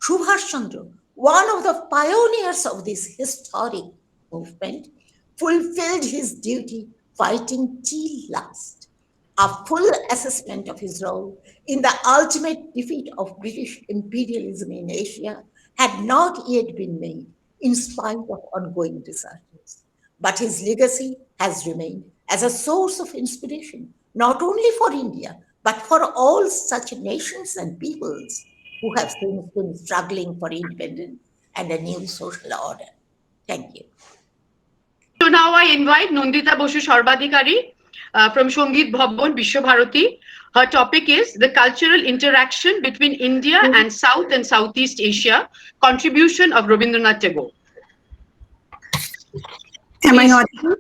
Subhash Chandra, one of the pioneers of this historic movement, fulfilled his duty fighting till last. A full assessment of his role in the ultimate defeat of British imperialism in Asia had not yet been made, in spite of ongoing researches. But his legacy has remained as a source of inspiration, not only for India, but for all such nations and peoples who have since been struggling for independence and a new social order. Thank you. So now I invite Nandita Bosu Sarbadikari from Sangit Bhavan, Vishwabharati. Her topic is the cultural interaction between India and South and Southeast Asia, contribution of Rabindranath Tagore. Am I audible?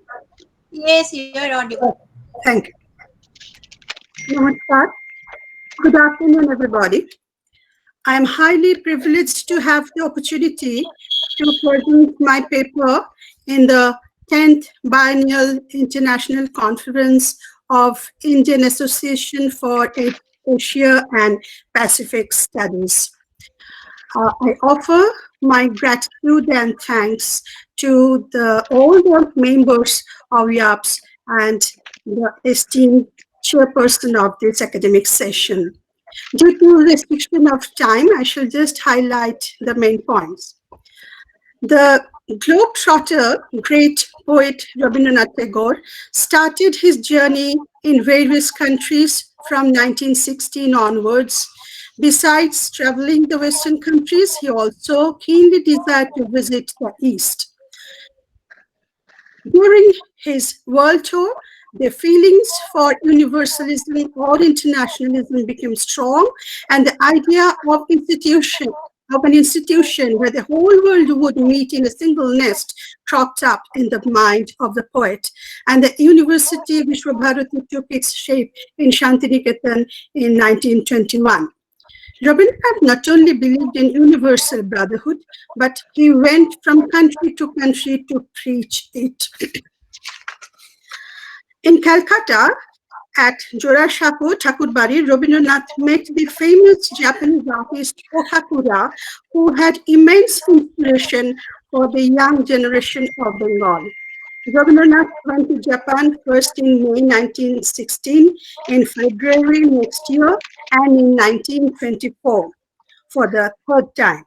Yes, you are audible. Thank you. Namaskar. Good afternoon, everybody. I am highly privileged to have the opportunity to present my paper in the 10th Biennial International Conference of Indian Association for Asia and Pacific Studies. I offer my gratitude and thanks to all the members of IAAPS and the esteemed chairperson of this academic session. Due to restriction of time, I shall just highlight the main points. The globetrotter, great poet Rabindranath Tagore, started his journey in various countries from 1916 onwards. Besides traveling the Western countries, he also keenly desired to visit the East. During his world tour, the feelings for universalism or internationalism became strong, and the idea of an institution where the whole world would meet in a single nest cropped up in the mind of the poet. And the University Vishwabharati took its shape in Shantiniketan in 1921. Rabindranath not only believed in universal brotherhood, but he went from country to country to preach it. In Calcutta, at Jorashapo Thakurbari, Rabindranath met the famous Japanese artist Ohakura, who had immense inspiration for the young generation of Bengal. Rabindranath went to Japan first in May 1916, in February next year, and in 1924 for the third time.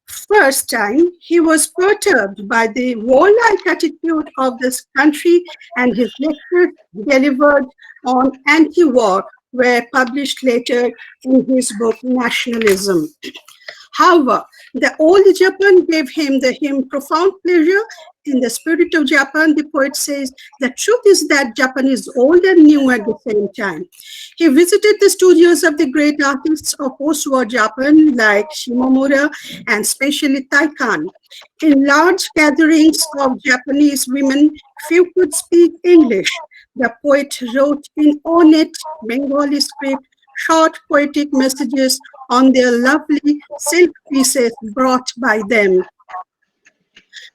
First time, he was perturbed by the warlike attitude of this country, and his lectures delivered on anti-war were published later in his book Nationalism. However, the old Japan gave him profound pleasure. In the spirit of Japan, the poet says, the truth is that Japan is old and new at the same time. He visited the studios of the great artists of post-war Japan like Shimomura and especially Taikan. In large gatherings of Japanese women, few could speak English. The poet wrote in ornate Bengali script short poetic messages on their lovely silk pieces brought by them.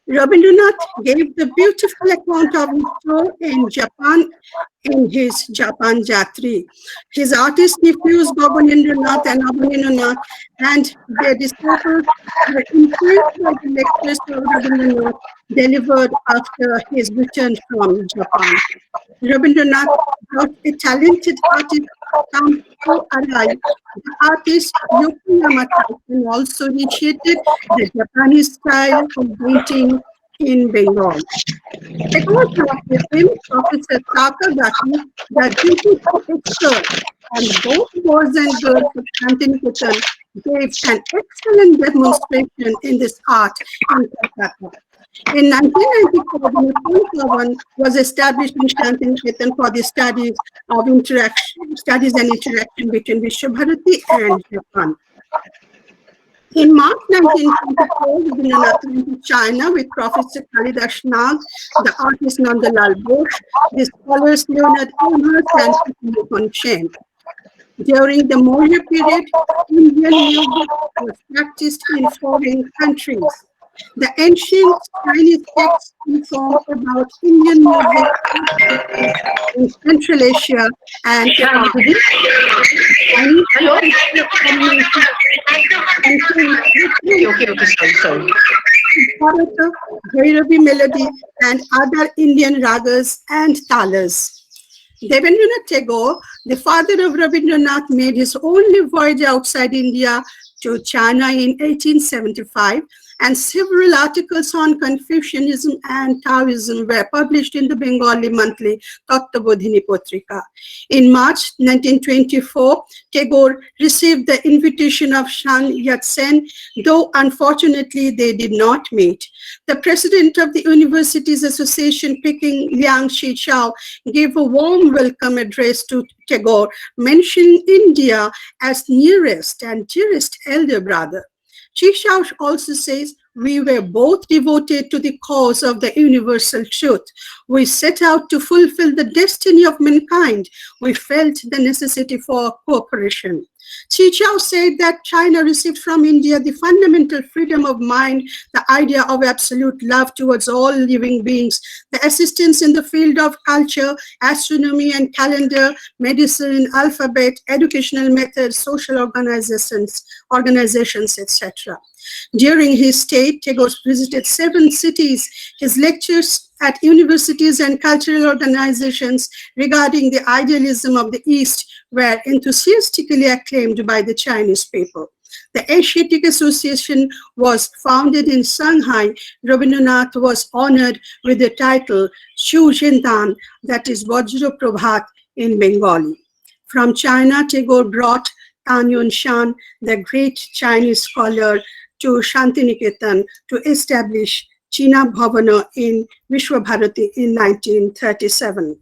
Rabindranath gave the beautiful account of his tour in Japan in his Japan Jatri. His artist nephews Bhavanendranath and Abhinendranath and their disciples were influenced by the lectures of Rabindranath delivered after his return from Japan. Rabindranath brought a talented artist Kampo Arai, the artist Yokoyama and also initiated the Japanese style of painting in Bengal. Tagore brought with him Professor Takagaki, the dutiful expert, and both boys and girls of Shantiniketan gave an excellent demonstration in this art in Kolkata. In 1994, the Nepal Bhavan was established in Shantiniketan for the studies and interaction between Vishwabharati and Japan. In March 1924, Rabindranath went to China with Professor Kalidas Nag, the artist Nandalal Bose, the scholars Leonard Amherst and Mukund Chen. During the Maurya period, Indian music was practiced in foreign countries. The ancient Chinese texts inform about Indian music in Central Asia and sorry. Bharata, Bhairavi melody, and other Indian ragas and talas. Devendranath Tagore, the father of Rabindranath, made his only voyage outside India to China in 1875, and several articles on Confucianism and Taoism were published in the Bengali monthly Tattvabodhini Patrika. In March 1924, Tagore received the invitation of Shan Yat-sen, though unfortunately they did not meet. The president of the Universities Association, Peking, Liang Shichao, gave a warm welcome address to Tagore, mentioning India as nearest and dearest elder brother. Shichao also says, "We were both devoted to the cause of the universal truth. We set out to fulfill the destiny of mankind. We felt the necessity for cooperation." Shichao said that China received from India the fundamental freedom of mind, the idea of absolute love towards all living beings, the assistance in the field of culture, astronomy and calendar, medicine, alphabet, educational methods, social organizations, etc. During his stay, Tagore visited 7 cities. His lectures at universities and cultural organizations regarding the idealism of the East were enthusiastically acclaimed by the Chinese people. The Asiatic Association was founded in Shanghai. Rabindranath was honored with the title Shu Zhendan, that is Vajra Prabhat in Bengali. From China, Tagore brought Tan Yun Shan, the great Chinese scholar, to Shantiniketan to establish China Bhavana in Vishwabharati in 1937.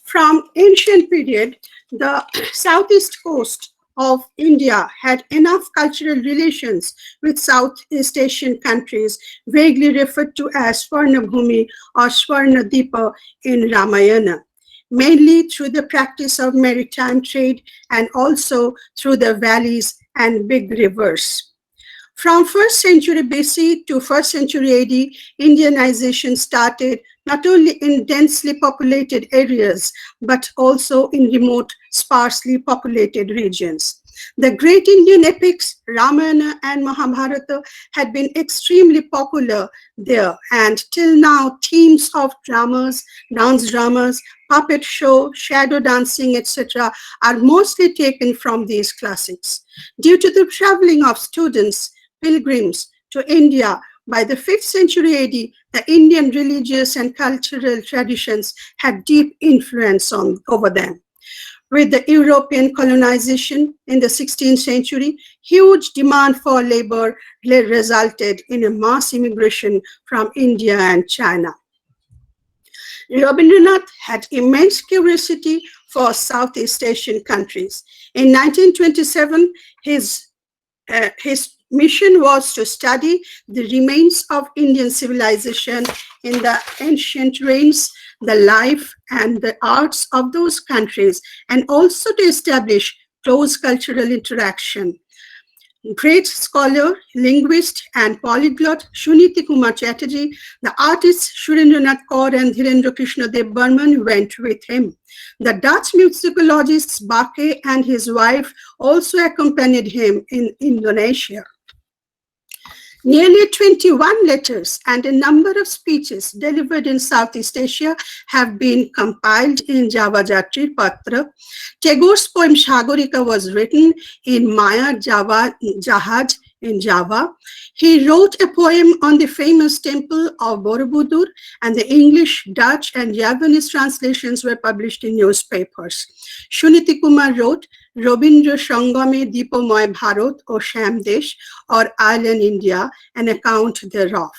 From ancient period, the southeast coast of India had enough cultural relations with Southeast Asian countries, vaguely referred to as Swarnabhumi or Swarnadeepa in Ramayana, mainly through the practice of maritime trade and also through the valleys and big rivers. From 1st century BC to 1st century AD, Indianization started not only in densely populated areas, but also in remote, sparsely populated regions. The great Indian epics, Ramayana and Mahabharata, had been extremely popular there, and till now, themes of dramas, dance dramas, puppet show, shadow dancing, etc., are mostly taken from these classics. Due to the traveling of students, pilgrims to India, by the 5th century AD, the Indian religious and cultural traditions had deep influence over them. With the European colonization in the 16th century, huge demand for labor resulted in a mass immigration from India and China. Rabindranath had immense curiosity for Southeast Asian countries. In 1927, his mission was to study the remains of Indian civilization in the ancient realms, the life and the arts of those countries, and also to establish close cultural interaction. Great scholar, linguist, and polyglot Suniti Kumar Chatterjee, the artists Surendranath Kaur and Dhirendra Krishna Dev Burman went with him. The Dutch musicologists Bake and his wife also accompanied him in Indonesia. Nearly 21 letters and a number of speeches delivered in Southeast Asia have been compiled in Java Jatri Patra. Tagore's poem Sagorika was written in Maya Jahaj in Java. He wrote a poem on the famous temple of Borobudur, and the English, Dutch, and Javanese translations were published in newspapers. Suniti Kumar wrote Robindra Sangame Dipomoy Bharat or Shamdesh or Island India, an account thereof.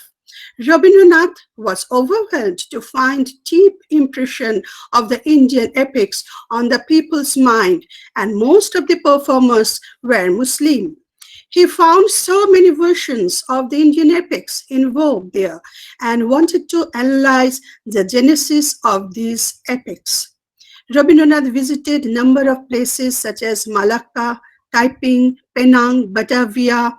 Rabindranath was overwhelmed to find deep impression of the Indian epics on the people's mind, and most of the performers were Muslim. He found so many versions of the Indian epics in vogue there and wanted to analyze the genesis of these epics. Rabindranath visited a number of places such as Malacca, Taiping, Penang, Batavia,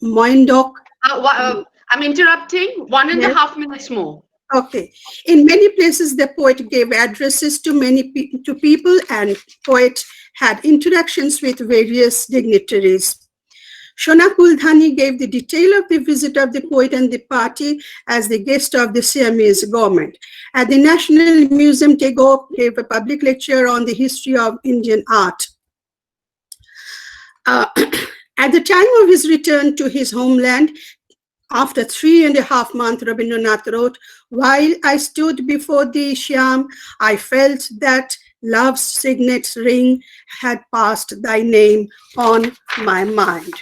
Moindok. I'm interrupting. 1.5 minutes more. Okay. In many places, the poet gave addresses to people, and poet had interactions with various dignitaries. Shona Kuldhani gave the detail of the visit of the poet and the party as the guest of the Siamese government. At the National Museum, Tagore gave a public lecture on the history of Indian art. At the time of his return to his homeland, after 3.5 months, Rabindranath wrote, "While I stood before the Shyam, I felt that love's signet ring had passed thy name on my mind."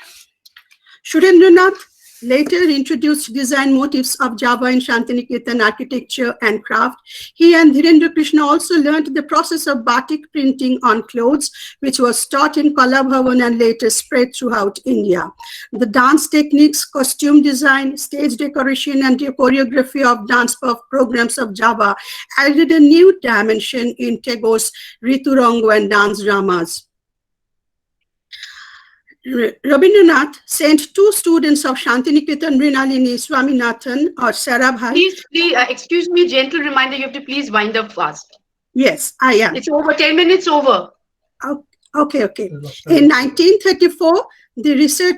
Surendranath later introduced design motifs of Java in Shantiniketan architecture and craft. He and Dhirendra Krishna also learned the process of batik printing on clothes, which was taught in Kala Bhavan and later spread throughout India. The dance techniques, costume design, stage decoration, and the choreography of dance programs of Java added a new dimension in Tagore's Riturango and dance dramas. Rabindranath sent 2 students of Shantiniketan, Mrinalini Swaminathan or Sarabhai. Please, excuse me, gentle reminder, you have to please wind up fast. Yes, I am. It's over, 10 minutes over. Okay. In 1934, the research,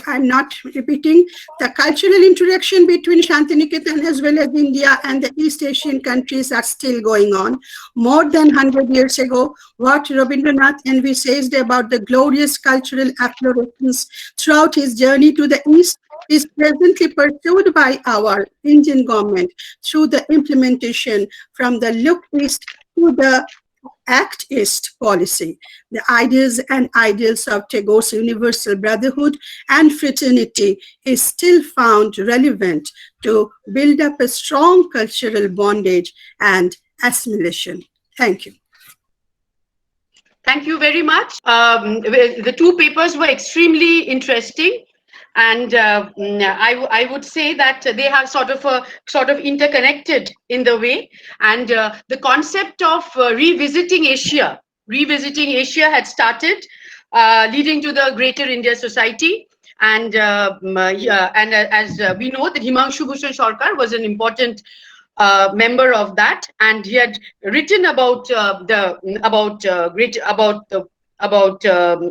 I'm not repeating, the cultural interaction between Shantiniketan as well as India and the East Asian countries are still going on. More than 100 years ago, what Rabindranath envisaged about the glorious cultural affluence throughout his journey to the East is presently pursued by our Indian government through the implementation from the Look East to the Act East policy. The ideas and ideals of Tagore's universal brotherhood and fraternity is still found relevant to build up a strong cultural bondage and assimilation. Thank you. Thank you very much. The 2 papers were extremely interesting. And I would say that they have sort of interconnected in the way, and the concept of revisiting Asia had started, leading to the Greater India Society, and as we know, that Himanshu Bhushan Sarkar was an important member of that, and he had written about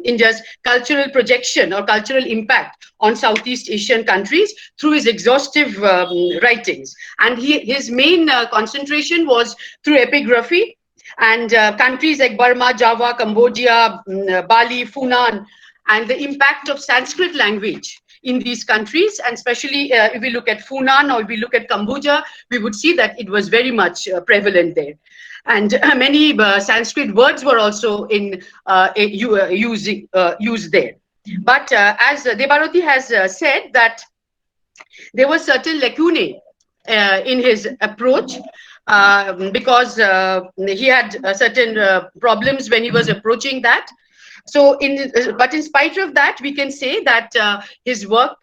India's cultural projection or cultural impact on Southeast Asian countries through his exhaustive writings. And his main concentration was through epigraphy, and countries like Burma, Java, Cambodia, Bali, Funan, and the impact of Sanskrit language in these countries. And especially if we look at Funan or if we look at Cambodia, we would see that it was very much prevalent there. And many Sanskrit words were also used there. But as Debaroti has said, that there were certain lacunae in his approach, because he had certain problems when he was approaching that. So, but in spite of that, we can say that his work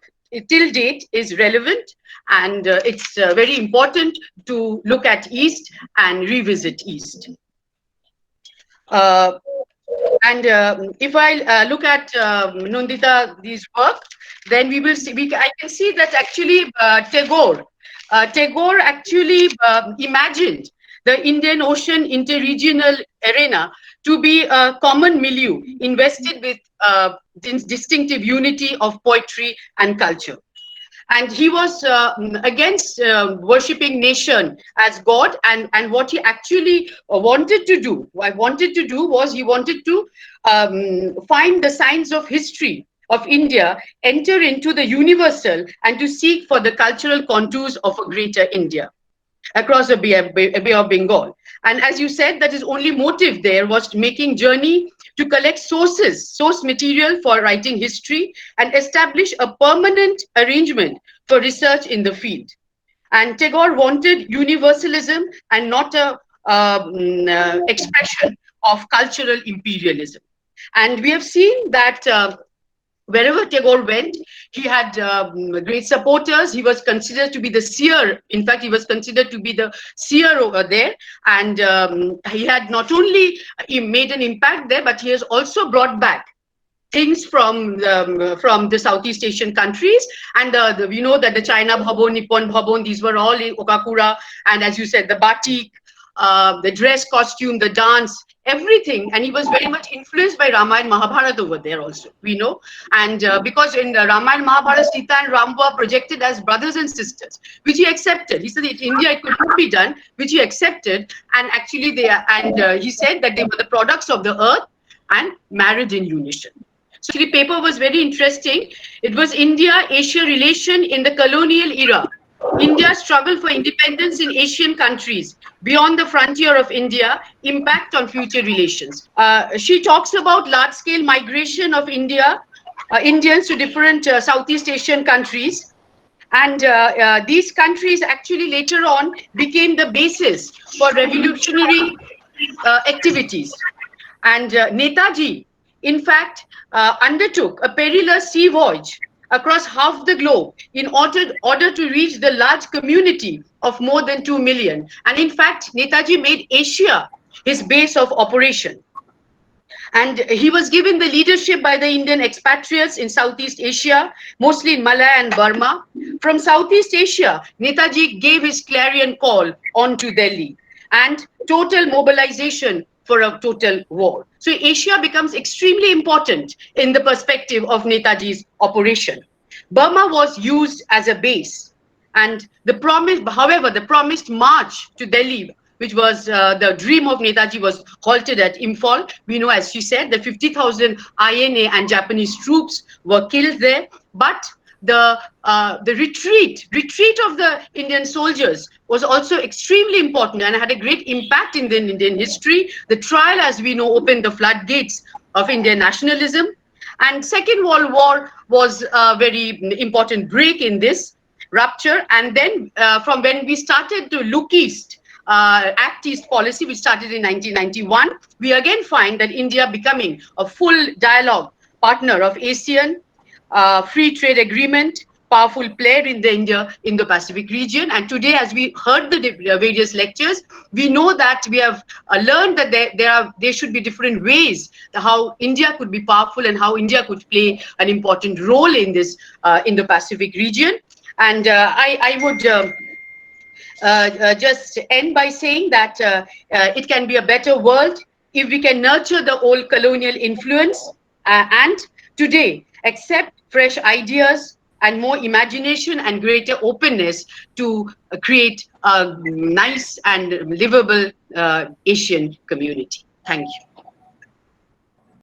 till date is relevant, and it's very important to look at East and revisit East. And if I look at Nandita's work, then we will see. I can see that actually Tagore actually imagined the Indian Ocean interregional arena to be a common milieu invested with distinctive unity of poetry and culture. And he was against worshipping nation as God, and what he actually wanted to do, was he wanted to find the signs of history of India, enter into the universal, and to seek for the cultural contours of a greater India across the Bay of Bengal. And as you said, that his only motive there was making journey to collect source material for writing history and establish a permanent arrangement for research in the field. And Tagore wanted universalism and not a expression of cultural imperialism. And we have seen that wherever Tagore went, he had great supporters. He was considered to be the seer. In fact, he was considered to be the seer over there. And he had not only made an impact there, but he has also brought back things from the Southeast Asian countries. And we know that the China Bhabon, Nippon Bhabon, these were all in Okakura. And as you said, the batik, the dress costume, the dance, everything. And he was very much influenced by Ramayana Mahabharata over there also, we know. And because in Ramayana Mahabharata, Sita and Ram were projected as brothers and sisters, which he accepted. He said that in India it could not be done, which he accepted. And actually he said that they were the products of the earth and married in unison. So the paper was very interesting. It was India-Asia relation in the colonial era. India's struggle for independence in Asian countries beyond the frontier of India, impact on future relations. She talks about large-scale migration of Indians to different Southeast Asian countries. And these countries actually later on became the basis for revolutionary activities. And Netaji, in fact, undertook a perilous sea voyage across half the globe in order to reach the large community of more than 2 million. And in fact, Netaji made Asia his base of operation. And he was given the leadership by the Indian expatriates in Southeast Asia, mostly in Malaya and Burma. From Southeast Asia, Netaji gave his clarion call on to Delhi and total mobilization for a total war. So Asia becomes extremely important in the perspective of Netaji's operation. Burma was used as a base, and the promised march to Delhi, which was the dream of Netaji, was halted at Imphal. We know, as she said, that 50,000 INA and Japanese troops were killed there, but the retreat of the Indian soldiers was also extremely important and had a great impact in the Indian history. The trial, as we know, opened the floodgates of Indian nationalism. And Second World War was a very important break in this rupture. And then from when we started to look east, Act East policy, which started in 1991, we again find that India becoming a full dialogue partner of ASEAN, free trade agreement, powerful player in the Indo-Pacific region. And today, as we heard the various lectures, we know that we have learned that there should be different ways how India could be powerful and how India could play an important role in this Indo-Pacific region. And I would just end by saying that it can be a better world if we can nurture the old colonial influence and today accept fresh ideas and more imagination and greater openness to create a nice and livable Asian community. Thank you.